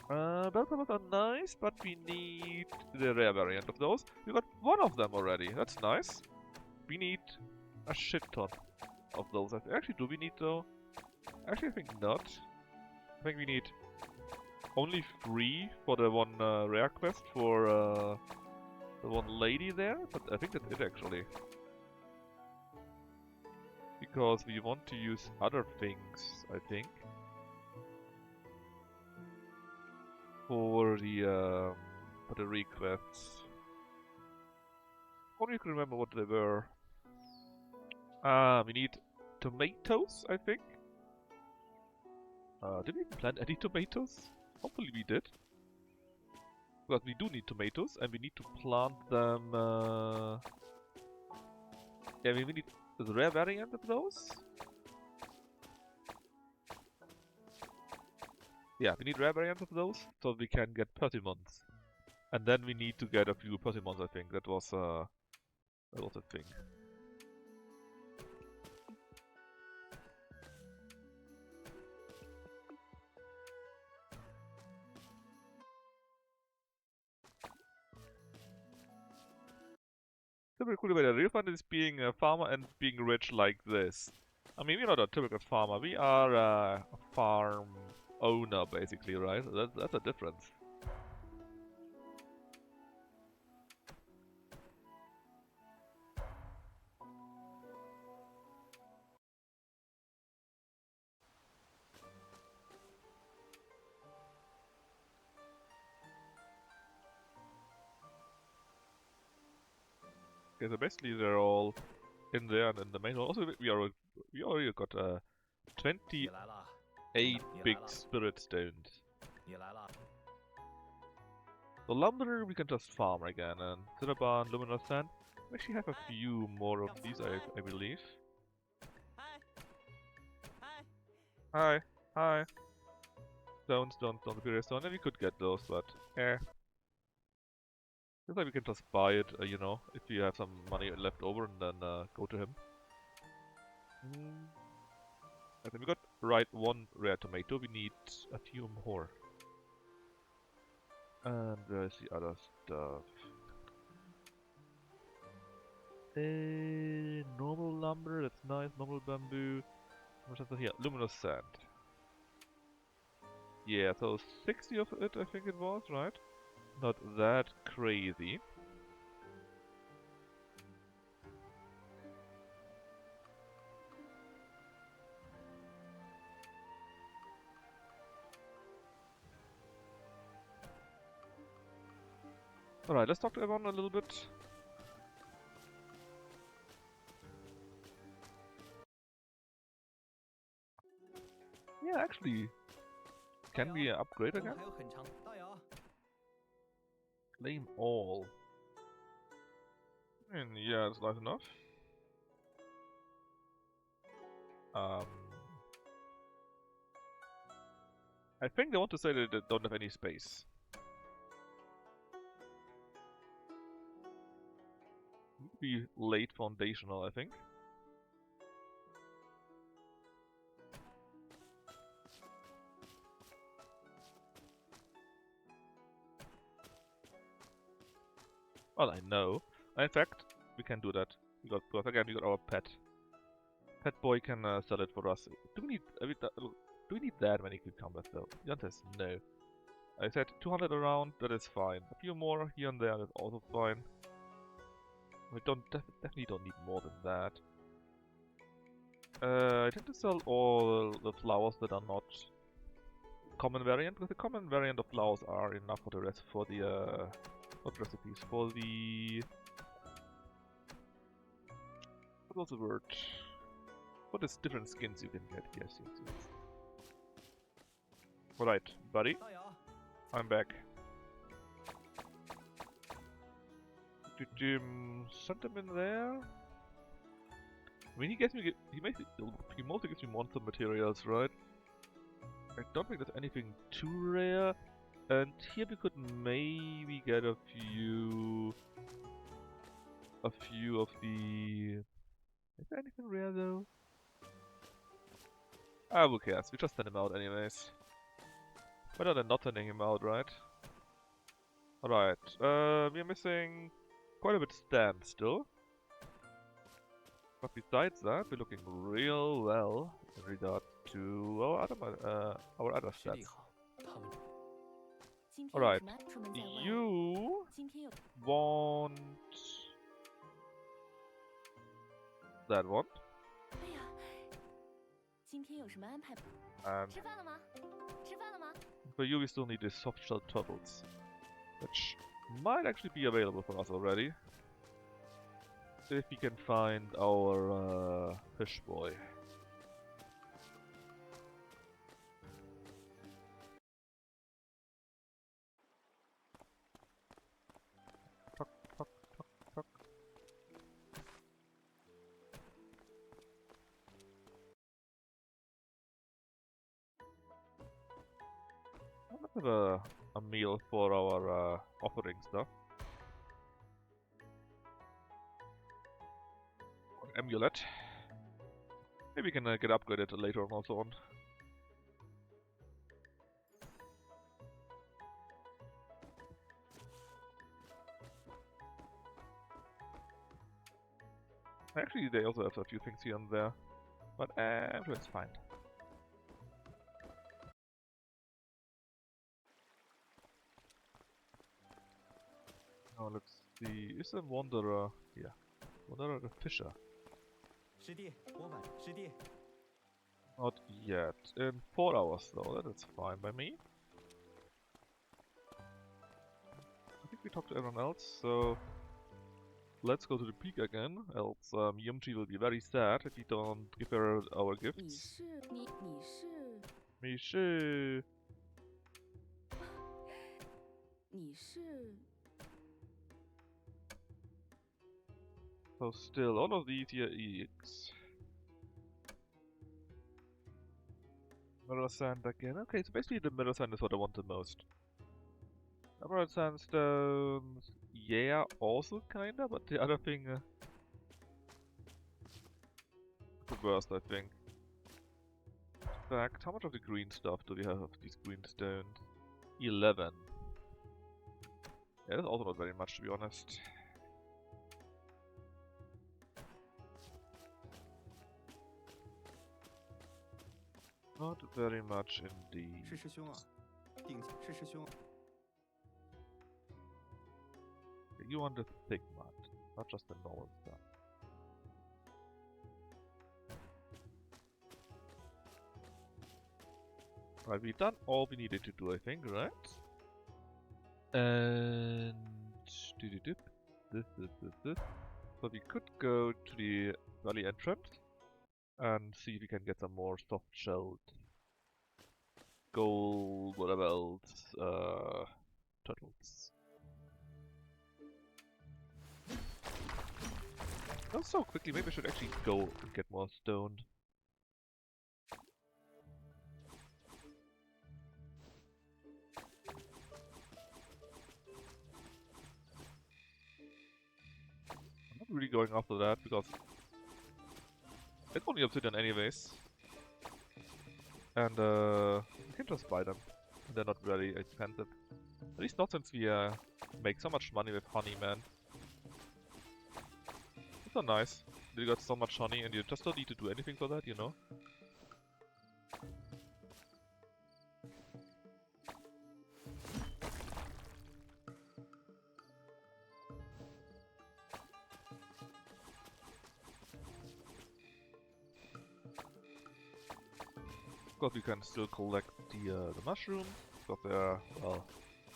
Speaker 1: Bell peppers are nice, but we need the rare variant of those. We got one of them already. That's nice. We need a shit ton of those. Actually, do we need though? Actually, I think not. I think we need only 3 for the one rare quest for the one lady there, but I think that's it actually. Because we want to use other things, I think. For the requests. Only can remember what they were. We need tomatoes, I think. Did we plant any tomatoes? Hopefully we did. Because we do need tomatoes and we need to plant them. Yeah, we need the rare variant of those. Yeah, we need rare variant of those so we can get persimmons. And then we need to get a few persimmons, I think. That was a thing. Typical way to refund is being a farmer and being rich like this. I mean, we're not a typical farmer. We are a farm owner, basically, right? That's a difference. Okay, so basically they're all in there and in the main hall. Also, we already got 28 big spirit stones. The lumber we can just farm again, and Cinnabon, luminous sand. We actually have a few more of these, I believe. Hi, hi. Don't appear stone. And we could get those, but looks like we can just buy it, you know, if you have some money left over, and then go to him. I think we got right 1 rare tomato. We need a few more. And where's the other stuff? Normal lumber, that's nice. Normal bamboo. What's that here? Luminous sand. Yeah, so 60 of it, I think it was, right? Not that crazy. Alright, let's talk to everyone a little bit. Yeah, actually, can we upgrade again? Claim all. And yeah, it's nice enough. I think they want to say that they don't have any space. Be late foundational, I think. Well, I know. In fact, we can do that. Because again, we got our pet. Pet boy can sell it for us. Do we need that many cucumbers though? The answer is no. I said 200 around, that is fine. A few more here and there, that's also fine. We definitely don't need more than that. I tend to sell all the flowers that are not common variant, because the common variant of flowers are enough for the rest, for the not recipes, for the what was the word? For the different skins you can get. Yes. Alright, buddy. I'm back. Send them in there. I mean, he mostly gives me monster materials, right? I don't think there's anything too rare. And here we could maybe get a few of the... Is there anything rare though? Ah, who cares? We just send them out anyways. Better than not sending him out, right? Alright, we're missing quite a bit stand still. But besides that, we're looking real well in regard to our other
Speaker 2: 师弟
Speaker 1: stats.
Speaker 2: 好，他们
Speaker 3: 今天有
Speaker 1: Alright,
Speaker 3: 什么？出门在外，
Speaker 1: you
Speaker 3: 今天有
Speaker 1: want that one,
Speaker 3: 哎呀，今天有什么安排吗？
Speaker 1: and
Speaker 4: 吃饭了吗？吃饭了吗？
Speaker 1: for you we still need the soft shell turtles, which might actually be available for us already. If we can find our fish boy. Tuck, tuck, tuck, tuck. Let's have a meal for our offering stuff. Amulet. Maybe we can get upgraded later on also on. Actually, they also have a few things here and there, but I'm sure it's fine. Now let's see. Is a wanderer here? Wanderer the fisher?
Speaker 2: 师弟，我晚师弟，
Speaker 1: Not yet. In 4 hours though, that is fine by me. I think we talked to everyone else, so let's go to the peak again, else Yumchi will be very sad if we don't give her our
Speaker 3: 你
Speaker 1: gifts.
Speaker 3: 是你是
Speaker 1: Mishi!
Speaker 3: 你是
Speaker 1: So still, all of these here EX. Mirror Sand again. Okay, so basically the Mirror Sand is what I want the most. Emerald Sandstones, yeah, also kinda, but the other thing... the worst, I think. In fact, how much of the green stuff do we have of these green stones? 11. Yeah, that's also not very much, to be honest. Not very much
Speaker 2: 是
Speaker 1: indeed.
Speaker 2: 师兄啊，定是师兄。
Speaker 1: You want the thick mud, not just the normal stuff. Right, we've done all we needed to do, I think, right? And... This. So we could go to the valley entrance and see if we can get some more soft-shelled gold, whatever else, turtles. Not so quickly, maybe I should actually go and get more stone. I'm not really going after that because it's only obsidian anyways. And you can just buy them. They're not very expensive. At least not since we make so much money with honey, man. It's so nice. You got so much honey and you just don't need to do anything for that, you know? Of course, we can still collect the mushrooms, because they are, well,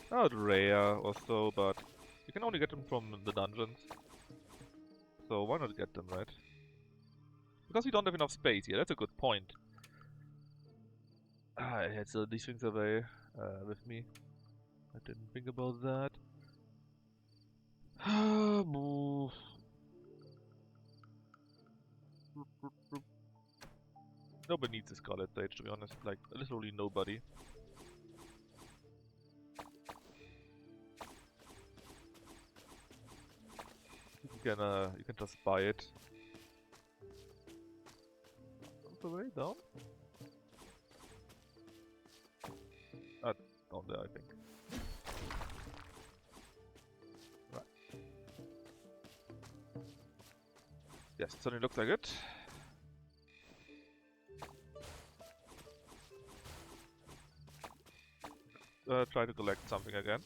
Speaker 1: not rare or so, but you can only get them from the dungeons. So why not get them, right? Because we don't have enough space here, that's a good point. I had still these things away with me. I didn't think about that. Nobody needs a Scarlet Sage, to be honest. Like, literally nobody. You can just buy it. All the way down? down there, I think. Right. Yes, certainly looks like it. Try to collect something again.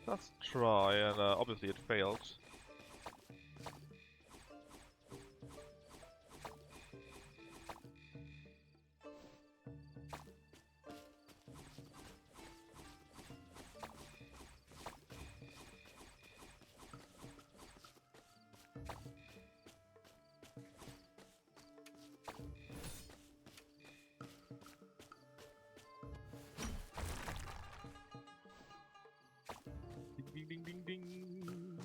Speaker 1: Just try, and obviously it failed. Ding ding ding ding ding.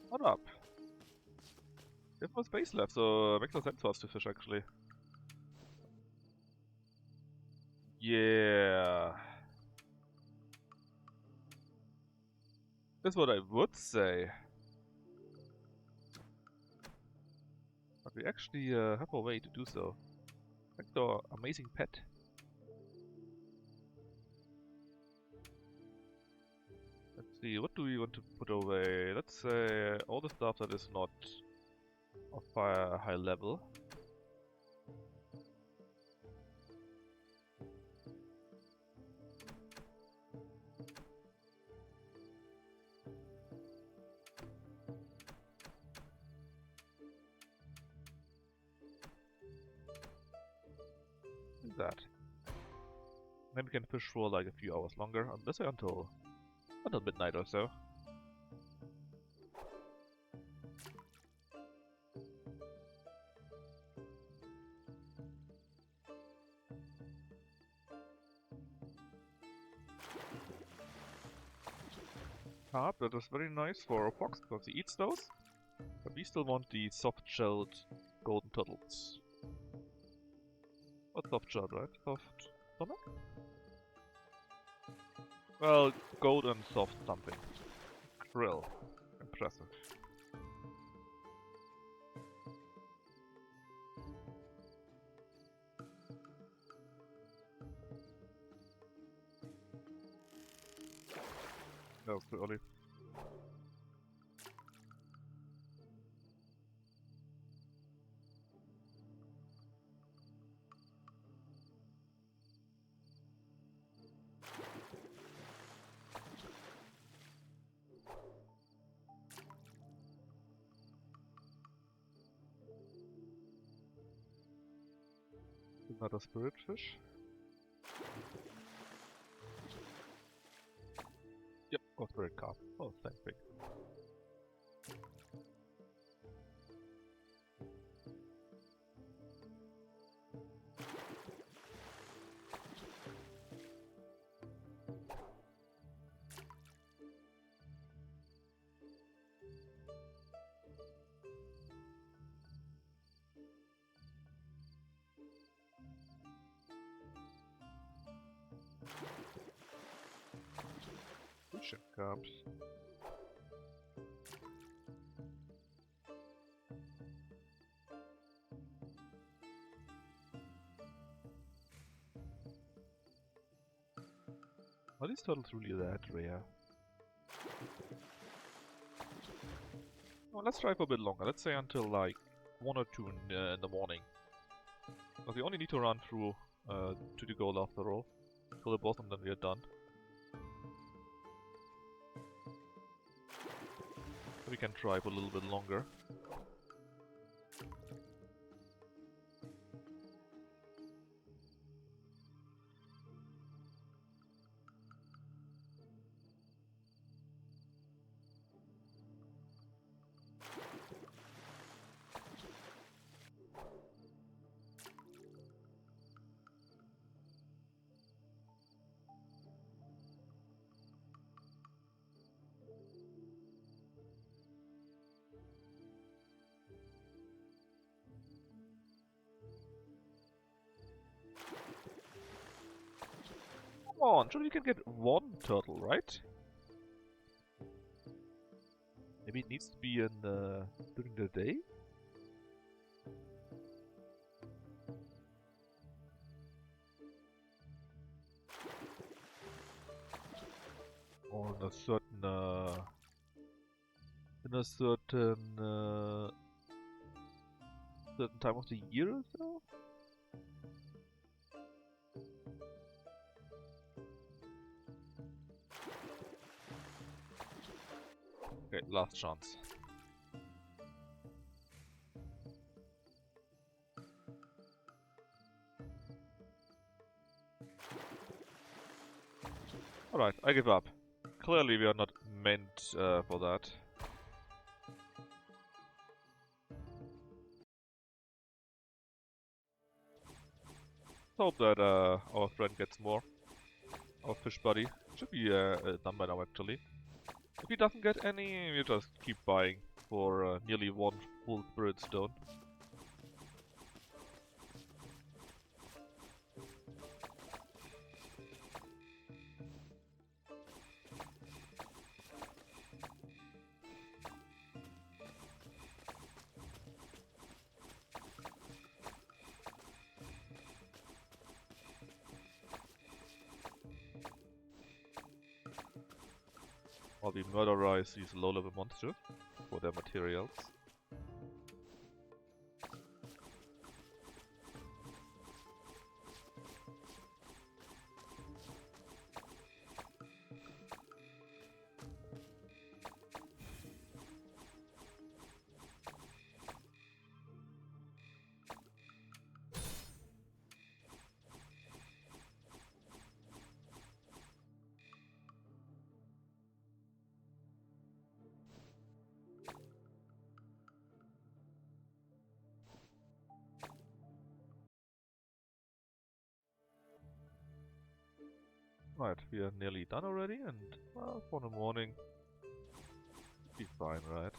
Speaker 1: What up? There's no space left, so makes no sense for us to fish actually. Yeah. That's what I would say. But we actually have a way to do so. Thanks to our amazing pet. Let's see, what do we want to put away? Let's say all the stuff that is not of a high level. Like that. Then we can fish for like a few hours longer, let's say until midnight or so. Carp, that is very nice for a fox because he eats those. But we still want the soft-shelled golden turtles. Not soft-shelled, right? Soft stomach? Well, gold and soft something. Krill. Impressive. That was too early. Another spirit fish. Yep, or spirit carp. Oh, same thing. Fish and carps. Are these turtles really that rare? Well, let's try for a bit longer. Let's say until like 1 or 2 in the morning. Because we only need to run through to the goal after all. Kill the boss and then we are done. We can try for a little bit longer. Come on, surely you can get one turtle, right? maybe it needs to be in during the day? Or in a certain certain time of the year or so? Okay, last chance. Alright, I give up. Clearly we are not meant for that. Hope that our friend gets more. Our fish buddy. Should be done by now actually. If he doesn't get any, we just keep buying for nearly one full spirit stone. While we murderize these low-level monsters for their materials. Right, we are nearly done already, and well, for the morning, be fine, right?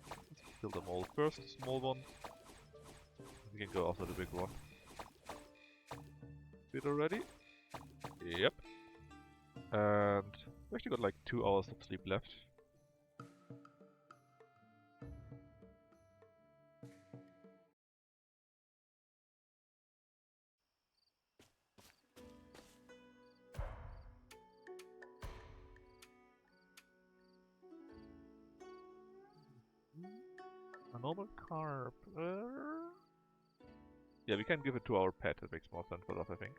Speaker 1: Let's kill them all first, small one. We can go after the big one. Bit already? Yep. And we actually got like 2 hours of sleep left. A normal carp. Yeah, we can give it to our pet. It makes more sense for us, I think.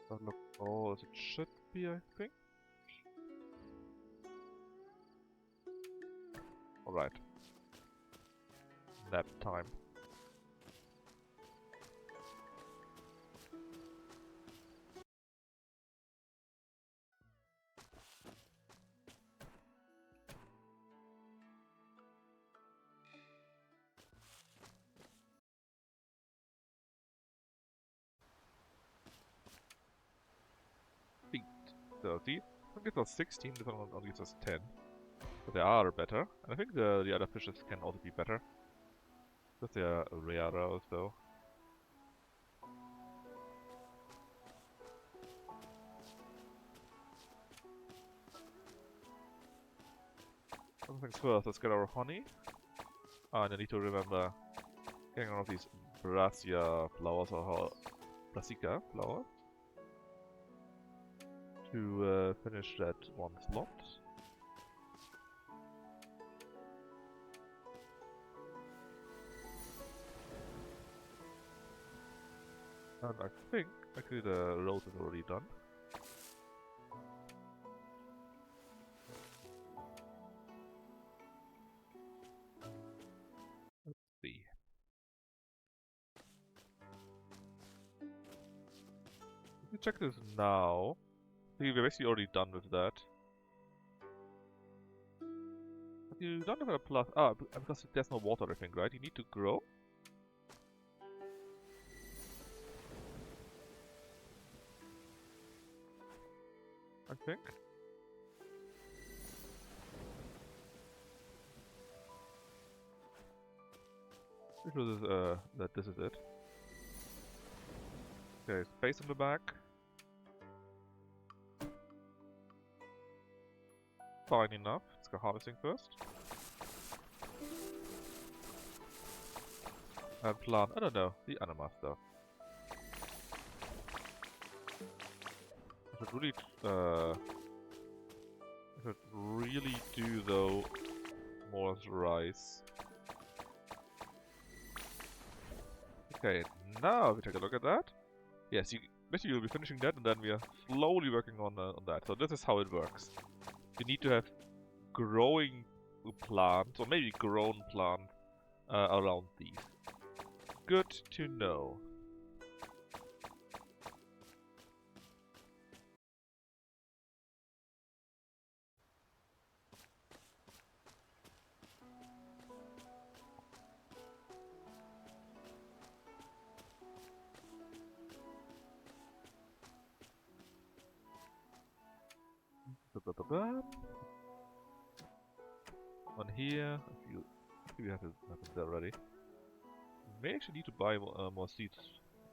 Speaker 1: Doesn't look all as it should be, I think. Alright. Nap time. Feet. 30. I think it was 16, this one only says 10. But they are better. And I think the other fishes can also be better. Because they are rarer also. First things first, let's get our honey. Ah, and I need to remember getting one of these brassica flowers or how brassica flowers to finish that one slot. And I think actually the road is already done. Let's see. Let me check this now. See, we're basically already done with that. But you don't have a plus. Ah, because there's no water, I think, right? You need to grow. I think. Pretty sure that this is it. Okay, space in the back. Fine enough. Let's go harvesting first. And plant, I don't know, the anima stuff. I should really do though more rice. Okay, now we take a look at that. Yes, basically you'll be finishing that, and then we are slowly working on that. So this is how it works. You need to have growing plants, or maybe grown plants, around these. Good to know. One here. I think we have it already. We may actually need to buy more seeds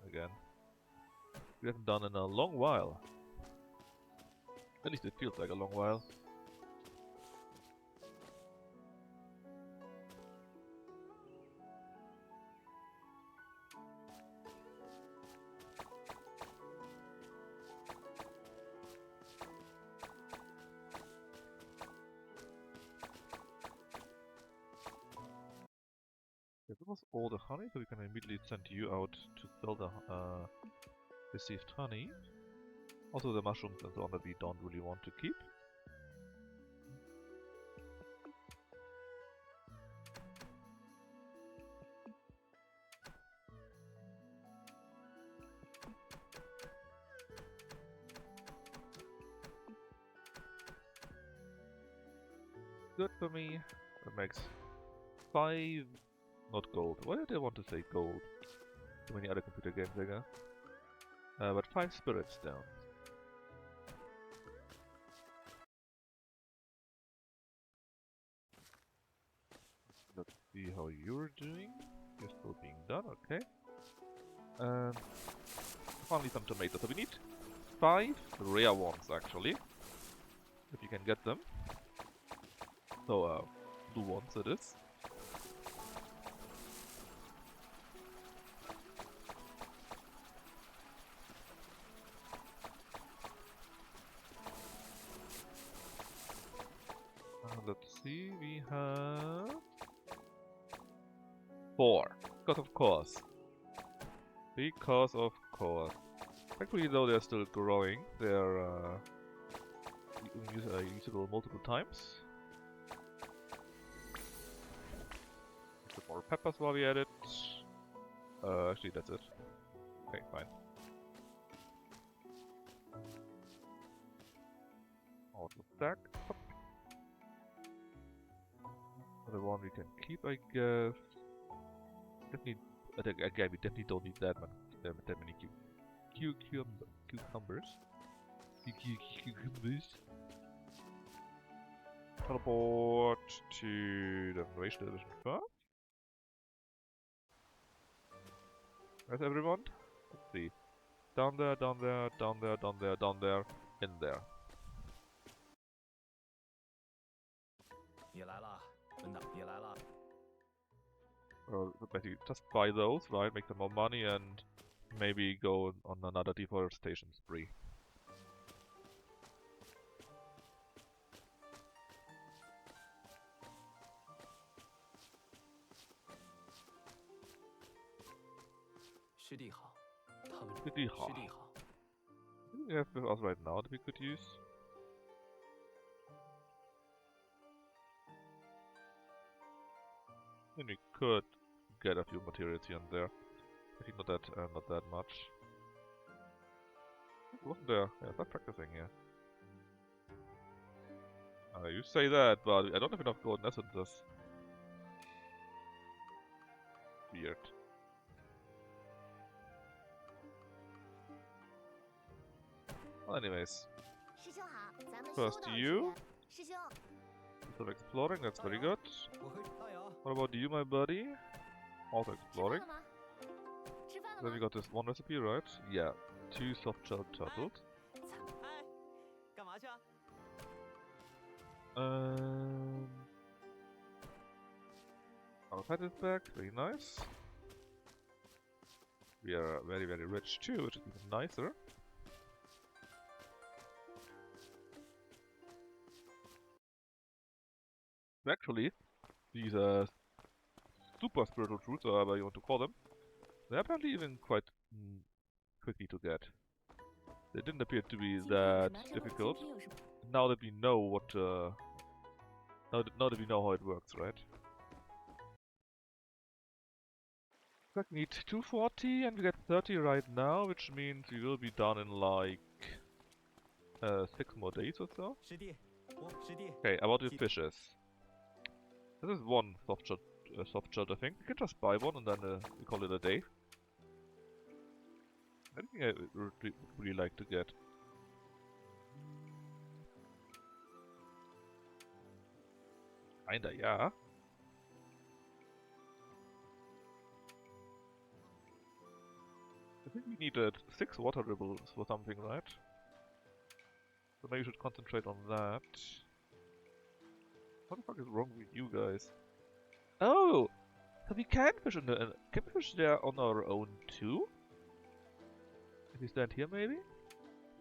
Speaker 1: again. We haven't done in a long while. At least it feels like a long while. Yeah, that was all the honey, so we can immediately send you out to sell the received honey. Also the mushrooms and so on that we don't really want to keep. Good for me. That makes 5, not gold. Why did I want to say gold? Too many other computer games, I guess. But 5 spirits down. Let's see how you're doing. You're still being done, okay. And finally some tomatoes. So we need 5 rare ones actually. If you can get them. So blue ones it is. Let's see, we have 4. Because of course. Because of course. Thankfully though they're still growing. They're usable multiple times. Put more peppers while we at it. Actually that's it. Okay, fine. Auto stack. The one we can keep, I guess. Again, we definitely don't need that many cucumbers. Cucumbers. Teleport to the Innovation Division first. Where's everyone? Let's see. Down there, down there, down there, down there, down there, in there. Basically, just buy those, right? Make them more money and maybe go on another deforestation spree. City Hall. What do we have with us right now that we could use? Then we could get a few materials here and there. I think not that much. Wasn't there? Yeah, start practicing here. You say that, but I don't have enough golden essences. Weird. Well, anyways. First you. Some exploring, that's very good. What about you, my buddy? Also
Speaker 4: 吃饭
Speaker 1: exploring.
Speaker 4: 了吗？吃饭了
Speaker 1: Then we
Speaker 4: 吗？
Speaker 1: got this one recipe, right? Yeah. 2 soft-shelled turtles.
Speaker 2: 哎，干嘛去啊？
Speaker 1: Our pet is back. Very nice. We are very, very rich too, which is even nicer. Actually, these super spiritual fruits, or however you want to call them, they're apparently even quite quickly to get. They didn't appear to be
Speaker 3: 今天有
Speaker 1: that
Speaker 3: 什么？这路
Speaker 1: difficult.
Speaker 3: 今天有什么？
Speaker 1: Now that we know what, now that we know how it works, right? We need 240 and we get 30 right now, which means we will be done in like 6 more days or so.
Speaker 2: 师弟，师弟，
Speaker 1: Okay, about the fishes. This is one soft shell, I think. We can just buy one and then we call it a day. Anything I would really like to get. Kinda, yeah. I think we needed 6 water ripples for something, right? So maybe we should concentrate on that. What the fuck is wrong with you guys? Oh! So we can fish can we fish there on our own too? If we stand here maybe?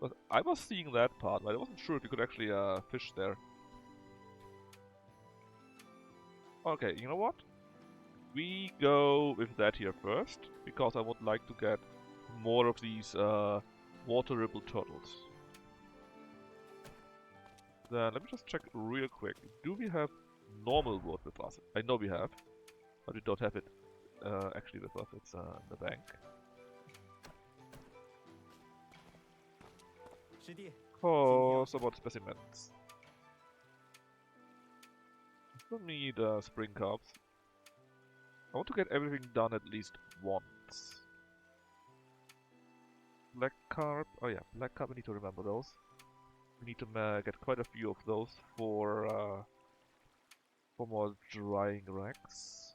Speaker 1: But I was seeing that part, but I wasn't sure if you could actually fish there. Okay, you know what? We go with that here first, because I would like to get more of these water ripple turtles. Then let me just check real quick. Do we have normal wood with us? I know we have, but we don't have it actually with us. It's in the bank.
Speaker 2: 师弟，
Speaker 1: Oh, so about specimens. Still need spring carps. I want to get everything done at least once. Black carp. Oh yeah, black carp. We need to remember those. We need to get quite a few of those for more drying racks.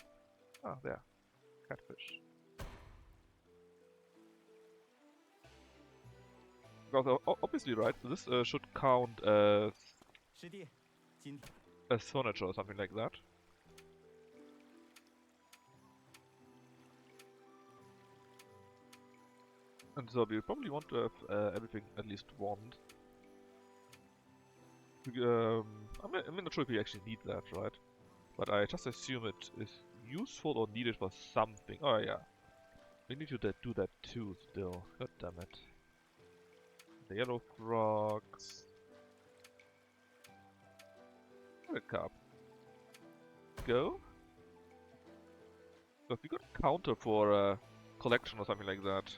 Speaker 1: Ah, there. Catfish. Because obviously, right? So this should count as
Speaker 2: 师弟，今
Speaker 1: as furniture or something like that. And so we probably want to have everything at least once. I'm not sure if we actually need that, right? But I just assume it is useful or needed for something. Oh yeah. We need to do that too still. God damn it. The yellow frogs. Red carp. Go. Because we got a counter for a collection or something like that.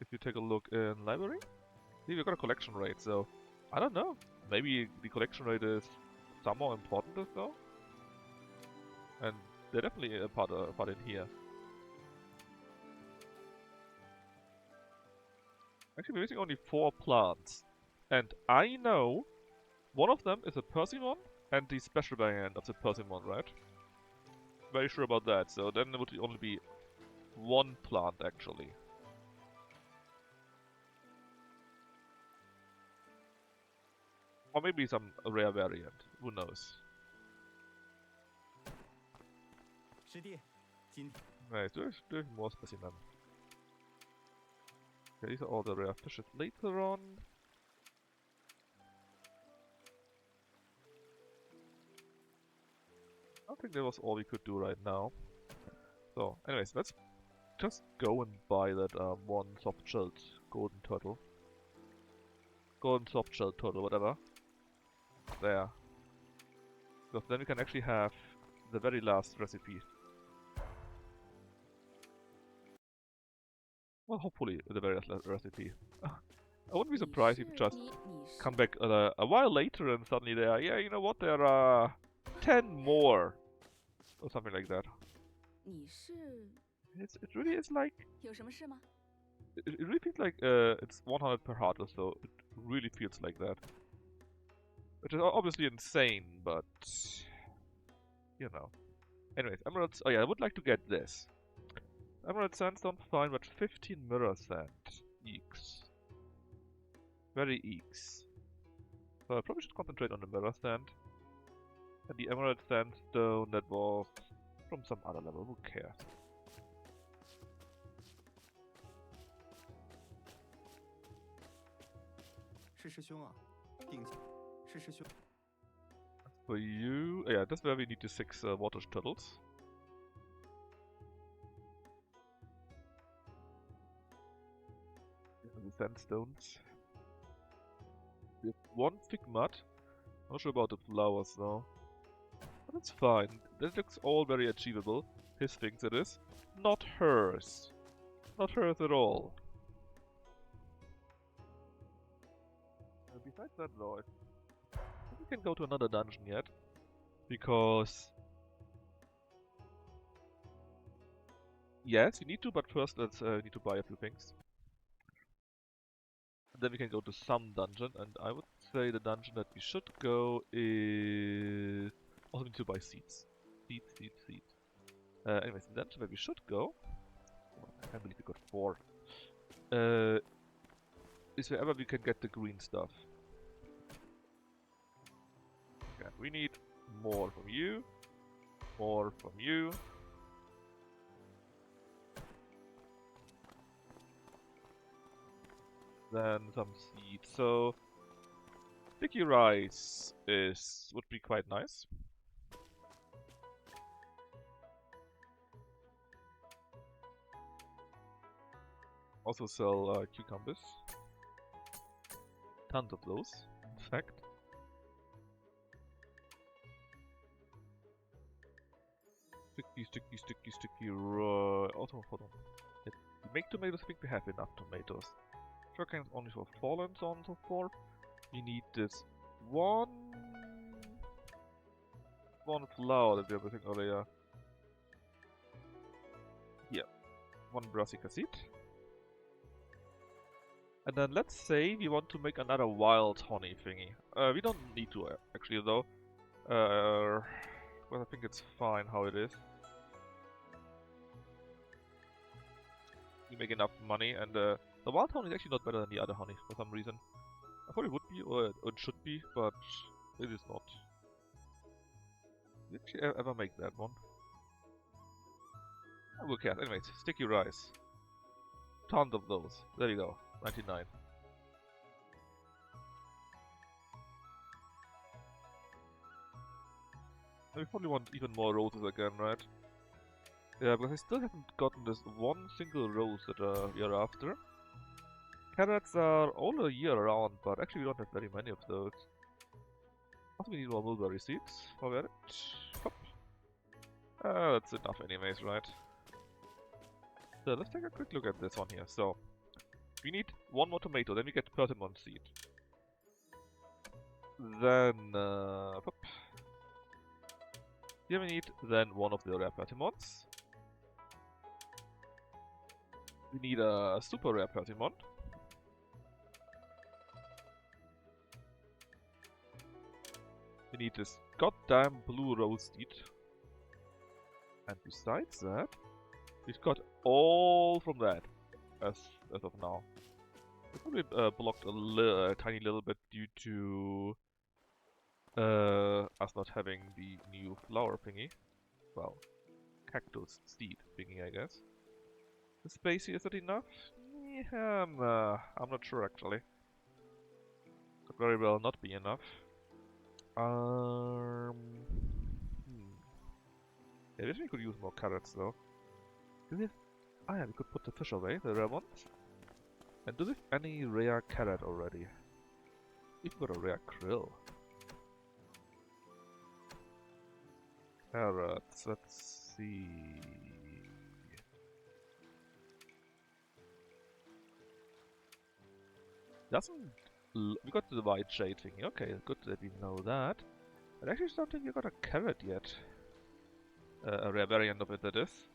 Speaker 1: If you take a look in library, see we got a collection rate, so I don't know. Maybe the collection rate is somehow important as well. And they're definitely a part in here. Actually, we're missing only 4 plants. And I know one of them is a Persimmon and the special variant of the Persimmon, right? Very sure about that, so then it would only be 1 plant actually. Or maybe some rare variant, who knows.
Speaker 2: 师弟，今
Speaker 1: Nice, there's more specimen. Okay, these are all the rare fishes later on. I think that was all we could do right now. So, anyways, let's just go and buy that one soft-shelled golden turtle. Golden soft-shelled turtle, whatever. There. Because then we can actually have the very last recipe. Well, hopefully the very last recipe. I wouldn't be surprised if we just come back a while later and suddenly they are, yeah, you know what, there are 10 more. Or something like that.
Speaker 3: 你是
Speaker 1: It really is like...
Speaker 3: 有什么事吗？
Speaker 1: It really feels like it's 100 per heart or so. It really feels like that. Which is obviously insane, but... You know. Anyways, emeralds. Oh yeah, I would like to get this. Emerald sandstone, fine, but 15 mirror sand. Eeks. Very eeks. So I probably should concentrate on the mirror sand. And the emerald sandstone that was from some other level, who cares? For you, yeah, that's where we need the 6 water turtles. The sandstones. We have 1 thick mud. Not sure about the flowers though. But it's fine. That looks all very achievable. His thinks it is. Not hers. Not hers at all. Besides that though, I think we can go to another dungeon yet. Because... yes, you need to, but first let's need to buy a few things. And then we can go to some dungeon, and I would say the dungeon that we should go is... also need to buy seeds. Seeds. Anyways, the dungeon where we should go... oh, I can't believe we got 4. Is wherever we can get the green stuff. Okay, we need more from you. More from you. Then some seeds. So sticky rice would be quite nice. Also sell cucumbers. Tons of those, in fact. Sticky. Also, hold on. If we make tomatoes, I think we have enough tomatoes. Sugarcane only for fall and so on and so forth. We need this one flower that we were missing earlier. Yeah, 1 brassica seed. And then let's say we want to make another wild honey thingy. We don't need to actually though. But I think it's fine how it is. We make enough money, and the wild honey is actually not better than the other honey for some reason. I thought it would be, or it should be, but it is not. Did she ever make that one? Who cares? Anyways, sticky rice. Tons of those. There you go. 99. And we probably want even more roses again, right? Yeah, because I still haven't gotten this one single rose that we are after. Carrots are all a year around, but actually we don't have very many of those. Also, we need more mulberry seeds. How about it? Hop. That's enough anyways, right? So let's take a quick look at this one here. So, we need 1 more tomato, then we get persimmon seed. Then, hop. Here we need then 1 of the rare persimmons. We need a super rare persimmon. We need this goddamn blue rose seed. And besides that, we've got all from that as of now. We probably blocked a tiny little bit due to us not having the new flower thingy. Well, cactus seed thingy, I guess. The spacey, is it enough? Yeah, I'm not sure actually. Could very well not be enough. Yeah, I guess we could use more carrots though. Do we have... ah yeah, we could put the fish away, the rare ones. And do we have any rare carrot already? We've got a rare krill. Carrots, let's see... doesn't... we got the white shade thingy, okay, good that we know that. But actually I don't think we got a carrot yet. A rare variant of it, that is.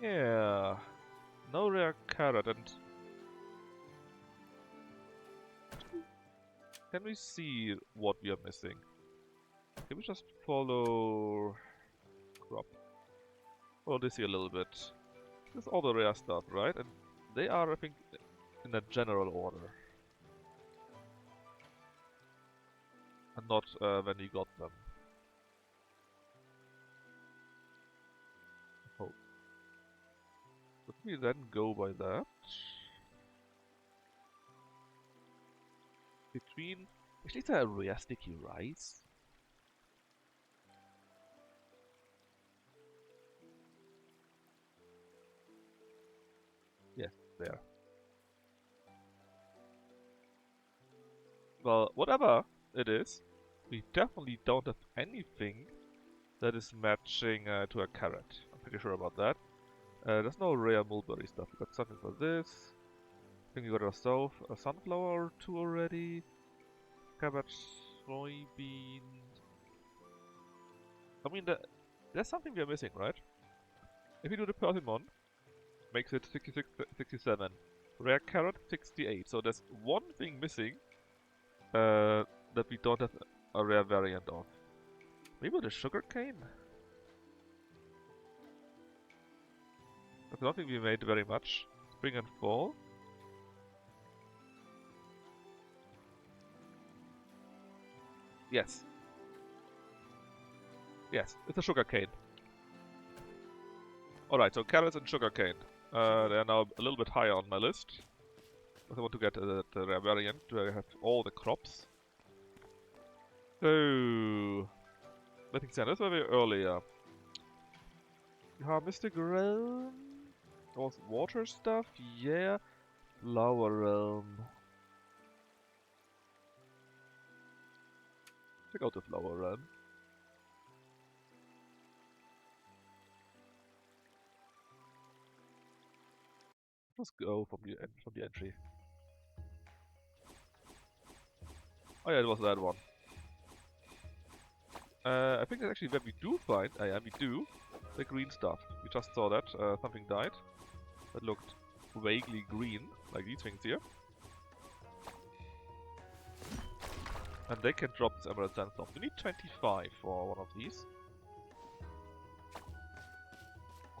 Speaker 1: Yeah, no rare carrot, and Can we see what we are missing? Can we just follow crop? Follow this here a little bit. This is all the rare stuff, right? And they are, I think, in a general order. And not when we got them. Oh. Could we then go by that? Between... Actually, is there a rare sticky rice? Yes, there. Well, whatever it is, we definitely don't have anything that is matching to a carrot. I'm pretty sure about that. There's no rare mulberry stuff. We got something for this. I think we got ourselves a sunflower or two already. Cabbage, soybean. I mean, there's something we are missing, right? If we do the persimmon, makes it 66, 67. Rare carrot, 68. So there's one thing missing that we don't have a rare variant of. Maybe the sugar cane? I don't think we made very much. Spring and fall. Yes. Yes, it's a sugar cane. Alright, so carrots and sugar cane. They are now a little bit higher on my list. I want to get the rare variant where I have all the crops. So... Letting Sand, that's where we were earlier. Mystic Realm? Was water stuff? Yeah. Flower Realm. Check out the Flower Realm. Let's go from the entry. Oh yeah, it was that one. I think that's actually where we do find, yeah, we do, the green stuff. We just saw that, something died. That looked vaguely green, like these things here. And they can drop this emerald sandstone. We need 25 for one of these.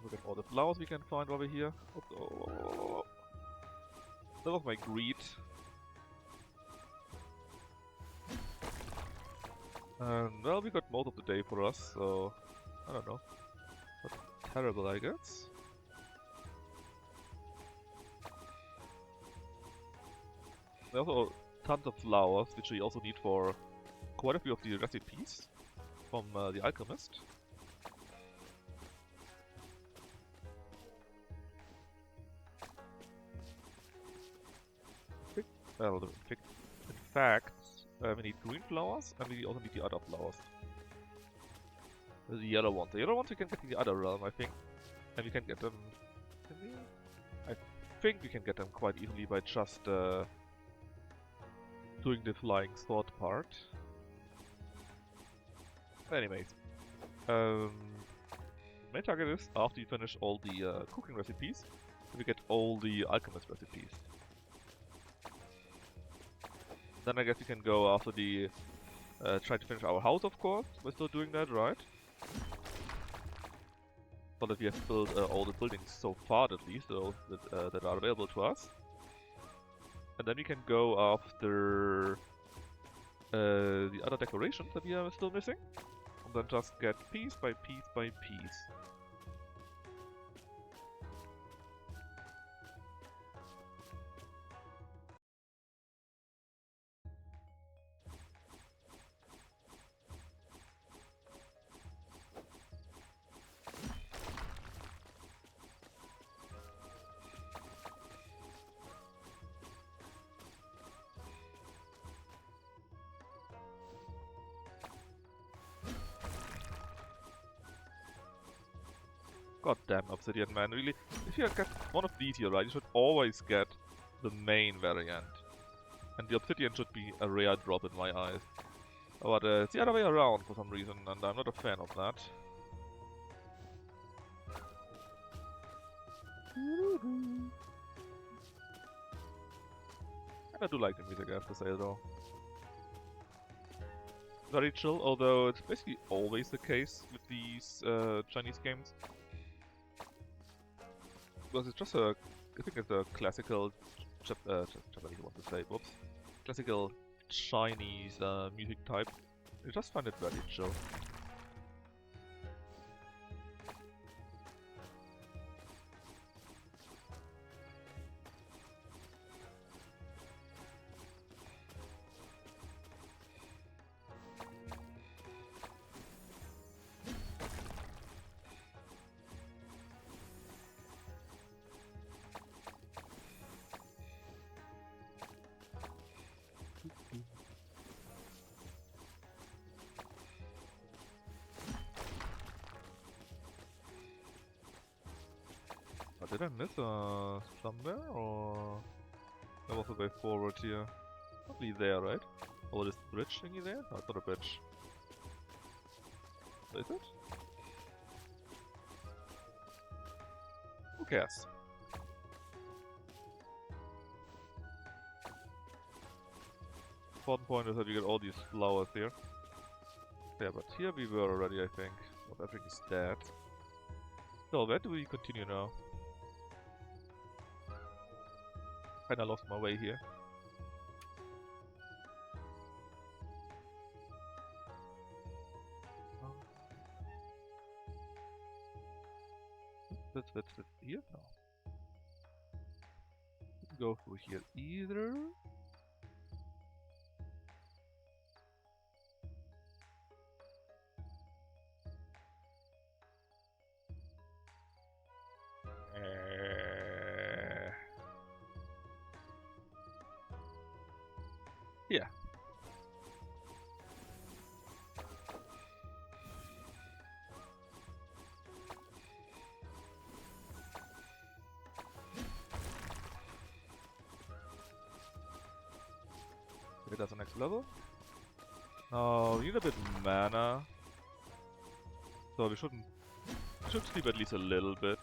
Speaker 1: Look at all the flowers we can find over here. Oops, oh. That was my greed. And well, we got most of the day for us, so I don't know. Not terrible, I guess. There's also tons of flowers, which we also need for quite a few of the recipes from the alchemist. Well, in fact, we need green flowers, and we also need the other flowers. The yellow ones. The yellow ones we can get in the other realm, I think. And we can get them... Can we? I think we can get them quite easily by just doing the flying sword part. Anyways. Main target is, after you finish all the cooking recipes, we get all the alchemist recipes. Then I guess we can go after the... try to finish our house, of course. We're still doing that, right? So that we have built all the buildings so far, at least, those that are available to us. And then we can go after the other decorations that we are still missing. And then just get piece by piece by piece. God damn Obsidian, man, really. If you get one of these here, right, you should always get the main variant. And the Obsidian should be a rare drop in my eyes. But it's the other way around for some reason, and I'm not a fan of that. And I do like the music, I have to say, though. very chill, although it's basically always the case with these Chinese games. Because it's just a, I think it's a classical Japanese, I want to say, whoops, classical Chinese music type. I just find it very chill. Did I miss somewhere, or there was a way forward here? Probably there, right? Or this bridge thingy there? No, it's not a bridge. Is it? Who cares? Important point is that you get all these flowers here. Yeah, but here we were already, I think. Not everything is dead. So where do we continue now? Kinda lost my way here. That's here? No. Didn't go through here either. Yeah. Okay, that's the next level. Oh, we need a bit mana. So we should sleep at least a little bit.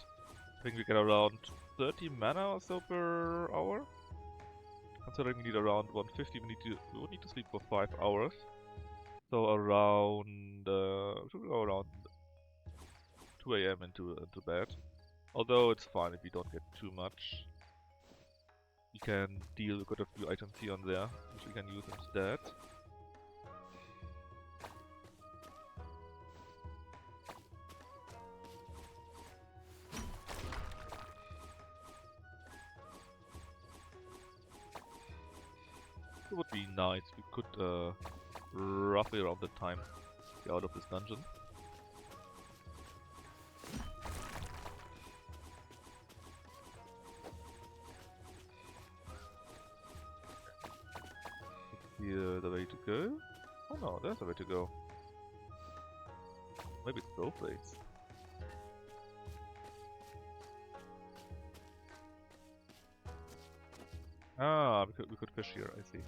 Speaker 1: I think we get around 30 mana or so per hour. Considering we need around 150, we would need to sleep for 5 hours. So around we should go around 2 AM into bed. Although it's fine if we don't get too much. We can deal with a few items here and there, which we can use instead. It would be nice if we could roughly around the time get out of this dungeon. Here the way to go? Oh no, there's a way to go. Maybe it's both ways. Ah, we could fish here, I see.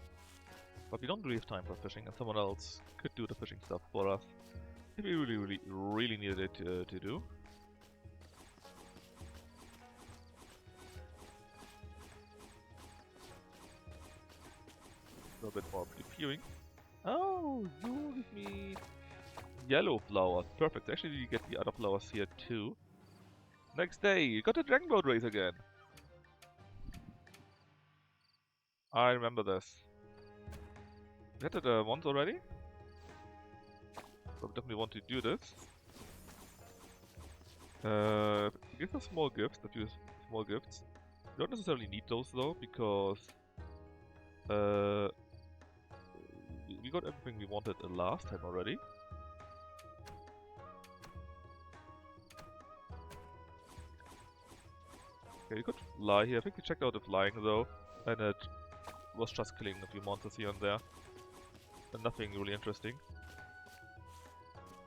Speaker 1: But we don't really have time for fishing, and someone else could do the fishing stuff for us. If we really needed it to do. A little bit more preparing. Oh, you give me yellow flowers. Perfect. Actually, you get the other flowers here too. Next day, you got a dragon boat race again. I remember this. We had it once already. So we definitely want to do this. Give us small gifts, a few small gifts. We don't necessarily need those though, because we got everything we wanted last time already. Okay, you could fly here. I think we checked out the flying though, and it was just killing a few monsters here and there. And nothing really interesting.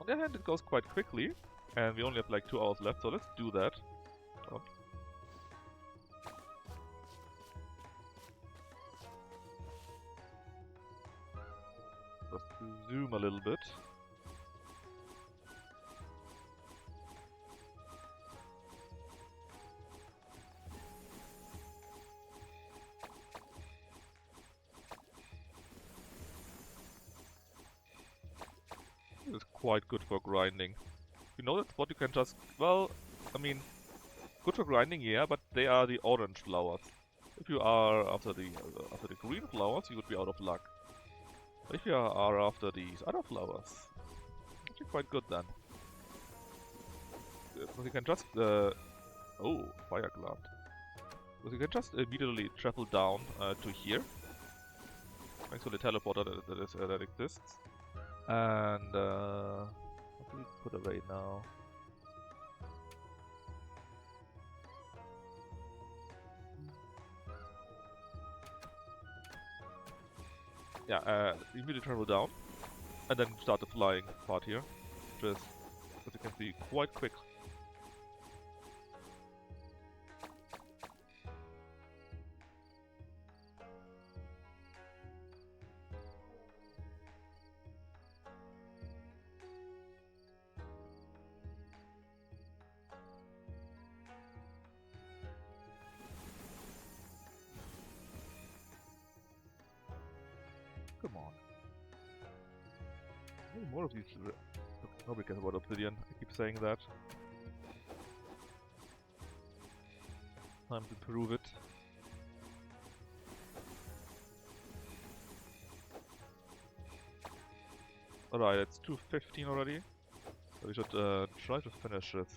Speaker 1: On the other hand, it goes quite quickly, and we only have like 2 hours left, so let's do that. Just zoom a little bit. quite good for grinding. You know that's what you can just, well, I mean, good for grinding, yeah, but they are the orange flowers. If you are after the green flowers, you would be out of luck. But if you are after these other flowers, actually quite good then. Because you can just, oh, fire gland. Because you can just immediately travel down to here. Thanks for the teleporter that exists. And what do we put away now? Yeah, immediately travel down, and then start the flying part here, which is, as you can see, quite quick. Come on. Maybe more of these. Nobody cares about obsidian. I keep saying that. Time to prove it. Alright, it's 2:15 already. So we should try to finish this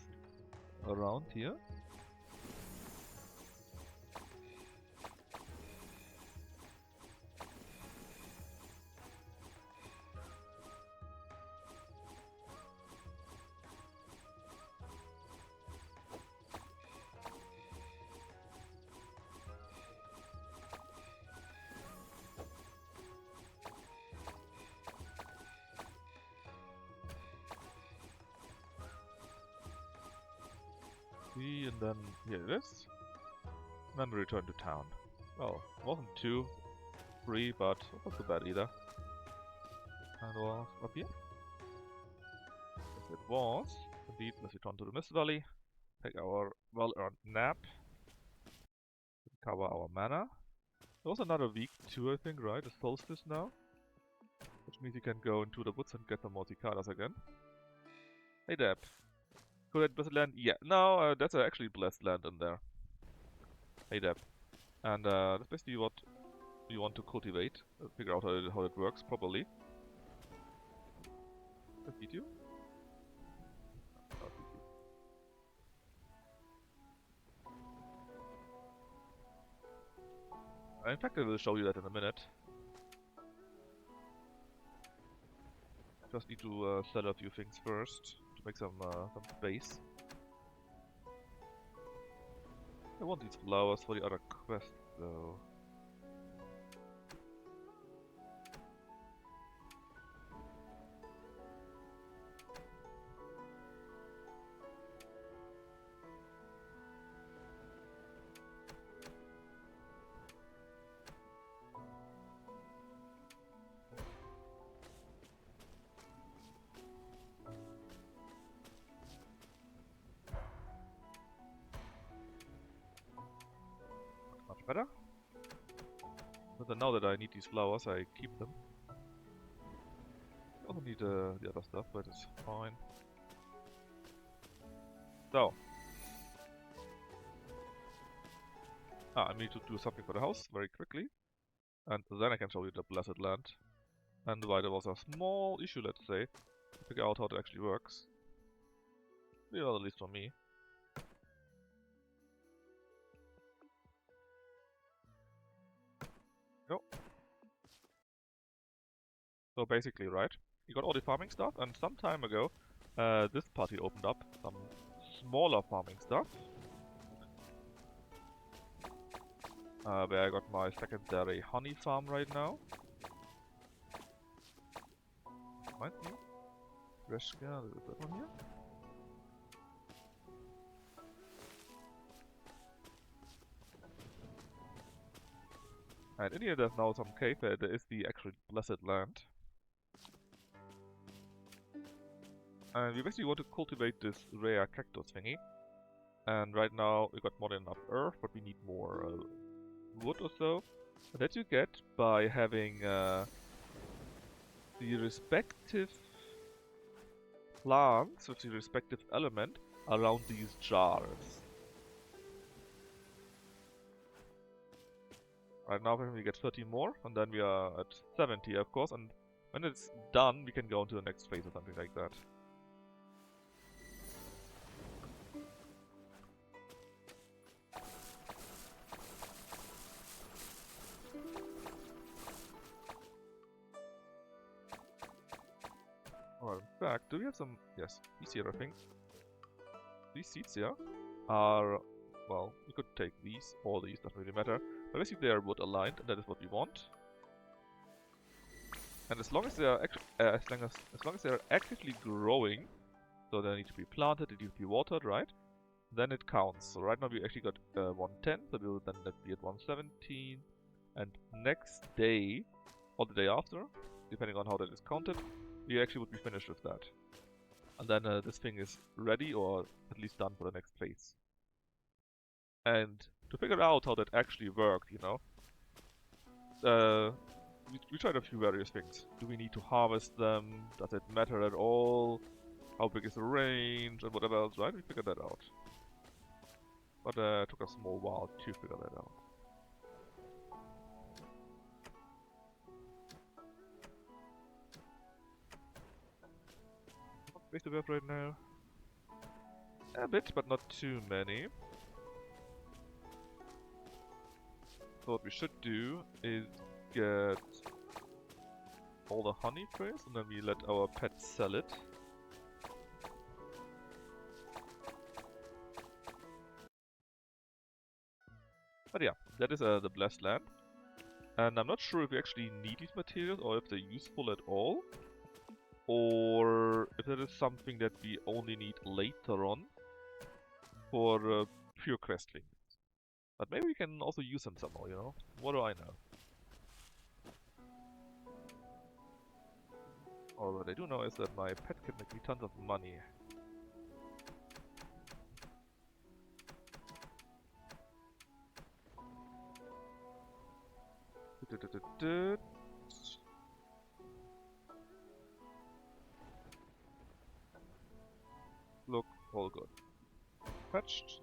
Speaker 1: around here. And then here it is. And then we return to town. Well, it wasn't 2, 3, but it wasn't so bad either. And was up here? Yes, it was. Indeed, let's return to the Mist Valley. Take our well-earned nap. Recover our mana. There was another week too, I think, right? It's solstice now. Which means you can go into the woods and get some more cicadas again. Hey Deb. Could that blessed land? Yeah, no, that's actually blessed land in there. Hey Deb. And that's basically what you want to cultivate. Figure out how it works properly. Can I feed you? I'll feed you. In fact, I will show you that in a minute. Just need to sell a few things first to make some space. I want these flowers for the other quest though. Much better. But then now that I need these flowers, I keep them. I also need the other stuff, but it's fine. So. I need to do something for the house very quickly. And then I can show you the blessed land. And why there was a small issue, let's say, to figure out how it actually works. Well, at least for me. No. So basically, right, you got all the farming stuff, and some time ago, this party opened up some smaller farming stuff. Where I got my secondary honey farm right now. Might be. Reshka, is that one here? And in here there's now some cave where there is the actual blessed land. And we basically want to cultivate this rare cactus thingy. And right now we got more than enough earth, but we need more wood or so. And that you get by having the respective plants with the respective element around these jars. Right now we get 30 more, and then we are at 70, of course, and when it's done, we can go into the next phase or something like that. Well, in fact, do we have some... Yes, these here, I think. These seeds here are... Well, we could take these, or these, doesn't really matter. But basically they are wood aligned, and that is what we want. And as long as they are as long as they are actively growing, so they need to be planted, they need to be watered, right? Then it counts. So right now we actually got 110, so we will then be at 117. And next day, or the day after, depending on how that is counted, we actually would be finished with that. And then this thing is ready, or at least done for the next phase. And to figure out how that actually worked, you know, we tried a few various things. Do we need to harvest them? Does it matter at all? How big is the range? And whatever else, right? We figured that out. But it took a small while to figure that out. What space do we have right now? A bit, but not too many. So what we should do is get all the honey first, and then we let our pet sell it. But yeah, that is the blessed land. And I'm not sure if we actually need these materials or if they're useful at all. Or if that is something that we only need later on for pure questing. But maybe we can also use them somehow, you know? What do I know? All what I do know is that my pet can make me tons of money. Look, all good. Fetched.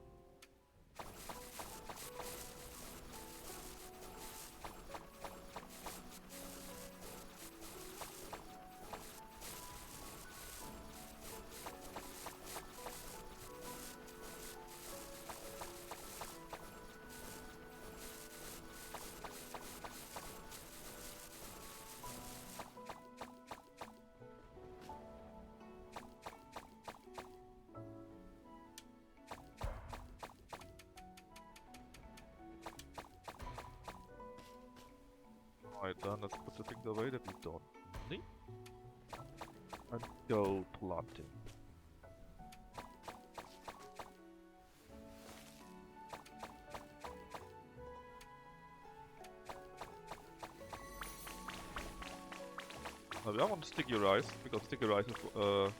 Speaker 1: Alright, then let's put the things away that we don't need. And go planting. Now we want sticky rice, because sticky rice is,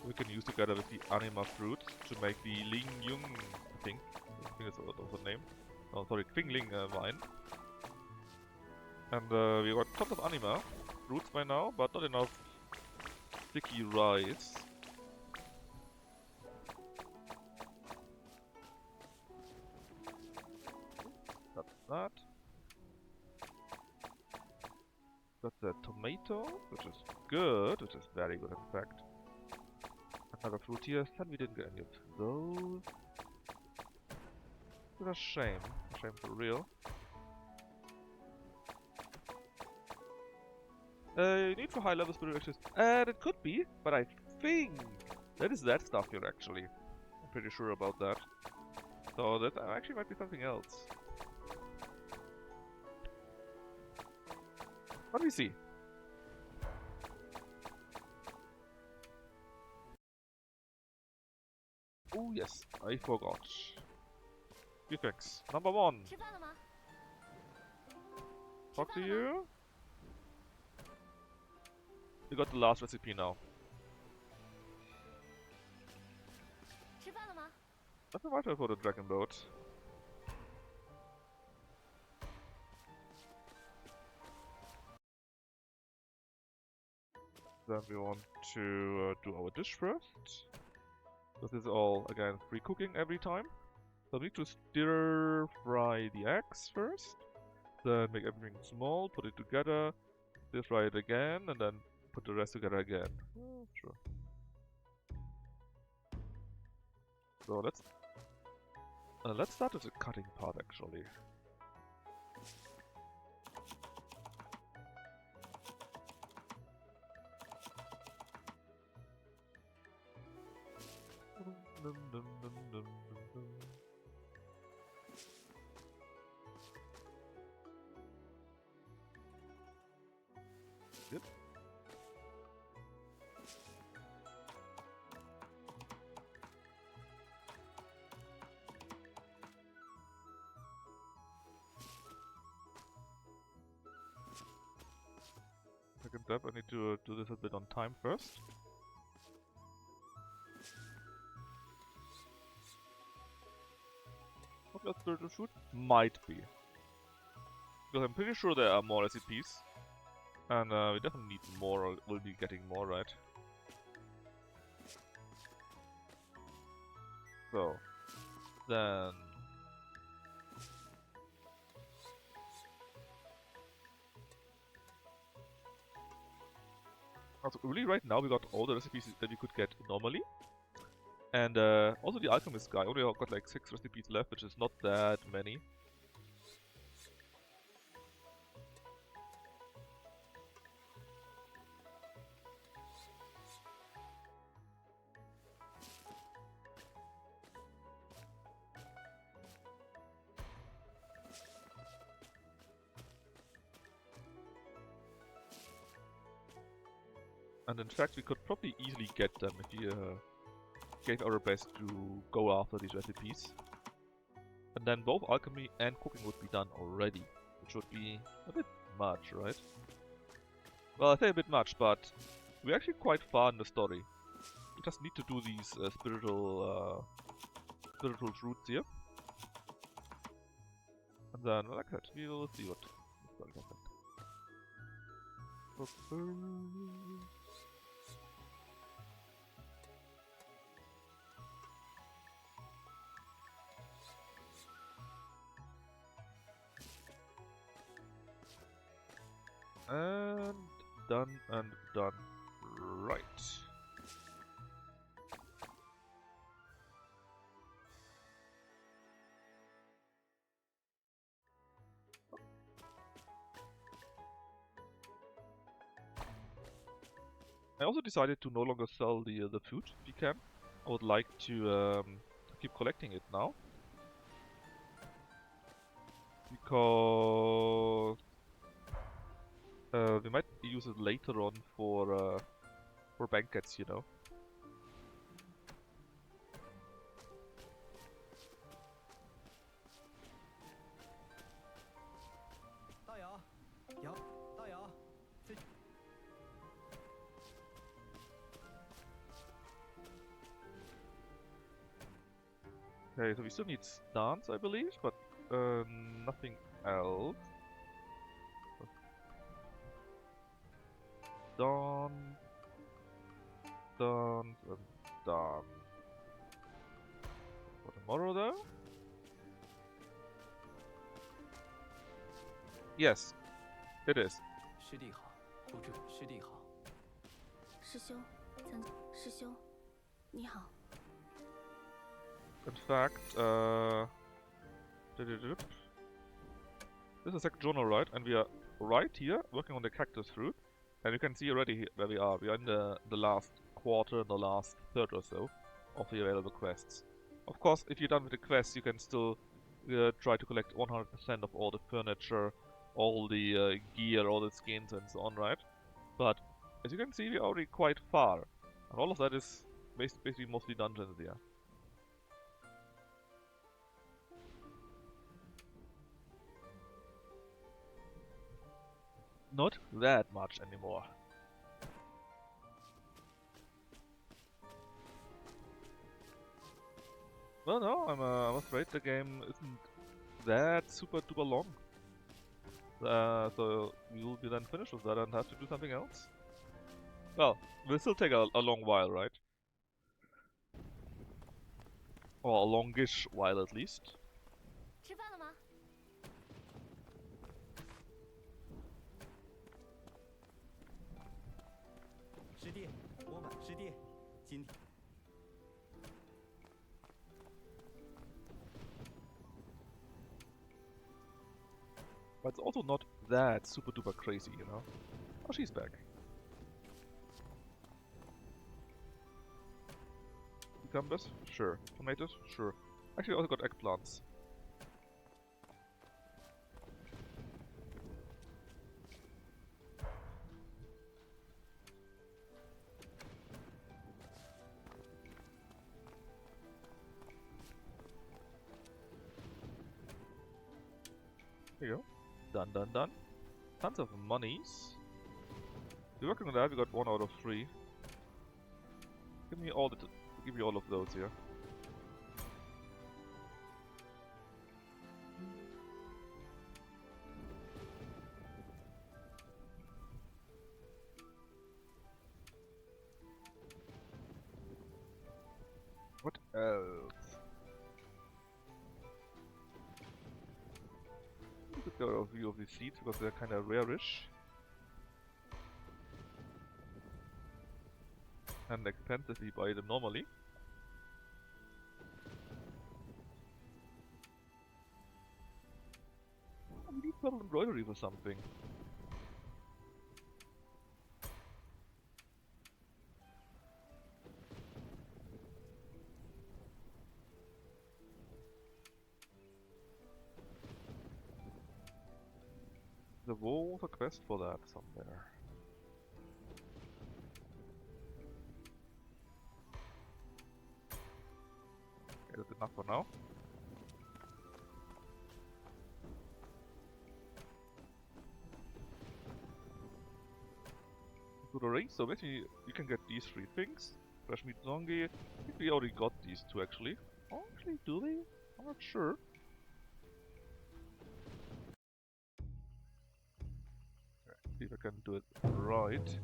Speaker 1: we can use together with the anima fruit to make the Ling Yung, I think that's also the name. Oh, sorry, Qingling wine. And we got tons of anima fruits by now, but not enough sticky rice. That's that. Got the tomato, which is good, which is very good in fact. Another fruit here, and we didn't get any of those. It's a shame for real. Need for high level spiritual access. It could be, but I think that is that stuff here actually. I'm pretty sure about that. So that actually might be something else. Let me see. Oh yes, I forgot. Few things. Number one.
Speaker 4: 吃饭了吗？
Speaker 1: Talk to you. We got the last recipe now.
Speaker 4: 吃饭了吗？
Speaker 1: Let's invite her for the dragon boat. Then we want to do our dish first. This is all, again, pre-cooking every time. So we need to stir fry the eggs first. Then make everything small, put it together, stir fry it again, and then put the rest together again. Sure. So let's start with the cutting part actually. Yep. Second step, I need to do this a bit on time first. What else spiritual shoot? Might be. Because I'm pretty sure there are more recipes. And we definitely need more, or we'll be getting more, right? So, then... Also, really right now we got all the recipes that we could get normally. And also the alchemist guy only got like 6 recipes left, which is not that many. And in fact we could probably easily get them if we gave our best to go after these recipes. And then both alchemy and cooking would be done already, which would be a bit much, right? Well, I say a bit much, but we're actually quite far in the story. We just need to do these spiritual roots here. And then, like I said, we'll see what will happen. And done and done. Right. I also decided to no longer sell the food if we can. I would like to keep collecting it now. Because we might use it later on for banquets, you know. Okay, so we still need stance, I believe, but nothing else. Done, done, and done. For tomorrow, though? Yes, it is.
Speaker 2: 师弟好，不知师弟好。
Speaker 3: 师兄，师兄，你好。
Speaker 1: In fact, this is the second journal, right? And we are right here, working on the cactus fruit. And you can see already where we are. We are in the last quarter, the last third or so of the available quests. Of course, if you're done with the quests, you can still try to collect 100% of all the furniture, all the gear, all the skins and so on, right? But as you can see, we're already quite far. And all of that is basically mostly dungeons here. Not that much anymore. Well, no, I'm afraid the game isn't that super duper long. So we will be then finished with that and have to do something else. Well, will still take a long while, right? Or a longish while at least.
Speaker 4: 吃饭了吗？
Speaker 2: 师弟，我晚师弟，今天
Speaker 1: But it's also not that super duper crazy, you know? Oh, she's back. Cucumbers? Sure. Tomatoes? Sure. Actually, I also got eggplants. There you go. Done, done, done. Tons of monies. We're working on that. We got 1 out of 3. Give me all give me all of those here. What else? We could get a view of these seeds because they're kind of rare-ish. And expensive if you buy them normally. Oh, we need purple embroidery for something. There was a quest for that somewhere. Okay, that's enough for now. To the race, so basically you can get these 3 things. Fresh meat zongi. I think we already got these 2 actually. Oh, actually, do we? I'm not sure. See if I can do it right.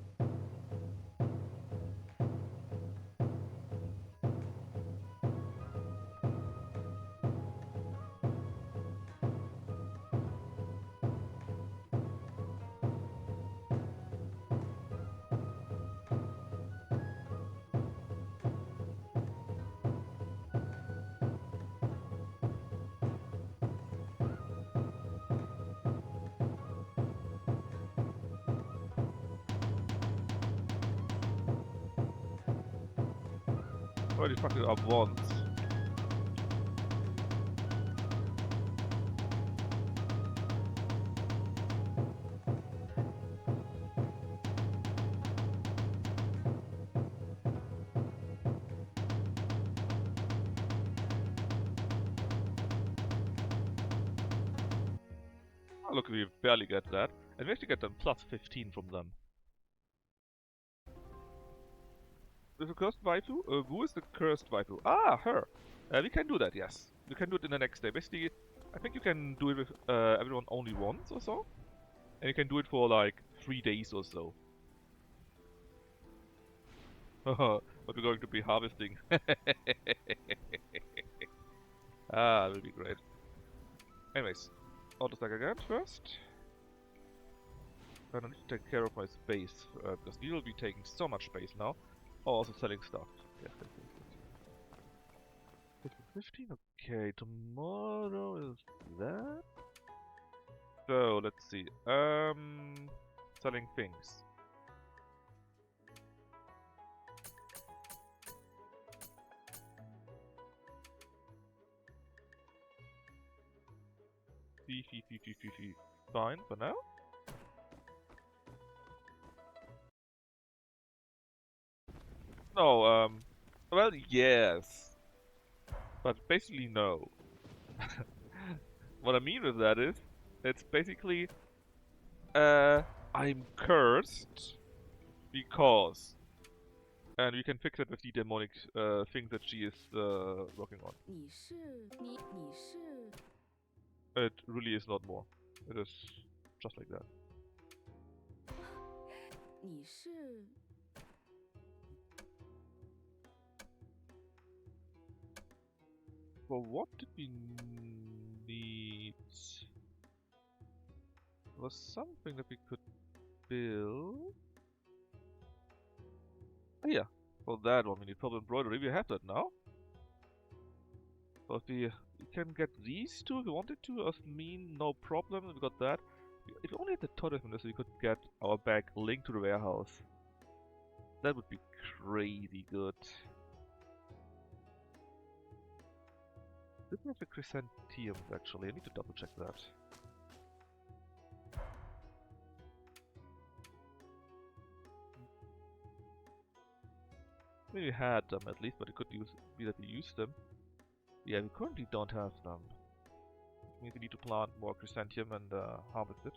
Speaker 1: Already fucked it up once. Oh, look, we barely get that. And we actually get them plus 15 from them. With a cursed waifu? Who is the cursed waifu? Ah, her! We can do that, yes. We can do it in the next day. Basically, I think you can do it with everyone only once or so. And you can do it for like 3 days or so. But we're going to be harvesting. Ah, that will be great. Anyways, auto stack again first. And I need to take care of my space, because we will be taking so much space now. Oh, also selling stuff. Yes, yes, yes. 15, okay, tomorrow is that? So, let's see. Selling things. Fee. Fine for now. No, well, yes. But basically, no. What I mean with that is, it's basically, I'm cursed because, and we can fix it with the demonic thing that she is working on. It really is not more. It is just like that. for what did we need? There was something that we could build. Oh yeah, for that one we need purple embroidery. We have that now. But we can get these two if we wanted to. As mean, no problem. We got that. If we only had the tortoise from this, we could get our bag linked to the warehouse. That would be crazy good. Did we have the chrysanthemums actually? I need to double check that. Maybe we had them at least, but it could be that we used them. Yeah, we currently don't have them. Which means we need to plant more chrysanthemum and harvest it.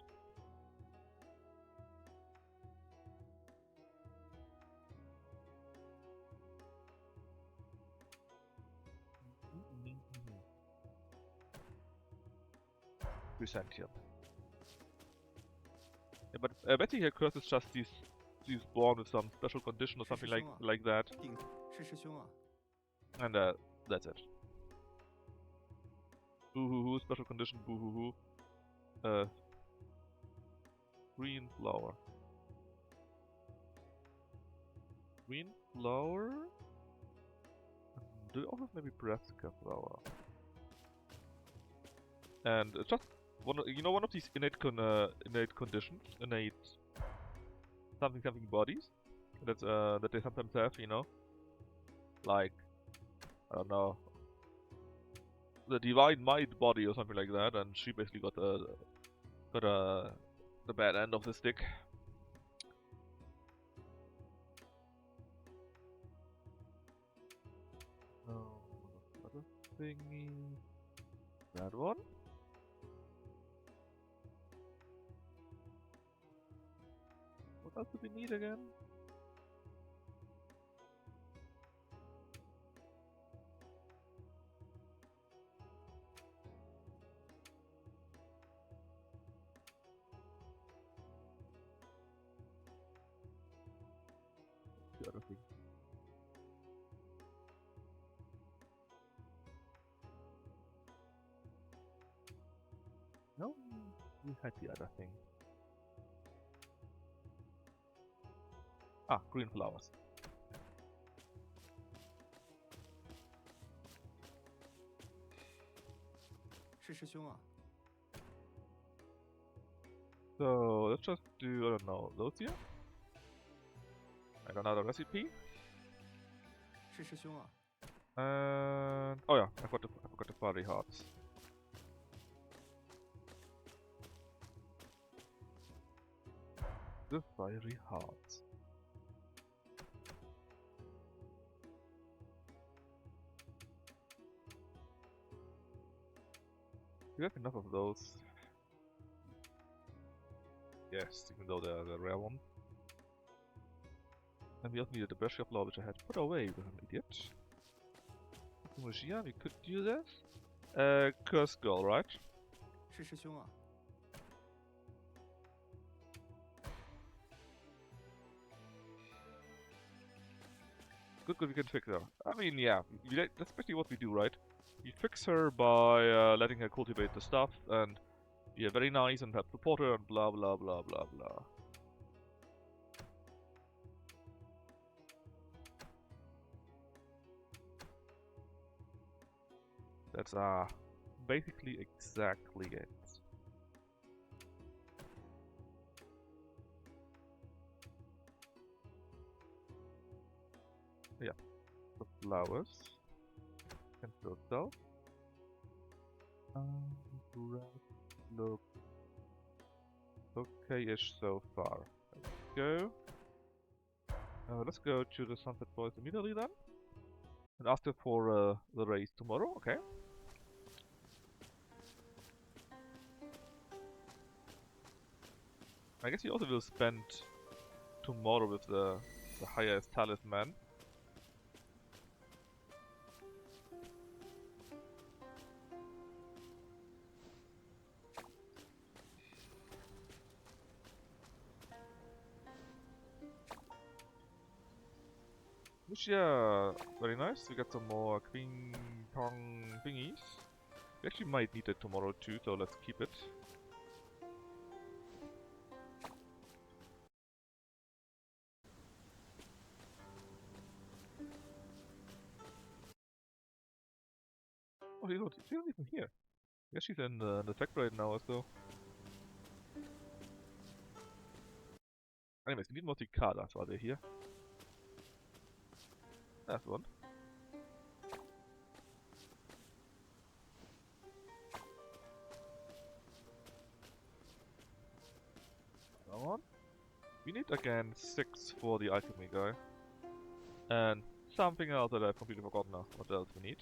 Speaker 1: Chrysanthemum. Yeah, but I bet here curse is just these born with some special condition or something like that.
Speaker 2: 是师兄啊，
Speaker 1: And that's it. Boo hoo hoo, special condition, boo hoo hoo. Green flower. Green flower? Do you also have maybe brassica flower? And it's just one of these innate conditions, innate something bodies that they sometimes have, you know, like I don't know, the divine might body or something like that, and she basically got the bad end of the stick. Other thingy, that one. What else do we need again? The other thing. No, we had the other thing. Ah, green flowers. So let's just do, I don't know, those here? And another recipe.
Speaker 2: 是师兄啊，
Speaker 1: And oh yeah, I forgot the fiery hearts. The fiery hearts. Do you have enough of those? Yes, even though they're the rare one. And we also needed the brush flower, which I had put away with an idiot. Magia, we could do this. Curse girl, right?
Speaker 2: 是师兄啊，
Speaker 1: Good, we can fix her. I mean, yeah, that's basically what we do, right? We fix her by letting her cultivate the stuff, and yeah, very nice, and help support her, and blah blah blah blah blah. That's basically exactly it. Yeah, the flowers can still sell. Look okay-ish so far. Let's go. Let's go to the Sunset Boys immediately then, and ask them for the race tomorrow. Okay. I guess he also will spend tomorrow with the highest talisman. Which, yeah, very nice. We got some more Queen Kong thingies. We actually might need it tomorrow too, so let's keep it. Oh, she's not even here. I guess she's in the tech right now or so. Anyways, we need more cicadas while they're here. That's one. Come on. We need again 6 for the alchemy guy. And something else that I've completely forgotten now. What else we need?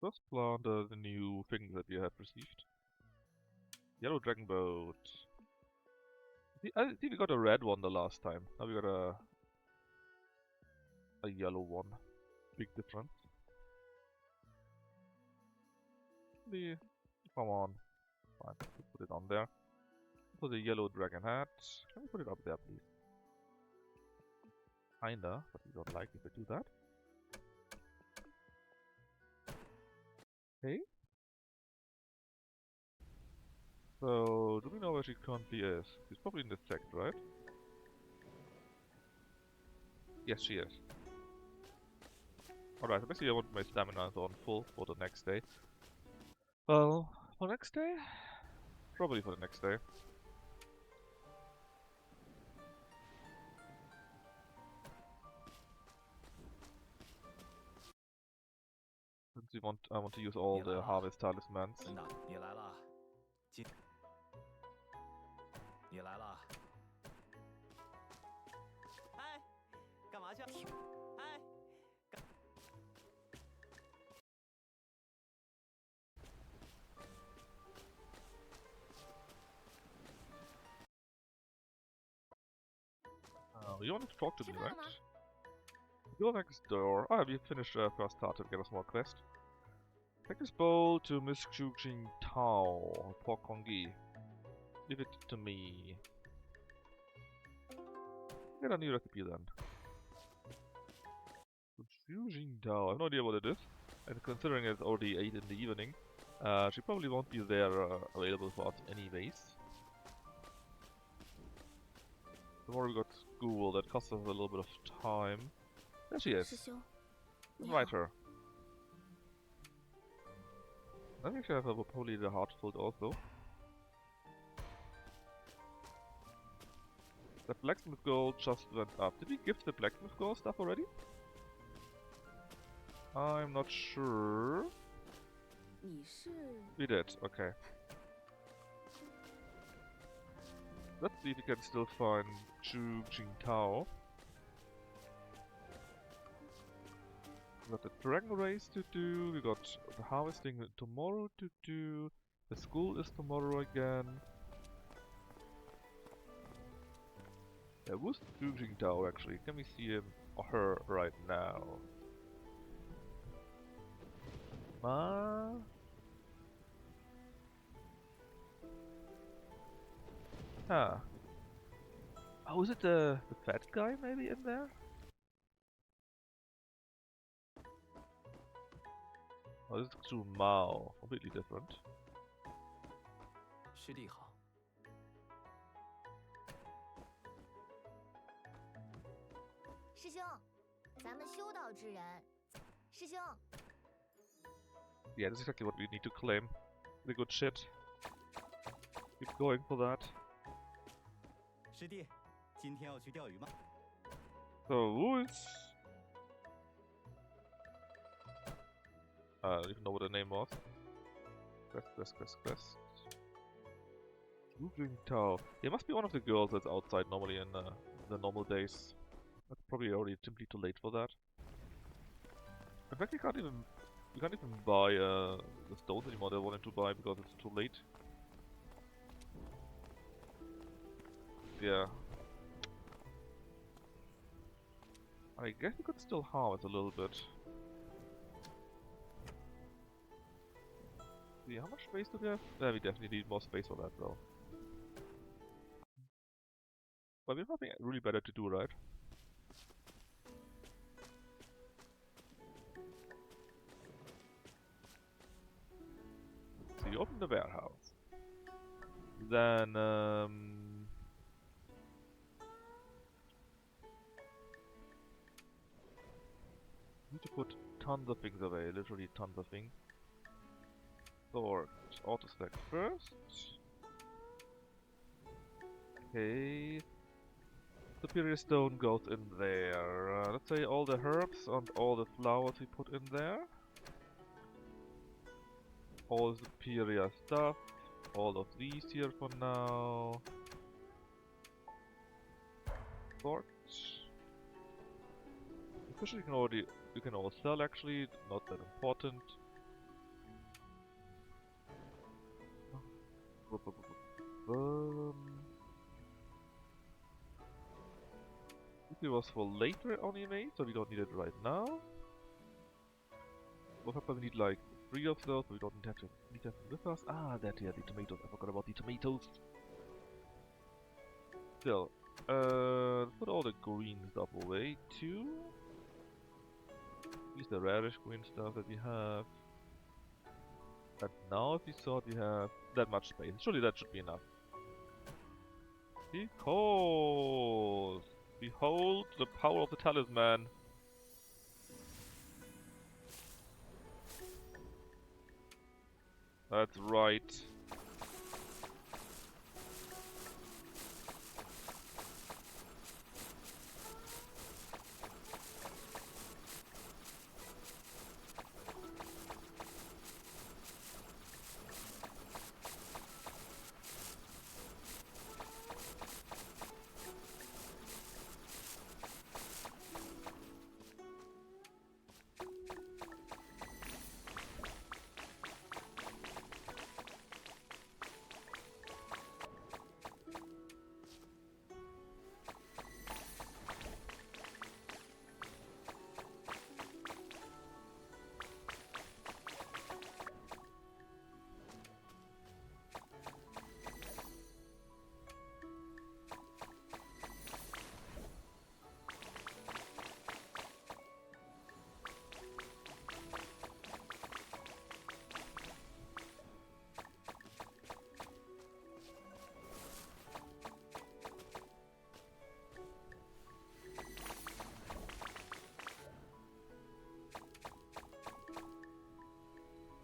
Speaker 1: Let's plant the new thing that we have received. Yellow dragon boat. I think we got a red one the last time. Now we got a yellow one. Big difference. Come on. Fine, let's put it on there. For the yellow dragon hat. Can we put it up there, please? Kinda, but we don't like if I do that. Okay. So, do we know where she currently is? She's probably in the sect, right? Yes, she is. Alright, so basically I want my stamina on full for the next day. Well, for next day? Probably for the next day. Since I want to use all the harvest talismans.
Speaker 2: 真的，你来了。你来了。哎，干嘛去？哎。
Speaker 1: You want to talk to me,
Speaker 4: 吃
Speaker 1: right?
Speaker 4: 饭了吗？
Speaker 1: Go next door. Oh, we finished first part to get a small quest. Take this bowl to Miss Chujing Tao, Pork Kongi. Leave it to me. Get a new recipe then. Chujing Tao. I have no idea what it is. And considering it's already 8 in the evening, she probably won't be there available for us anyways. Tomorrow we got school, that costs us a little bit of time. There she is.
Speaker 3: 师兄，你
Speaker 1: Invite
Speaker 3: 好。
Speaker 1: her. I think she has probably the heart filled also. The blacksmith gold just went up. Did we give the blacksmith gold stuff already? I'm not sure.
Speaker 3: 你是
Speaker 1: We did, okay. Let's see if we can still find Chu Jingtao. We got the dragon race to do, we got the harvesting tomorrow to do, the school is tomorrow again. Yeah, who's Chu Jingtao actually? Can we see him or her right now? Huh. Oh, is it the fat guy maybe in there? Oh, this is Zhu Mao. Completely different.
Speaker 2: 师弟好。
Speaker 4: 师兄，咱们修道之人。师兄，
Speaker 1: Yeah, this is exactly what we need to claim. The good shit. Keep going for that.
Speaker 2: 师弟，今天要去钓鱼吗？
Speaker 1: So, who is... I don't even know what the name was. Quest. Wu Jing Tao. It must be one of the girls that's outside normally in the normal days. That's probably already simply too late for that. In fact, we can't even buy the stones anymore that I wanted to buy because it's too late. Yeah. I guess we could still harvest a little bit. See, how much space do we have? Yeah, we definitely need more space for that though. But we have nothing really better to do, right? So you open the warehouse. Then, need to put tons of things away, literally tons of things. Sort, auto stack first. Okay. Superior stone goes in there. Let's say all the herbs and all the flowers we put in there. All superior stuff. All of these here for now. Sort. Especially you can all sell actually, not that important. This was for later anyway, so we don't need it right now. What happens? We need like 3 of those, so we don't need to have them with us. Ah, that here, the tomatoes. I forgot about the tomatoes. Still, put all the green stuff away too. Use the rarish green stuff that we have. And now if we thought we have that much space, surely that should be enough. Because behold the power of the talisman. That's right.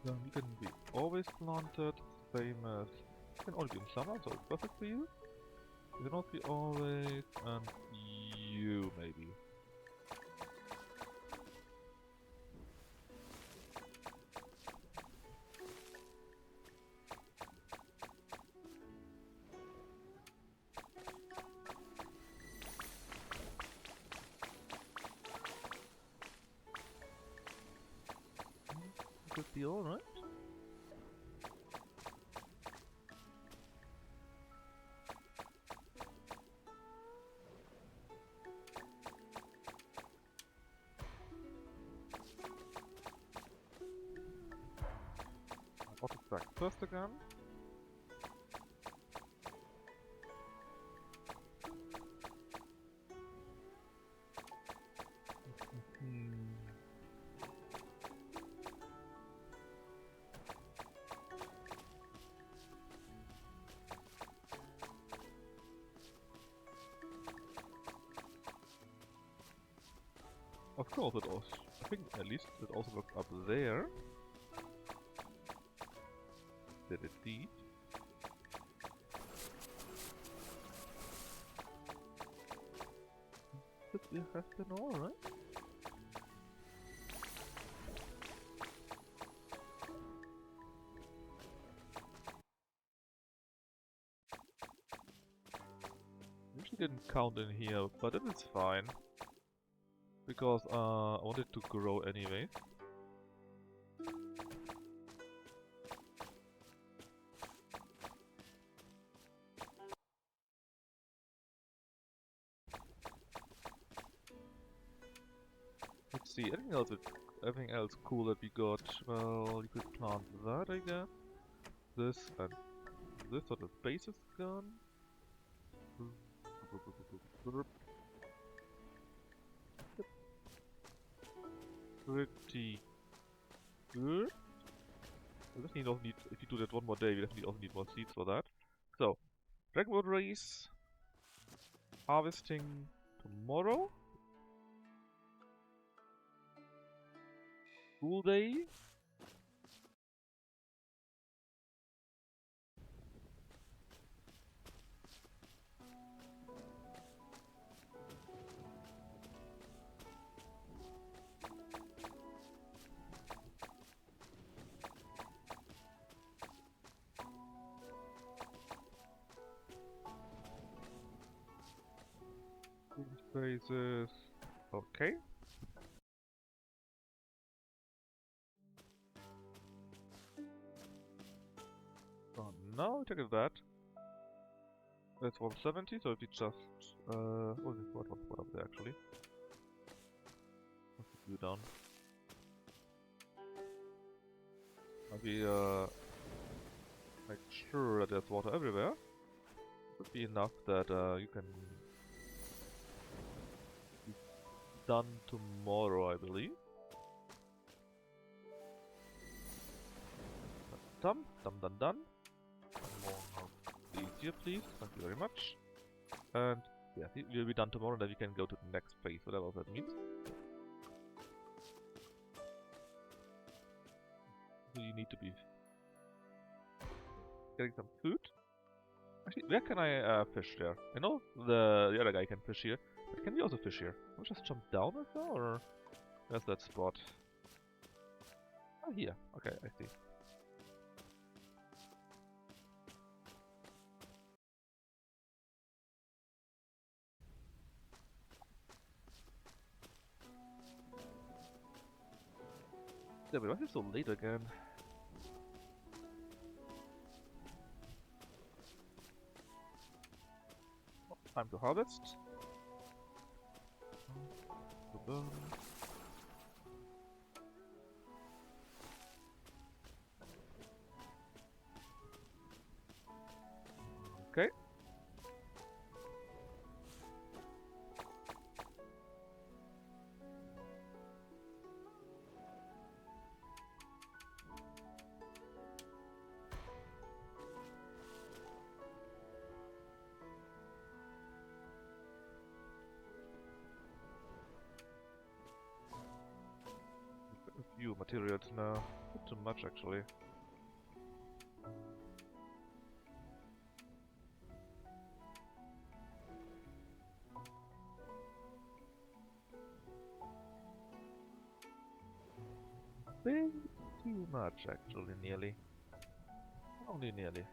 Speaker 1: Then you can be always planted, same as you can only be in summer, so it's perfect for you. You cannot be always, and you maybe. Could be alright. Auto stack first again. Of course it also. I think at least it also worked up there. Did it indeed? But we have been alright. Usually didn't count in here, but it is fine. because I wanted to grow anyway. Let's see, anything else cool that we got? Well, you could plant that, I guess. This and this, so the base is gone. Pretty good. We definitely don't need, if you do that one more day, we definitely also need more seeds for that. So, Dragonwood race, harvesting tomorrow. School day. Spaces. Okay. So now check at that. That's 170, so if you just what up there actually? What's the view down? Maybe make sure that there's water everywhere. Would be enough that you can be done tomorrow, I believe. Done. One more house easier, please. Thank you very much. And yeah, we'll be done tomorrow, then we can go to the next phase, whatever that means. So you need to be getting some food. Actually, where can I fish there? I know the other guy can fish here, but can we also fish here? Can we just jump down as well, or where's that spot? Ah, here. Okay, I see. Yeah, but why is it so late again? Oh, time to harvest. Okay. A few materials now. Not too much actually. Way too much actually, nearly. Only nearly.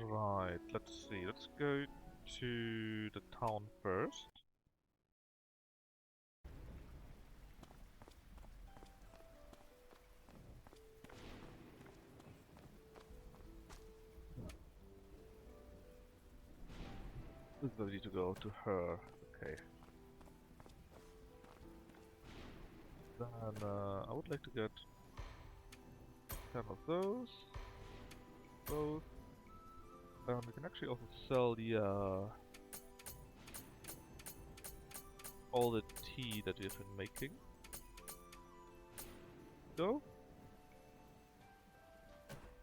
Speaker 1: Right, let's see. Let's go to the town first. This is where we need to go to her. Okay. Then I would like to get 10 of those. Those. We can actually also sell the all the tea that we've been making. Go.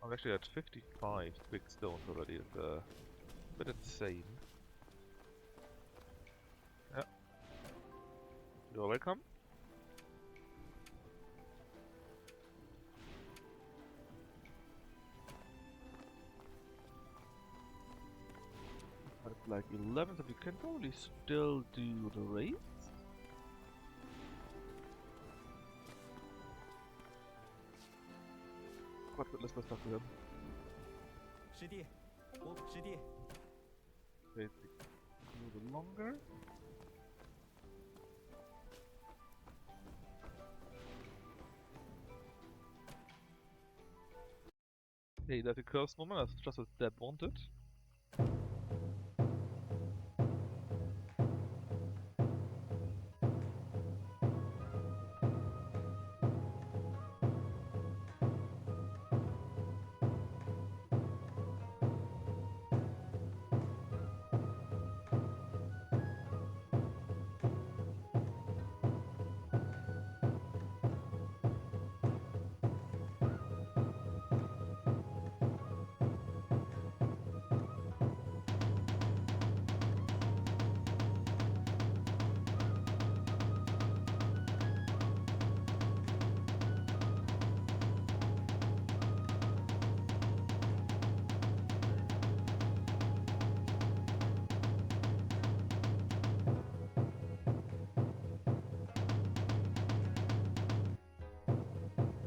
Speaker 1: I'm actually at 55 big stones already. It's a bit insane. Yeah. You're welcome. It's like 11, so we can probably still do the race. But let's talk to him.
Speaker 2: 师弟，师弟，
Speaker 1: Wait, a little longer. Hey, that's a curse moment, that's just as Deb wanted.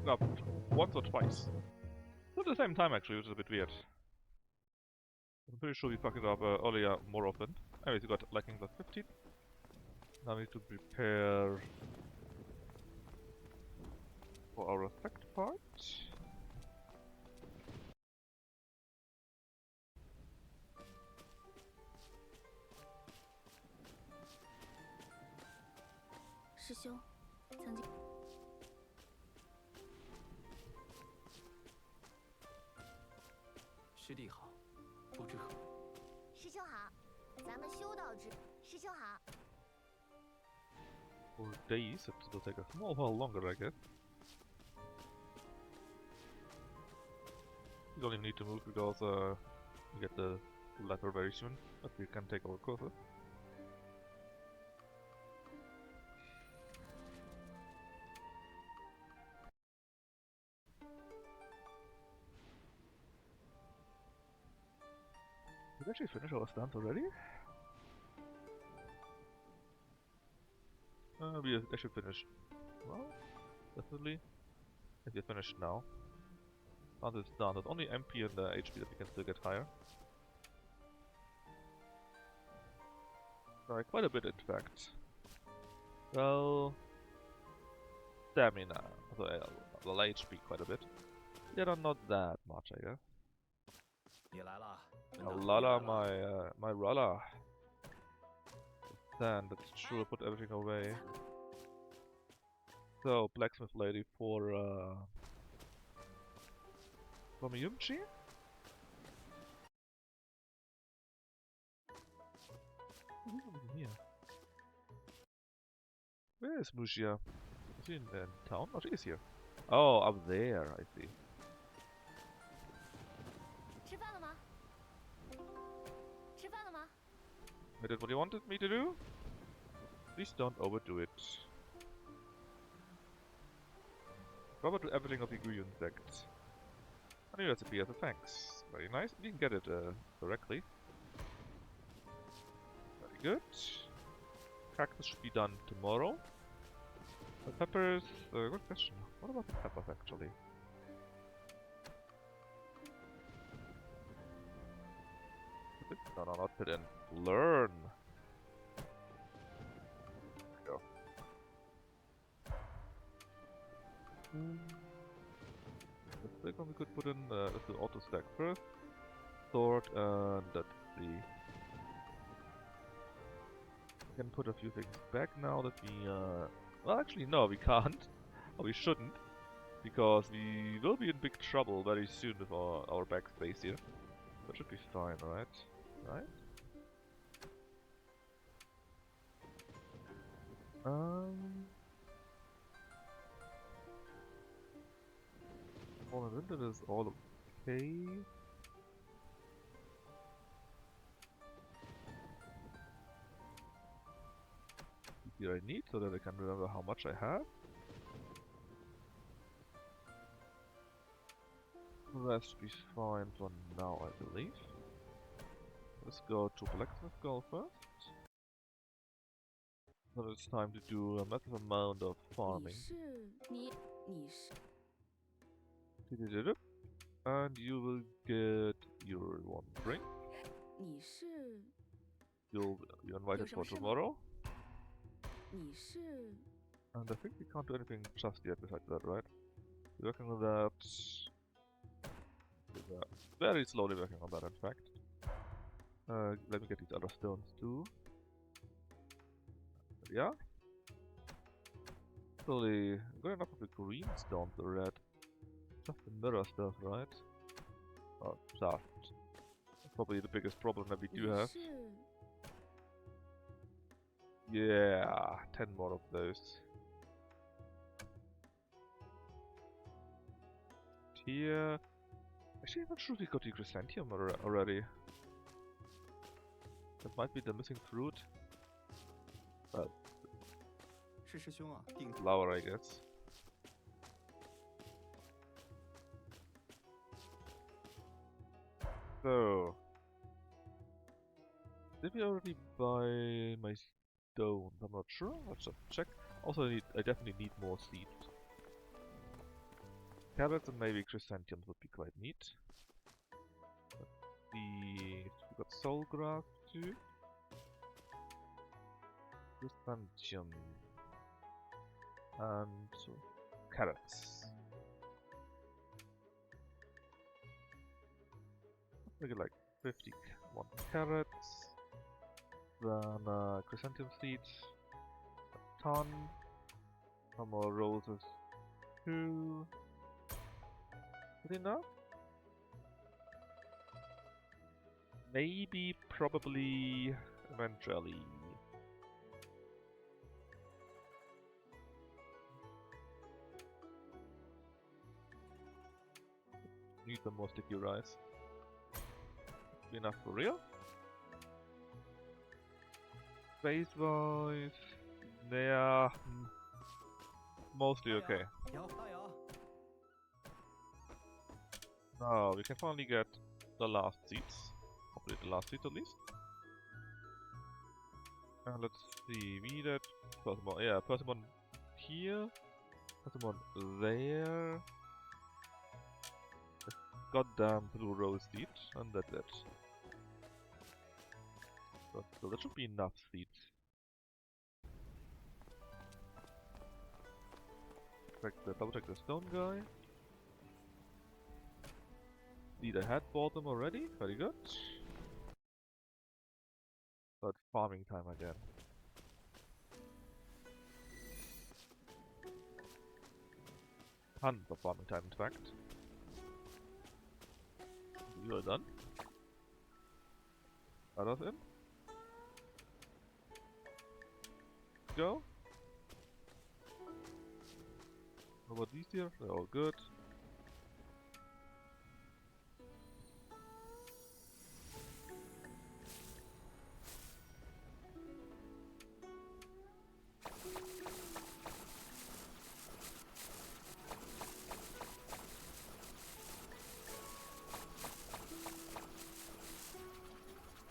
Speaker 1: Up once or twice. At the same time actually, which is a bit weird. I'm pretty sure we fucked it up earlier more often. Anyways, we got liking plus 15. Now we need to prepare for our effect part.
Speaker 3: 师兄，曾经
Speaker 2: 师弟好，不知何。
Speaker 4: 师兄好，咱们修道之师兄好。
Speaker 1: For days, it will take a small while longer, I guess. You don't even need to move because we get the letter very soon, but we can take our courses. Did we actually finish our stance already? We actually finished. Well, definitely. If we finished now. Once it's done, it's only MP and HP that we can still get higher. Alright, quite a bit in fact. Well, stamina, so well, HP quite a bit. Yeah, not that much, I guess.
Speaker 2: 你来了，
Speaker 1: Lala, my Rala. Sand, that's true, put everything away. So, blacksmith lady for Miyumchi? Who's over here? Where is Mushia? Is she in town? Oh, she is here. Oh, up there, I see.
Speaker 4: 吃饭了吗？吃饭了吗？
Speaker 1: I did what you wanted me to do? Please don't overdo it. Rubber to everything of the Guyu insect. A new recipe as a thanks. Very nice. We can get it directly. Very good. Cactus should be done tomorrow. The peppers, good question. What about the peppers actually? No, not put in. Learn. There we go. The big one we could put in, let's do auto stack first. Sort and let's see. We can put a few things back now that we well actually no, we can't. Oh, we shouldn't, because we will be in big trouble very soon with our backspace here. That should be fine, right? Right? Fall and winter is all okay. Here I need so that I can remember how much I have. That should be fine for now, I believe. Let's go to Blacksmith Girl first. Then it's time to do a massive amount of farming. And you will get your one drink. You're invited for tomorrow. And I think we can't do anything just yet besides that, right? We're working on that. We're very slowly working on that, in fact. Let me get these other stones too. Yeah. Actually, going enough of the green stone to red. Just the mirror stuff, right? Oh, just. That's probably the biggest problem that we do have. Yeah, 10 more of those. Here. Actually, I'm not sure if we got the chrysanthemum already. That might be the missing fruit. But flower, I guess. So, did we already buy my stones? I'm not sure. Let's just check. Also, I definitely need more seeds. Carrots and maybe chrysanthemums would be quite neat. We got soul grass too. Chrysanthemum and carrots. We get like 51 carrots, then chrysanthemum seeds, a ton, some more roses too. Good enough? Maybe, probably, eventually. Need some more sticky rice. Enough for real? Space-wise, yeah, mostly okay. Now we can finally get the last seeds. Hopefully the last seeds at least. And let's see, we need Persimmon. Yeah, Persimmon here, Persimmon there. Goddamn blue rose seed, and that's it. So that should be enough seeds. Double check the stone guy. Indeed, I had bought them already. Very good. So it's farming time again. Tons of farming time, in fact. You are done. Others in. Go. How about these here? They're all good.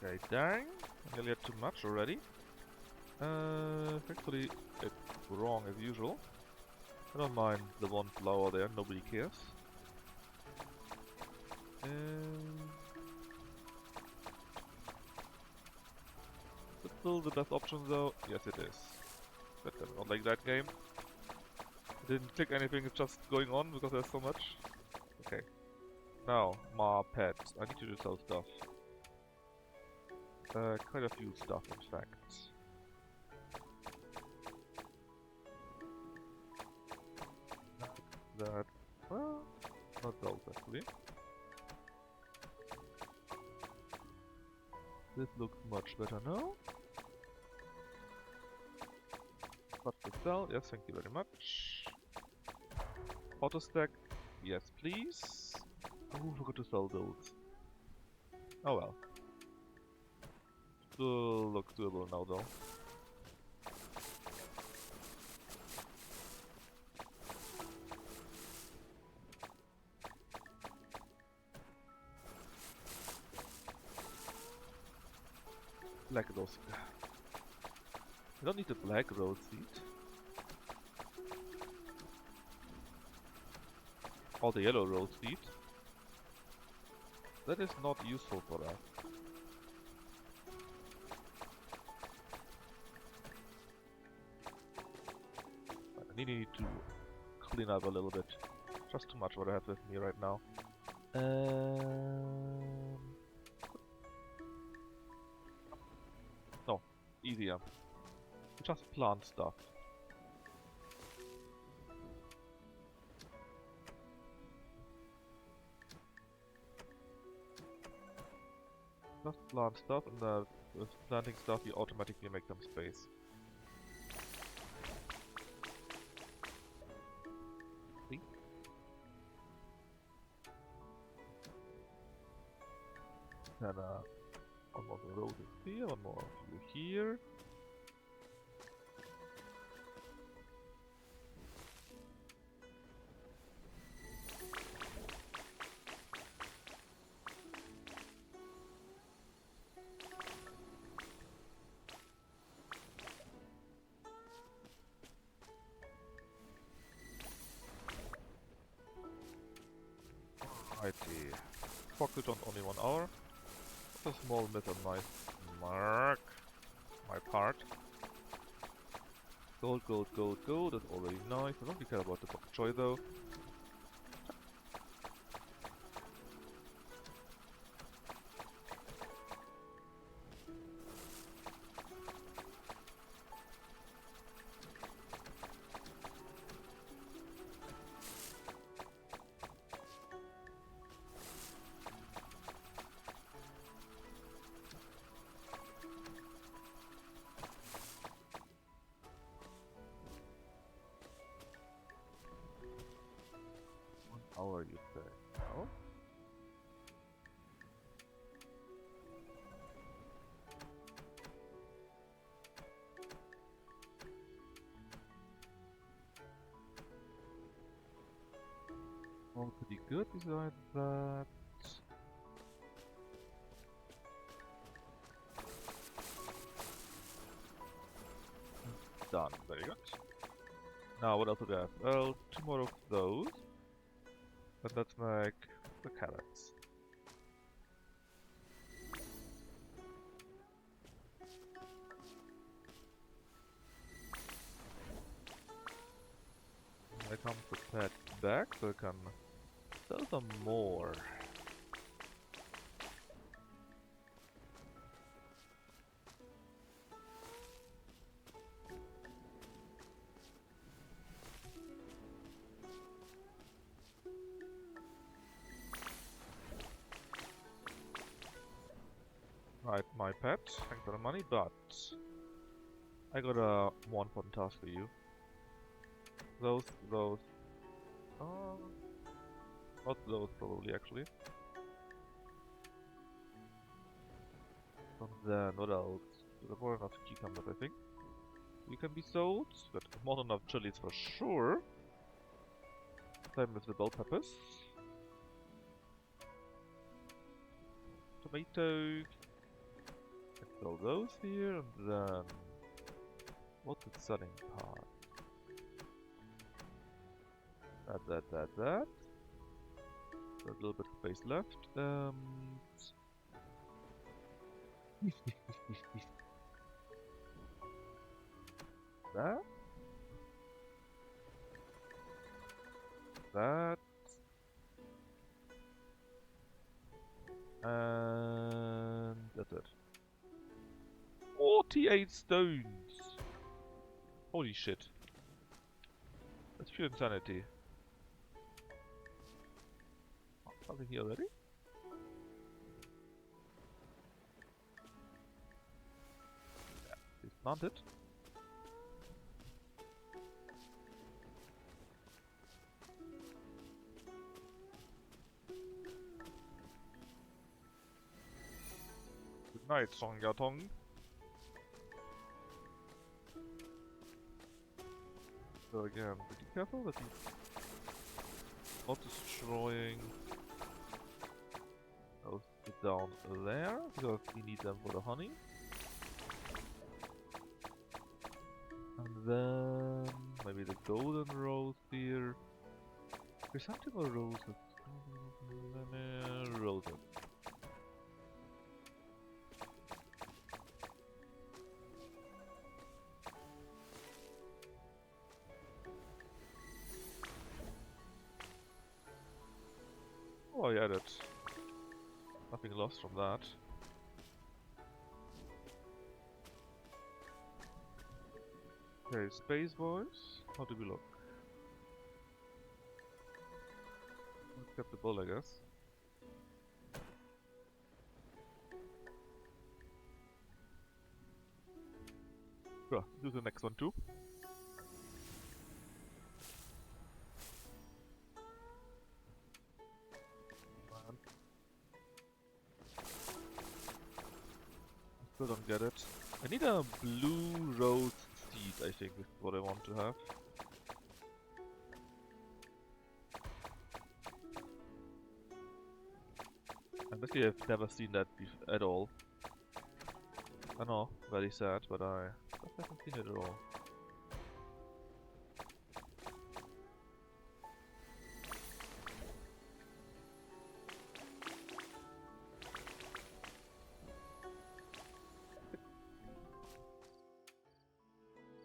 Speaker 1: Okay, dang. I nearly had too much already. Thankfully it's wrong as usual. I don't mind the one flower there, nobody cares. Is it still the best option though? Yes it is. But I don't like that game. I didn't click anything, it's just going on because there's so much. Okay. Now, my pet. I need to do some stuff. Quite a few stuff in fact. that. Well, not those actually. This looks much better now. What's the cell? Yes, thank you very much. Auto stack? Yes, please. Oh, forgot to sell those. Oh well. Still looks doable now though. Black rose. You don't need the black rose seed. Or the yellow rose seed. That is not useful for us. I need to clean up a little bit. Just too much what I have with me right now. No, easier. Just plant stuff. Just plant stuff, and with planting stuff you automatically make them space. See? And one more roses here, one more of you here. Righty. Focus on only 1 hour. That's a small miss on my mark. My part. Gold, gold, gold, gold. That's already nice. I don't really care about the bok choy though. Hour you say? No? All pretty good besides that. Done, very good. Now what else do we have? Well, 2 more of those. But let's make the carrots. I come the pet back so I can sell some more. Right, my pet, thanks for the money, but I got a more important task for you. Those, not those probably actually. And then what else? There were enough cucumbers I think. You can be sold, but more than enough chilies for sure. Same with the bell peppers. Tomatoes. Sell those here, and then what's the selling part? That. There's a little bit of space left. That. And that's it. 48 stones! Holy shit. That's pure insanity. Something here already? Yeah, please plant it. Good night, Song Yatong. So again, be careful that he's not destroying those down there, because we need them for the honey. And then maybe the golden rose here. Chrysanthemum roses. Roses. Oh, I added. Nothing lost from that. Okay, Space Boys. How do we look? Acceptable, I guess. Sure, do the next one too. Still don't get it. I need a blue rose seed, I think is what I want to have. Honestly, I've never seen that at all. I know, very sad, but I just haven't seen it at all.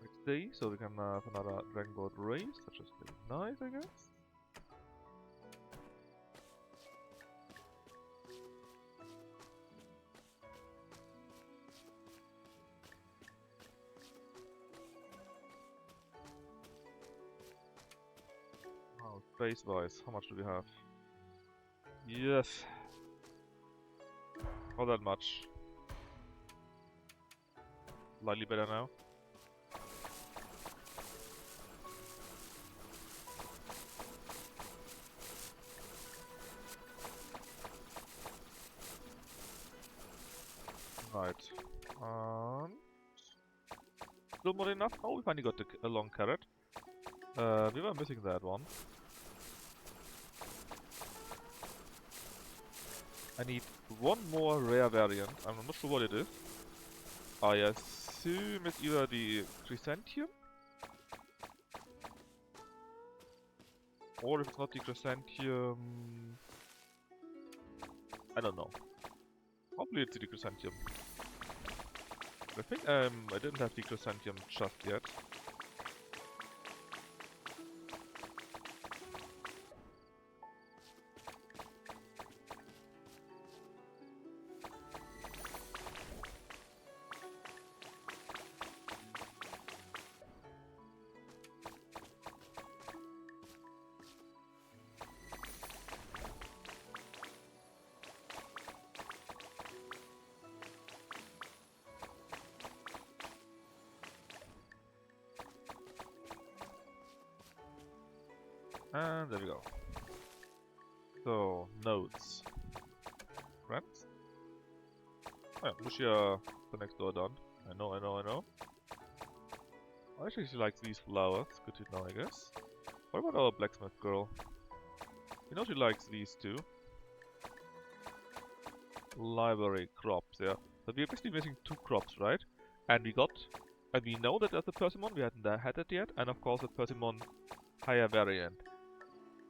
Speaker 1: Next day, so we can have another dragon boat race, which is really nice, I guess. Oh, space-wise, how much do we have? Yes! Not that much. Slightly better now. Right. Still not enough? Oh, we finally got a long carrot. We were missing that one. I need one more rare variant. I'm not sure what it is. I assume it's either the chrysanthemum, or if it's not the chrysanthemum, I don't know. Probably it's the chrysanthemum. I think I didn't have the chrysanthemum just yet. And there we go. So, nodes. Friends? Oh, yeah, Lucia, the next door done. I know. I actually she likes these flowers. Good to know, I guess. What about our blacksmith girl? You know she likes these too. Library crops, yeah. So we're basically missing 2 crops, right? And we know that there's a Persimmon, we hadn't had it yet, and of course a Persimmon higher variant.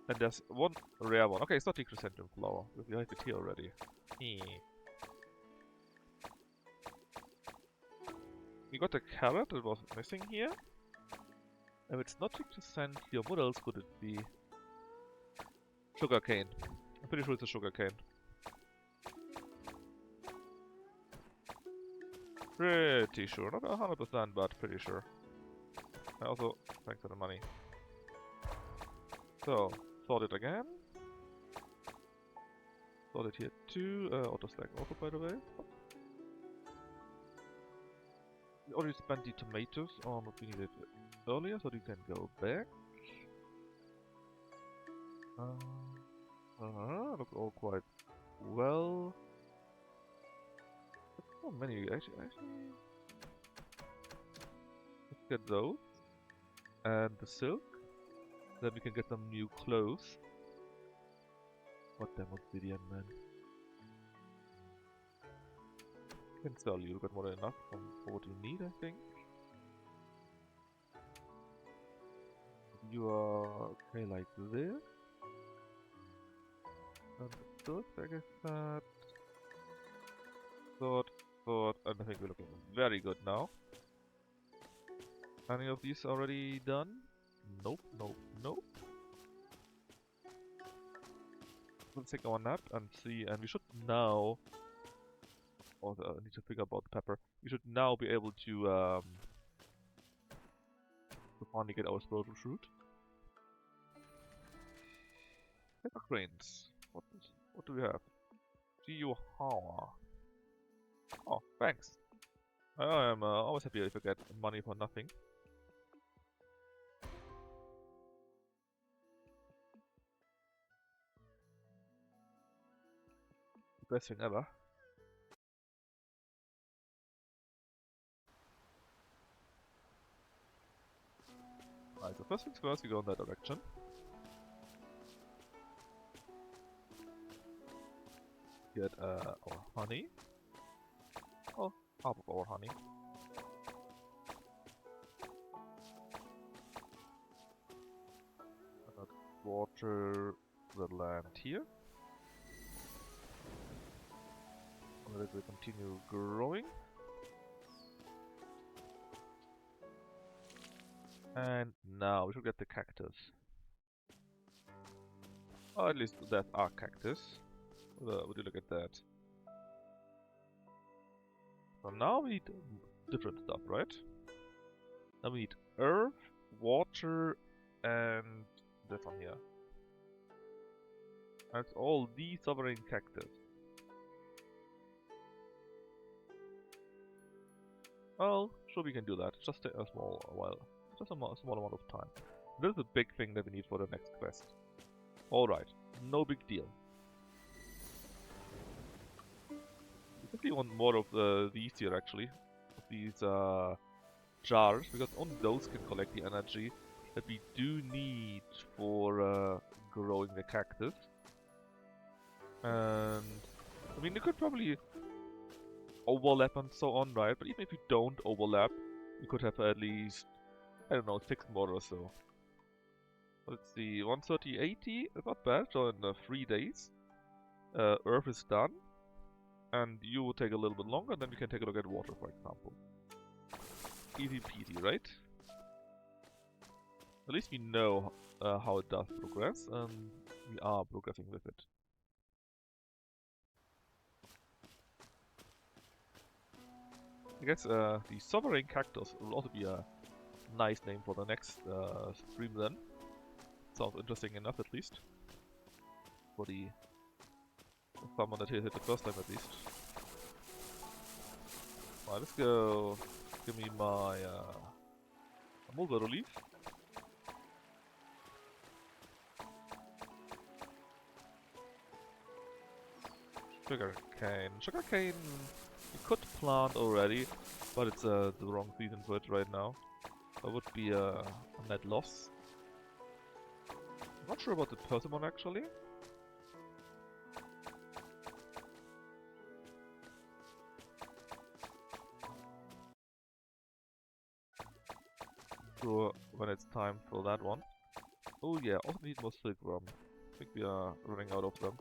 Speaker 1: And there's one rare one. Okay, it's not the chrysanthemum flower. We have it here already. We got a carrot that was missing here. If it's not the chrysanthemum, what else could it be? Sugarcane. I'm pretty sure it's a sugarcane. Pretty sure. Not 100%, but pretty sure. And also, thanks for the money. So, sort it again. Got it here too. Auto stack also, by the way. We already spent the tomatoes on what we needed earlier, so you can go back. Looks all quite well. So many actually. Let's get those and the silk. Then we can get some new clothes. What damn obsidian, man! Can sell you. Got more than enough for what you need, I think. You are okay like this. And the silk, I guess that. Thought, and I think we're looking very good now. Any of these already done? Nope, nope, nope. Let's take our nap and see, and we should now. I need to figure out the pepper. We should now be able to finally get our spiritual fruit. Pepper cranes. What do we have? How? Oh, thanks. I am always happy if I get money for nothing. Best thing ever. Alright, so first things first, we go in that direction. Get our honey. Oh, half of our honey. And water the land here. And let it continue growing. And now we should get the cactus. Or at least that's our cactus. Would you look at that? So now we need different stuff, right? Now we need earth, water, and this one here. That's all the sovereign cactus. Well, sure we can do that. Just a small while. Just a small amount of time. This is a big thing that we need for the next quest. Alright, no big deal. We simply want more of these here actually. Of these jars, because only those can collect the energy that we do need for growing the cactus. And I mean, you could probably overlap and so on, right? But even if you don't overlap, you could have at least, I don't know, 6 more or so. Let's see, 130, 80, it's not bad, so in 3 days. Earth is done. And you will take a little bit longer, then we can take a look at water, for example. Easy peasy, right? At least we know how it does progress, and we are progressing with it. I guess the Sovereign Cactus will also be a nice name for the next stream then. Sounds interesting enough at least. For the someone that hit the first time at least. Alright, let's go. Give me my mulberry leaf. Sugarcane. Sugarcane you could plant already, but it's the wrong season for it right now. That would be a net loss. I'm not sure about the persimmon actually. Sure, when it's time for that one. Oh yeah, also need more silkworm. I think we are running out of them.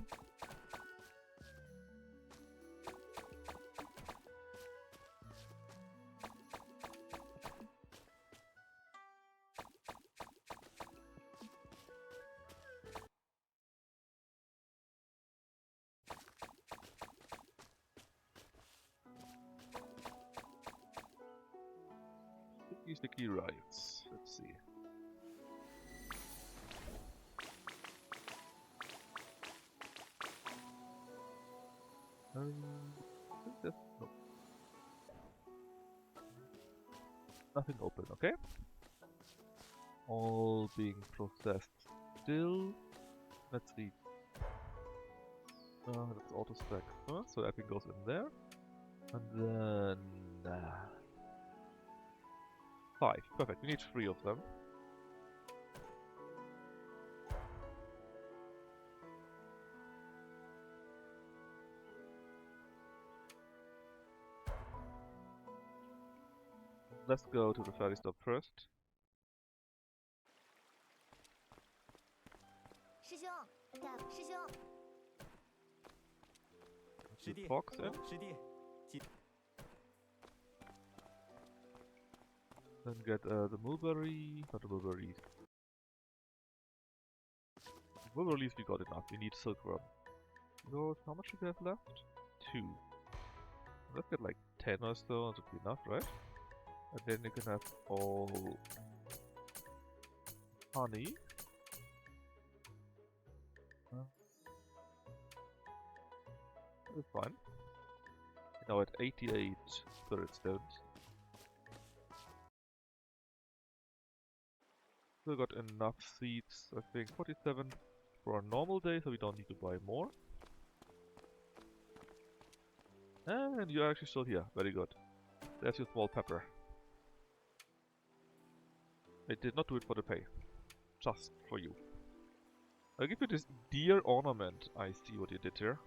Speaker 1: Sticky riots. Let's see. I think there's no, nothing open, okay? All being processed still. Let's see. Let's auto stack first, so everything goes in there. And then 5. Perfect. We need 3 of them. Let's go to the ferry stop first.
Speaker 4: 师兄，大师兄，
Speaker 2: 师弟，
Speaker 1: Fox in.
Speaker 2: 师弟，
Speaker 1: Then get the mulberry, not the mulberries. Mulberries we got enough. We need silkworm. So how much do we have left? 2. Let's get like 10 or so. That would be enough, right? And then you can have all honey. That's fine. Now at 88 spirit stones. Still got enough seeds, I think 47 for a normal day, so we don't need to buy more. And you're actually still here, very good. There's your small pepper. I did not do it for the pay, just for you. I'll give you this deer ornament. I see what you did here.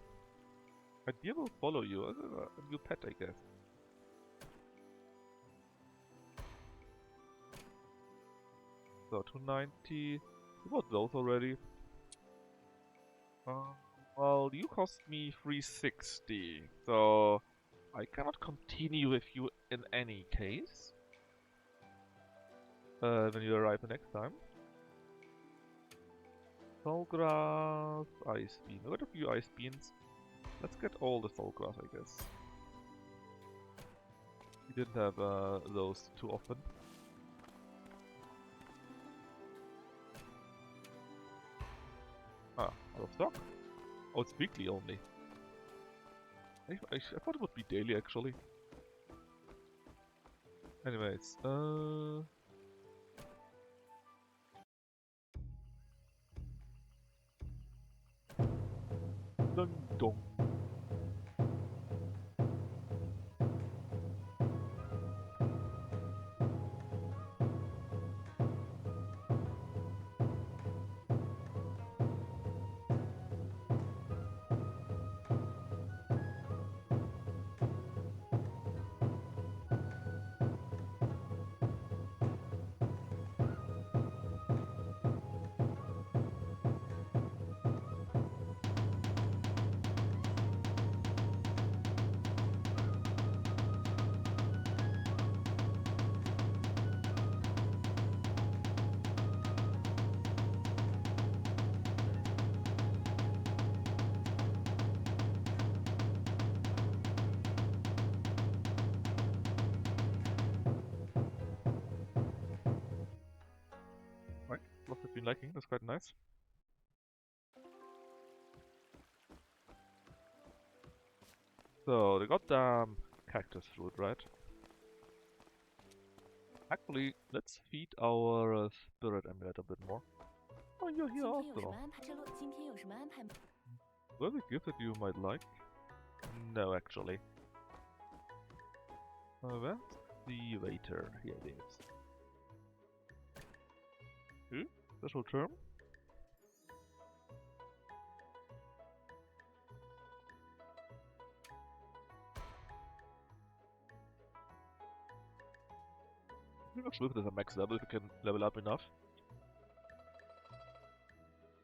Speaker 1: A deer will follow you, a new pet I guess. So 290, we bought those already. Well, you cost me 360, so I cannot continue with you in any case. When you arrive the next time. Tallgrass, ice bean. I got a few ice beans. Let's get all the tallgrass, I guess. We didn't have those too often. Ah, out of stock? Oh, it's weekly only. I thought it would be daily actually. Anyways, dun dong. Right, lots have been liking, that's quite nice. So, the goddamn cactus fruit, right? Actually, let's feed our spirit amulet a bit more. Oh, you're here also. Were there gifts that you might like? No, actually. Where's the waiter? Here it is. Special term? I'm not sure if there's a max level if you can level up enough.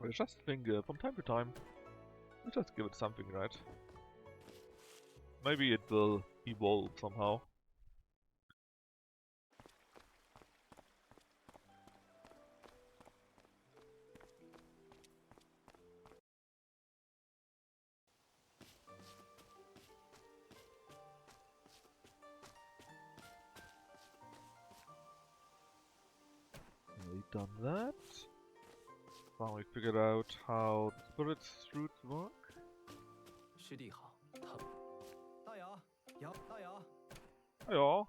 Speaker 1: I just think from time to time, we just give it something, right? Maybe it will evolve somehow. We've done that. Now we figured out how the spirit fruits work.
Speaker 2: 师弟好，他大姚，
Speaker 1: Hiya.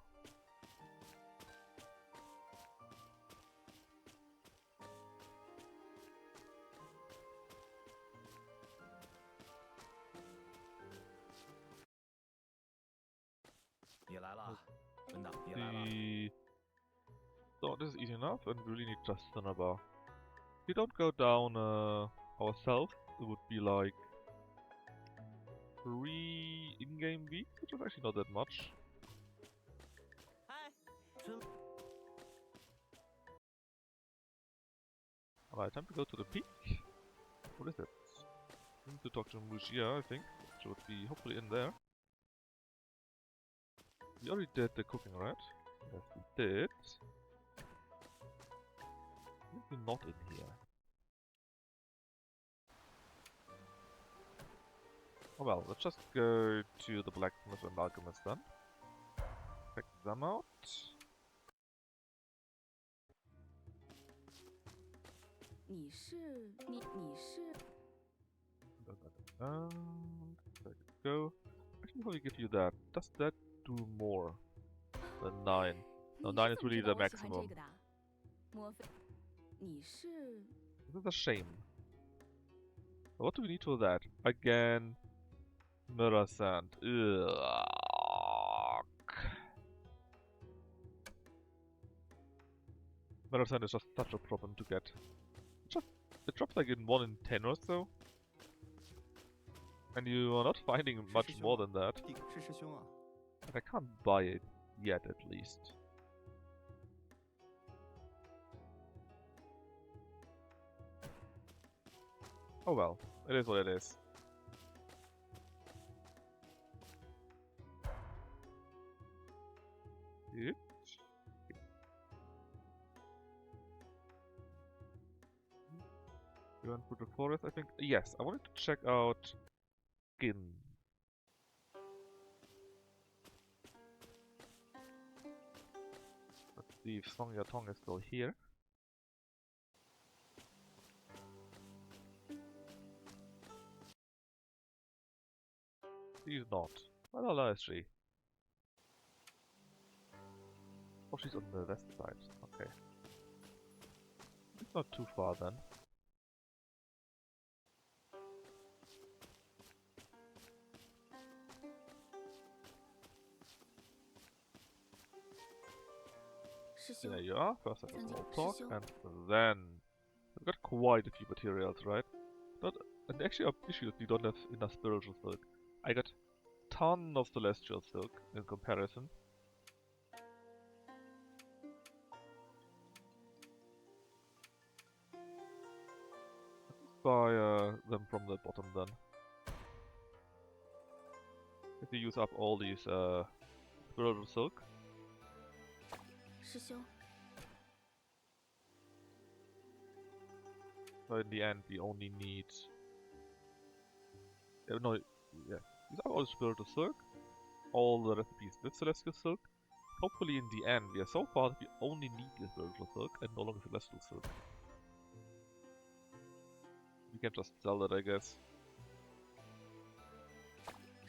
Speaker 2: 你来了，文档，你来了。
Speaker 1: The thought is easy enough and really need just another bar. If we don't go down ourselves, it would be like 3 in-game weeks, which is actually not that much.
Speaker 2: 嗨，春
Speaker 1: Alright, time to go to the peak. What is it? We need to talk to Mujia, I think. Which would be hopefully in there. We already did the cooking, right? Yes, we did. Maybe not in here. Oh well, let's just go to the blacksmith and alchemist then. Check them out. There you go. Actually, before we give you that, does that do more than 9? No, 9 is really the maximum. This is a shame. What do we need for that? Again, mirror sand. Ugh. Mirror sand is just such a problem to get. It drops like in 1 in 10 or so. And you are not finding much more than that.
Speaker 2: 是师兄啊，
Speaker 1: And I can't buy it yet, at least. Oh well, it is what it is. Yep. We went through the forest, I think. Yes, I wanted to check out Skin. Let's see if Song Yatong is still here. She's not. Where is she? Oh, she's on the west side. Okay. It's not too far then. There you are. First have a small talk, and then we've got quite a few materials, right? And actually our issue is we don't have enough spiritual silk. I got ton of celestial silk in comparison. Let's buy them from the bottom then. If we use up all these spiritual silk.
Speaker 3: 师兄，
Speaker 1: So in the end we only need... no, yeah. These are all spiritual silk. All the recipes with celestial silk. Hopefully in the end we are so far that we only need the spiritual silk and no longer celestial silk. We can just sell it, I guess.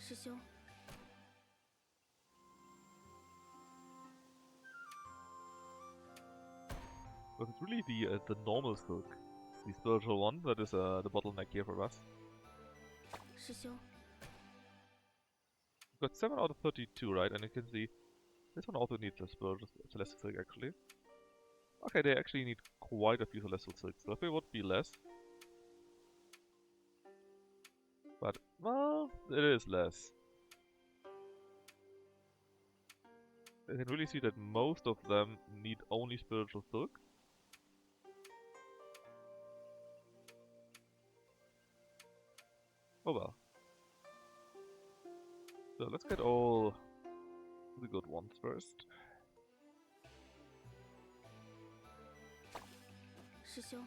Speaker 3: 师兄，
Speaker 1: But it's really the normal silk, the spiritual one, that is the bottleneck here for us.
Speaker 3: 师兄，
Speaker 1: We've got 7 out of 32, right? And you can see this one also needs a spiritual celestial silk actually. Okay, they actually need quite a few celestial silks, so if it would be less. But, well, it is less. I can really see that most of them need only spiritual silk. Oh well. So let's get all the good ones first.
Speaker 3: 师兄，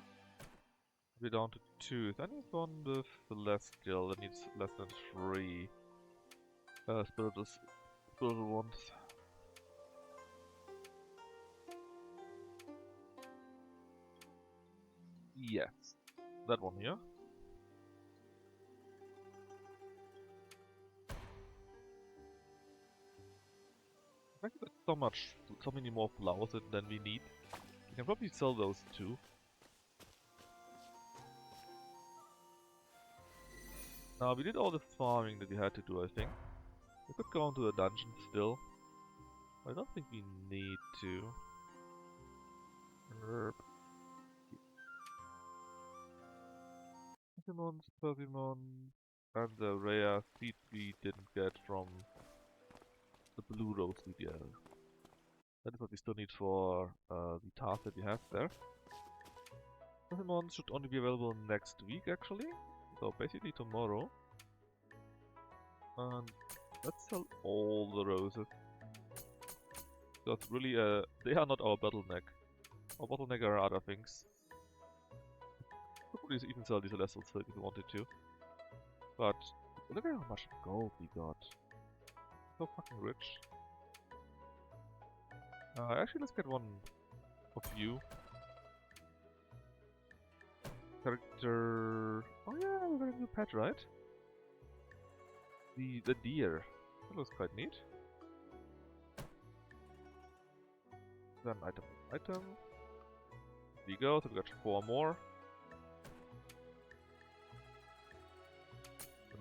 Speaker 1: We're down to 2. I need one with celestial that needs less than 3 spiritual ones. Yes, that one here. so many more flowers than we need. We can probably sell those too. Now we did all the farming that we had to do, I think. We could go into the dungeon still. I don't think we need to. Herb. Persimmons, and the rare seed we didn't get from the blue rose we get. That is what we still need for the task that we have there. Persimmons should only be available next week actually, so basically tomorrow. And let's sell all the roses. Because really, they are not our bottleneck. Our bottleneck are other things. We could even sell these celestial silk if we wanted to. But look at how much gold we got. So fucking rich. Actually, let's get one of you. Character. Oh yeah, we got a new pet, right? The deer. That looks quite neat. Then item. There we go. So we got 4 more.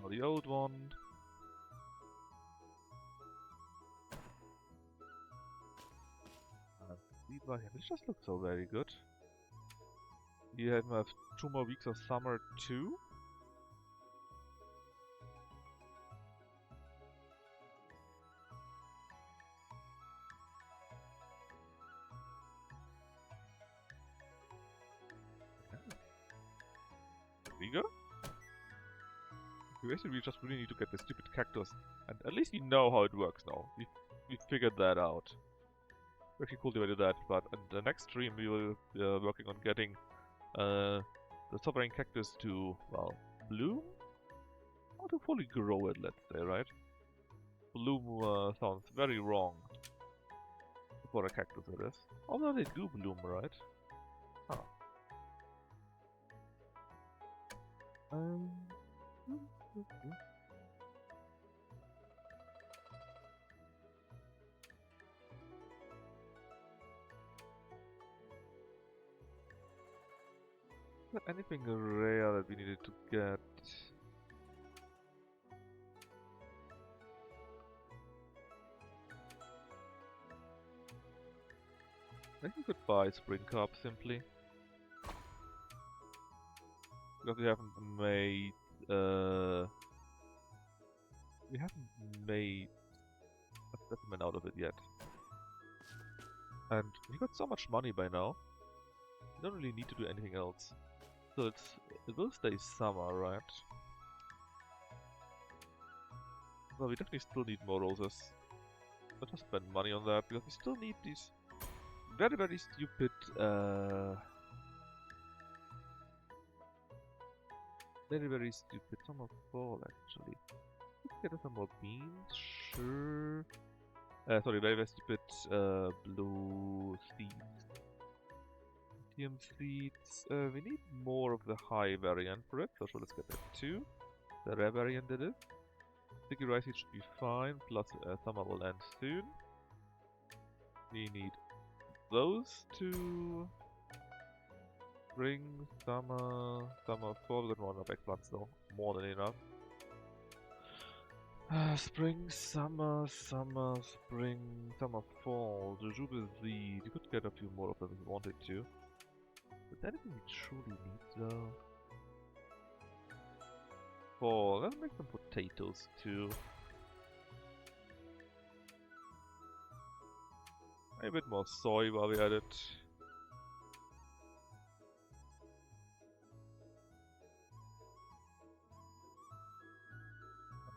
Speaker 1: Now the old one. This just looks so very good. We have 2 more weeks of summer too. There we go. Basically, we just really need to get the stupid cactus, and at least we know how it works now. We figured that out. We actually cultivated that, but in the next stream we will be working on getting the sovereign cactus to, well, bloom? Or to fully grow it, let's say, right? Bloom sounds very wrong for a cactus, it is. Although they do bloom, right? Huh. Is there anything rare that we needed to get? I think we could buy Spring Cup simply. Because we haven't made a settlement out of it yet. And we got so much money by now. We don't really need to do anything else. So it will stay summer, right? Well, we definitely still need more roses. Let's just spend money on that because we still need these very, very stupid summer fall actually. Let's get us some more beans, sure. Sorry, very, very stupid blue seeds. Lithium seeds. We need more of the high variant for it, so let's get that too. The rare variant that is. Sticky rice seeds should be fine, plus summer will end soon. We need those two. Spring, summer, fall. We got one of eggplants though, more than enough. Spring, summer, spring, summer, fall. Jujube seed. You could get a few more of them if you wanted to. But anything we truly need though? Fall. Let's make some potatoes too. A bit more soy while we at it.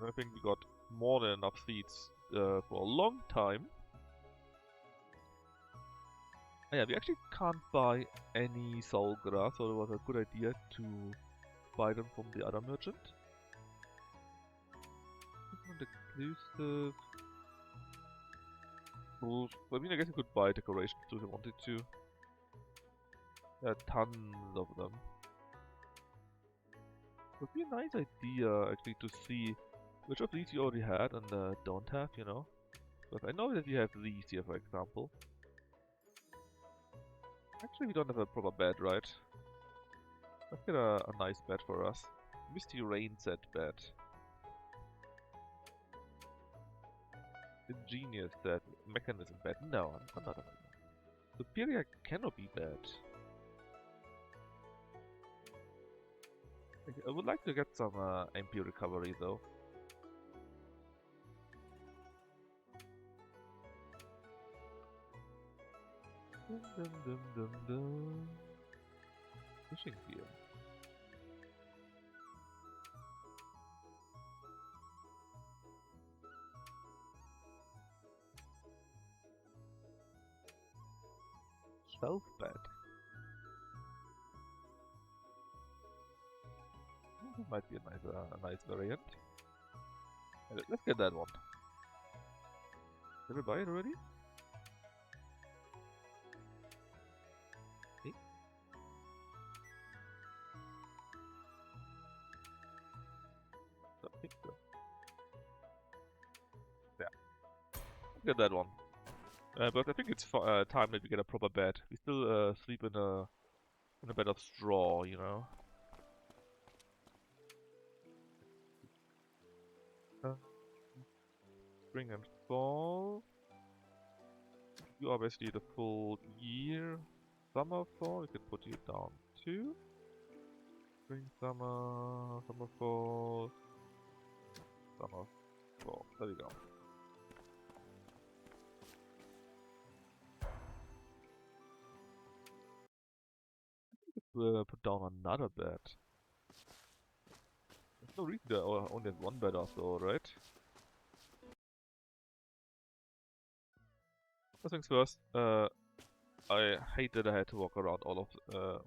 Speaker 1: I think we got more than enough seeds for a long time. Oh yeah, we actually can't buy any soul grass, so it was a good idea to buy them from the other merchant. Exclusive. I mean, I guess you could buy decorations too if you wanted to. There are tons of them. It would be a nice idea actually to see which of these you already had and don't have, you know. But I know that we have these here, for example. Actually, we don't have a proper bed, right? Let's get a nice bed for us. Misty Rain set bed. Ingenious set. Mechanism bed. No, I'm not a Superior canopy bed. I would like to get some MP recovery though. Dum dum dum dum dum. Fishing gear. Shelf bed. That might be a nice variant. Let's get that one. Did we buy it already? Okay. Don't think so. Yeah. Let's get that one. But I think it's time that we get a proper bed. We still sleep in a bed of straw, you know. Spring and fall. You are basically the full year. Summer, fall. We can put you down too. Spring, summer, summer, fall, summer, fall. There we go. Put down another bed. There's no reason to only have one bed after all, right? First things first, I hate that I had to walk around all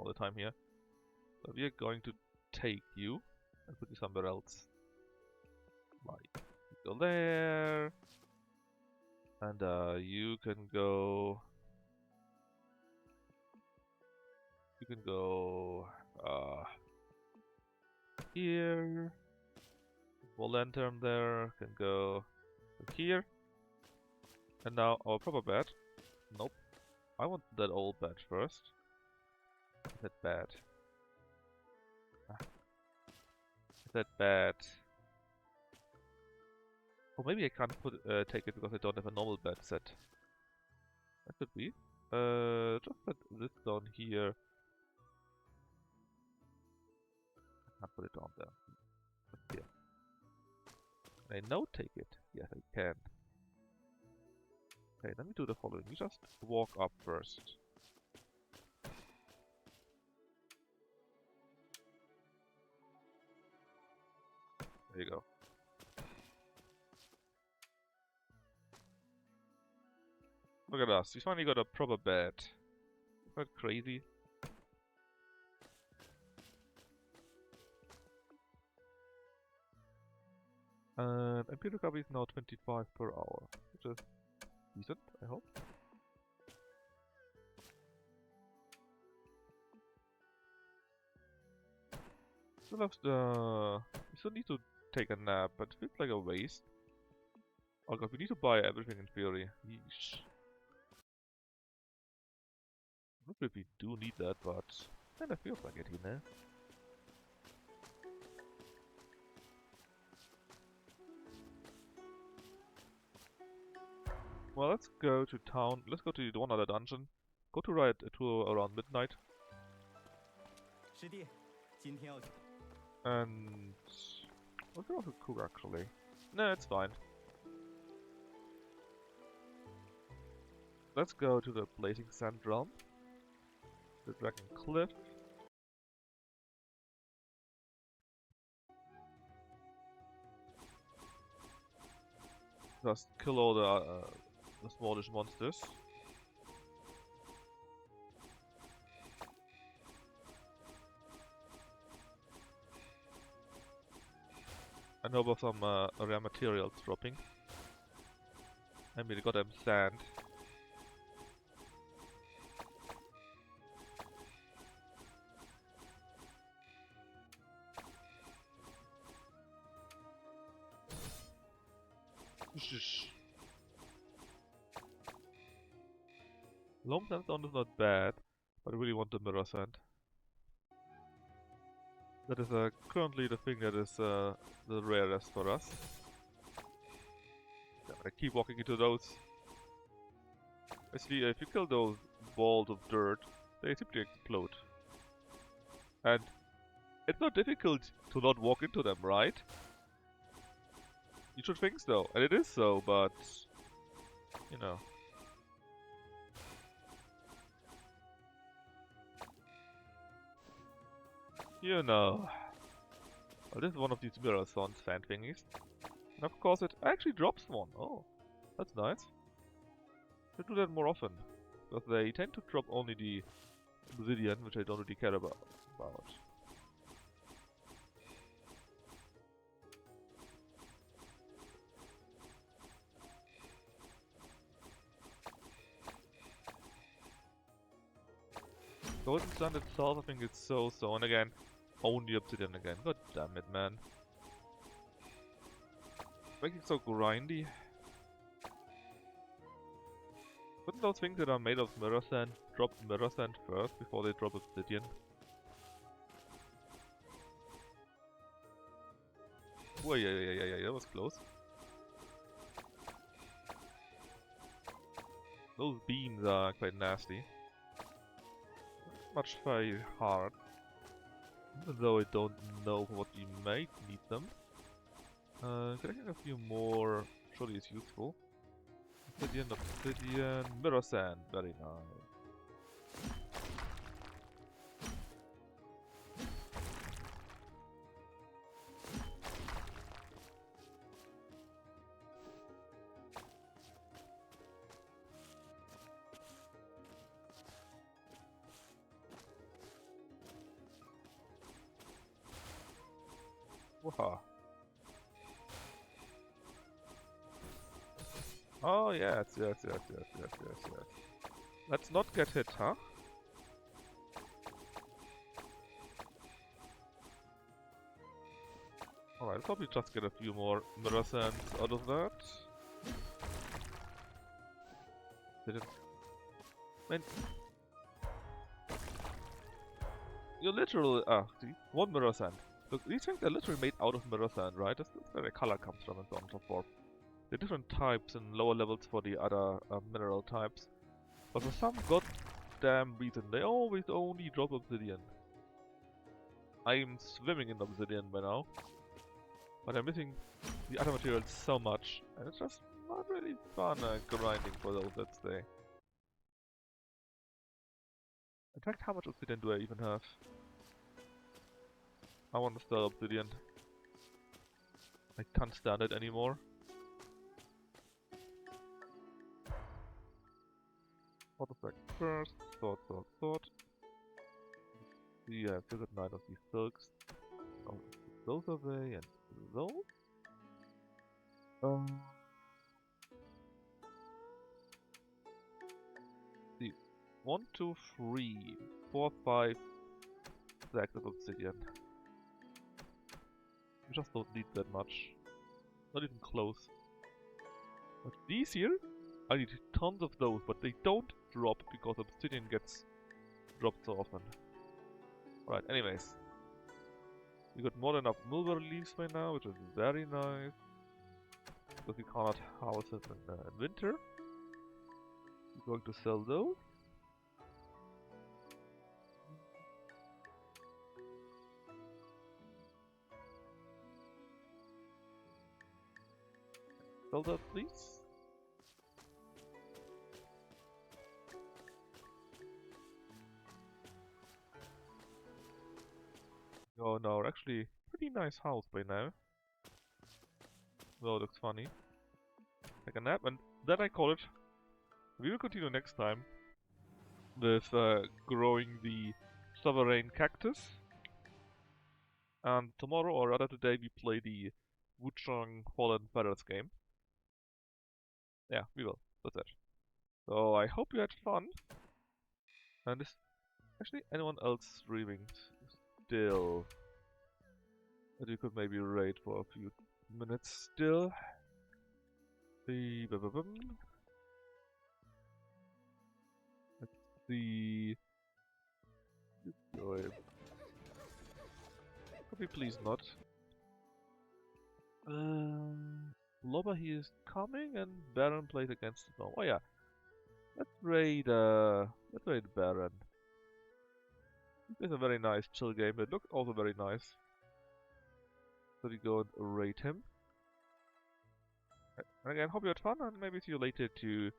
Speaker 1: the time here. So we are going to take you and put you somewhere else. Like, you go there, and you can go. You can go here. Small lantern there can go here. And now our proper bed. Nope. I want that old bed first. Is that bad? Is that bad? Or maybe I can't take it because I don't have a normal bed set. That could be. Just put this down here. I can't put it down there. But here. Can I now take it? Yes, I can. Okay, let me do the following. You just walk up first. There you go. Look at us. We finally got a proper bed. Isn't that crazy? And MP recovery is now 25 per hour, which is decent, I hope. Still have we still need to take a nap, but it feels like a waste. Oh god, we need to buy everything in theory. Yeesh. Not sure if we do need that, but kinda feels like it, you know? Well, let's go to town. Let's go to the one other dungeon. Go to right to around midnight.
Speaker 2: 师弟，今天要去。
Speaker 1: And we'll go to cook actually. No, it's fine. Let's go to the Blazing Sand Realm. The Dragon Cliff. Just kill all the smallish monsters. And hope of some rare materials dropping. I mean, the goddamn sand. Long sandstone is not bad, but I really want the mirror sand. That is currently the thing that is the rarest for us. I keep walking into those. Basically, if you kill those balls of dirt, they simply explode. And it's not difficult to not walk into them, right? You should think so, and it is so, but you know. You know. Well, this is one of these mirror sand thingies. And of course it actually drops one. Oh, that's nice. Should do that more often. Because they tend to drop only the obsidian, which I don't really care about. Golden Sand itself, I think it's so, and again, only obsidian again. God damn it, man. Making it so grindy. Wouldn't those things that are made of mirror sand drop mirror sand first before they drop obsidian? Oh, yeah, that was close. Those beams are quite nasty. Much very hard. Even though I don't know what we might need them. Collecting a few more surely is useful. Obsidian, mirror sand, very nice. Waha. Oh yes. Let's not get hit, huh? Alright, probably just get a few more mirror sands out of that. Didn't. Man. You're literally. See? One mirror sand. Look, these things are literally made out of mirror sand, right? That's where the color comes from and so on and so forth. There are different types and lower levels for the other mineral types. But for some goddamn reason, they always only drop obsidian. I'm swimming in obsidian by now. But I'm missing the other materials so much. And it's just not really fun grinding for those, let's say. In fact, how much obsidian do I even have? I want to sell obsidian. I can't stand it anymore. Artifact first, sort. Yeah, still got 9 of these silks. I'll put those away and those. See, 1, 2, 3, 4, 5 stacks of obsidian. We just don't need that much. Not even close. But these here, I need tons of those, but they don't drop because obsidian gets dropped so often. Right, anyways. We got more than enough mulberry leaves by now, which is very nice. Because we cannot harvest it in winter. We're going to sell those. Sell that, please. Oh no, actually, pretty nice house by now. Well, it looks funny. Take a nap, and then I call it. We will continue next time with growing the sovereign cactus. And tomorrow, or rather today, we play the Wuchang Fallen Feathers game. Yeah, we will. That's it. So I hope you had fun. And is actually anyone else streaming still? That you could maybe raid for a few minutes still. I the... Destroy. Could we please not? Lobber, he is coming, and Baron plays against the norm. Oh yeah, let's raid Baron. This is a very nice chill game. It looks also very nice. So we go and raid him. And again, hope you had fun, and maybe see you later to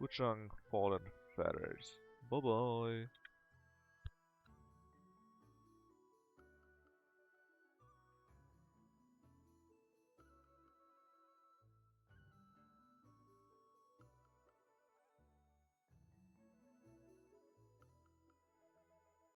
Speaker 1: Wuchang Fallen Feathers. Bye bye.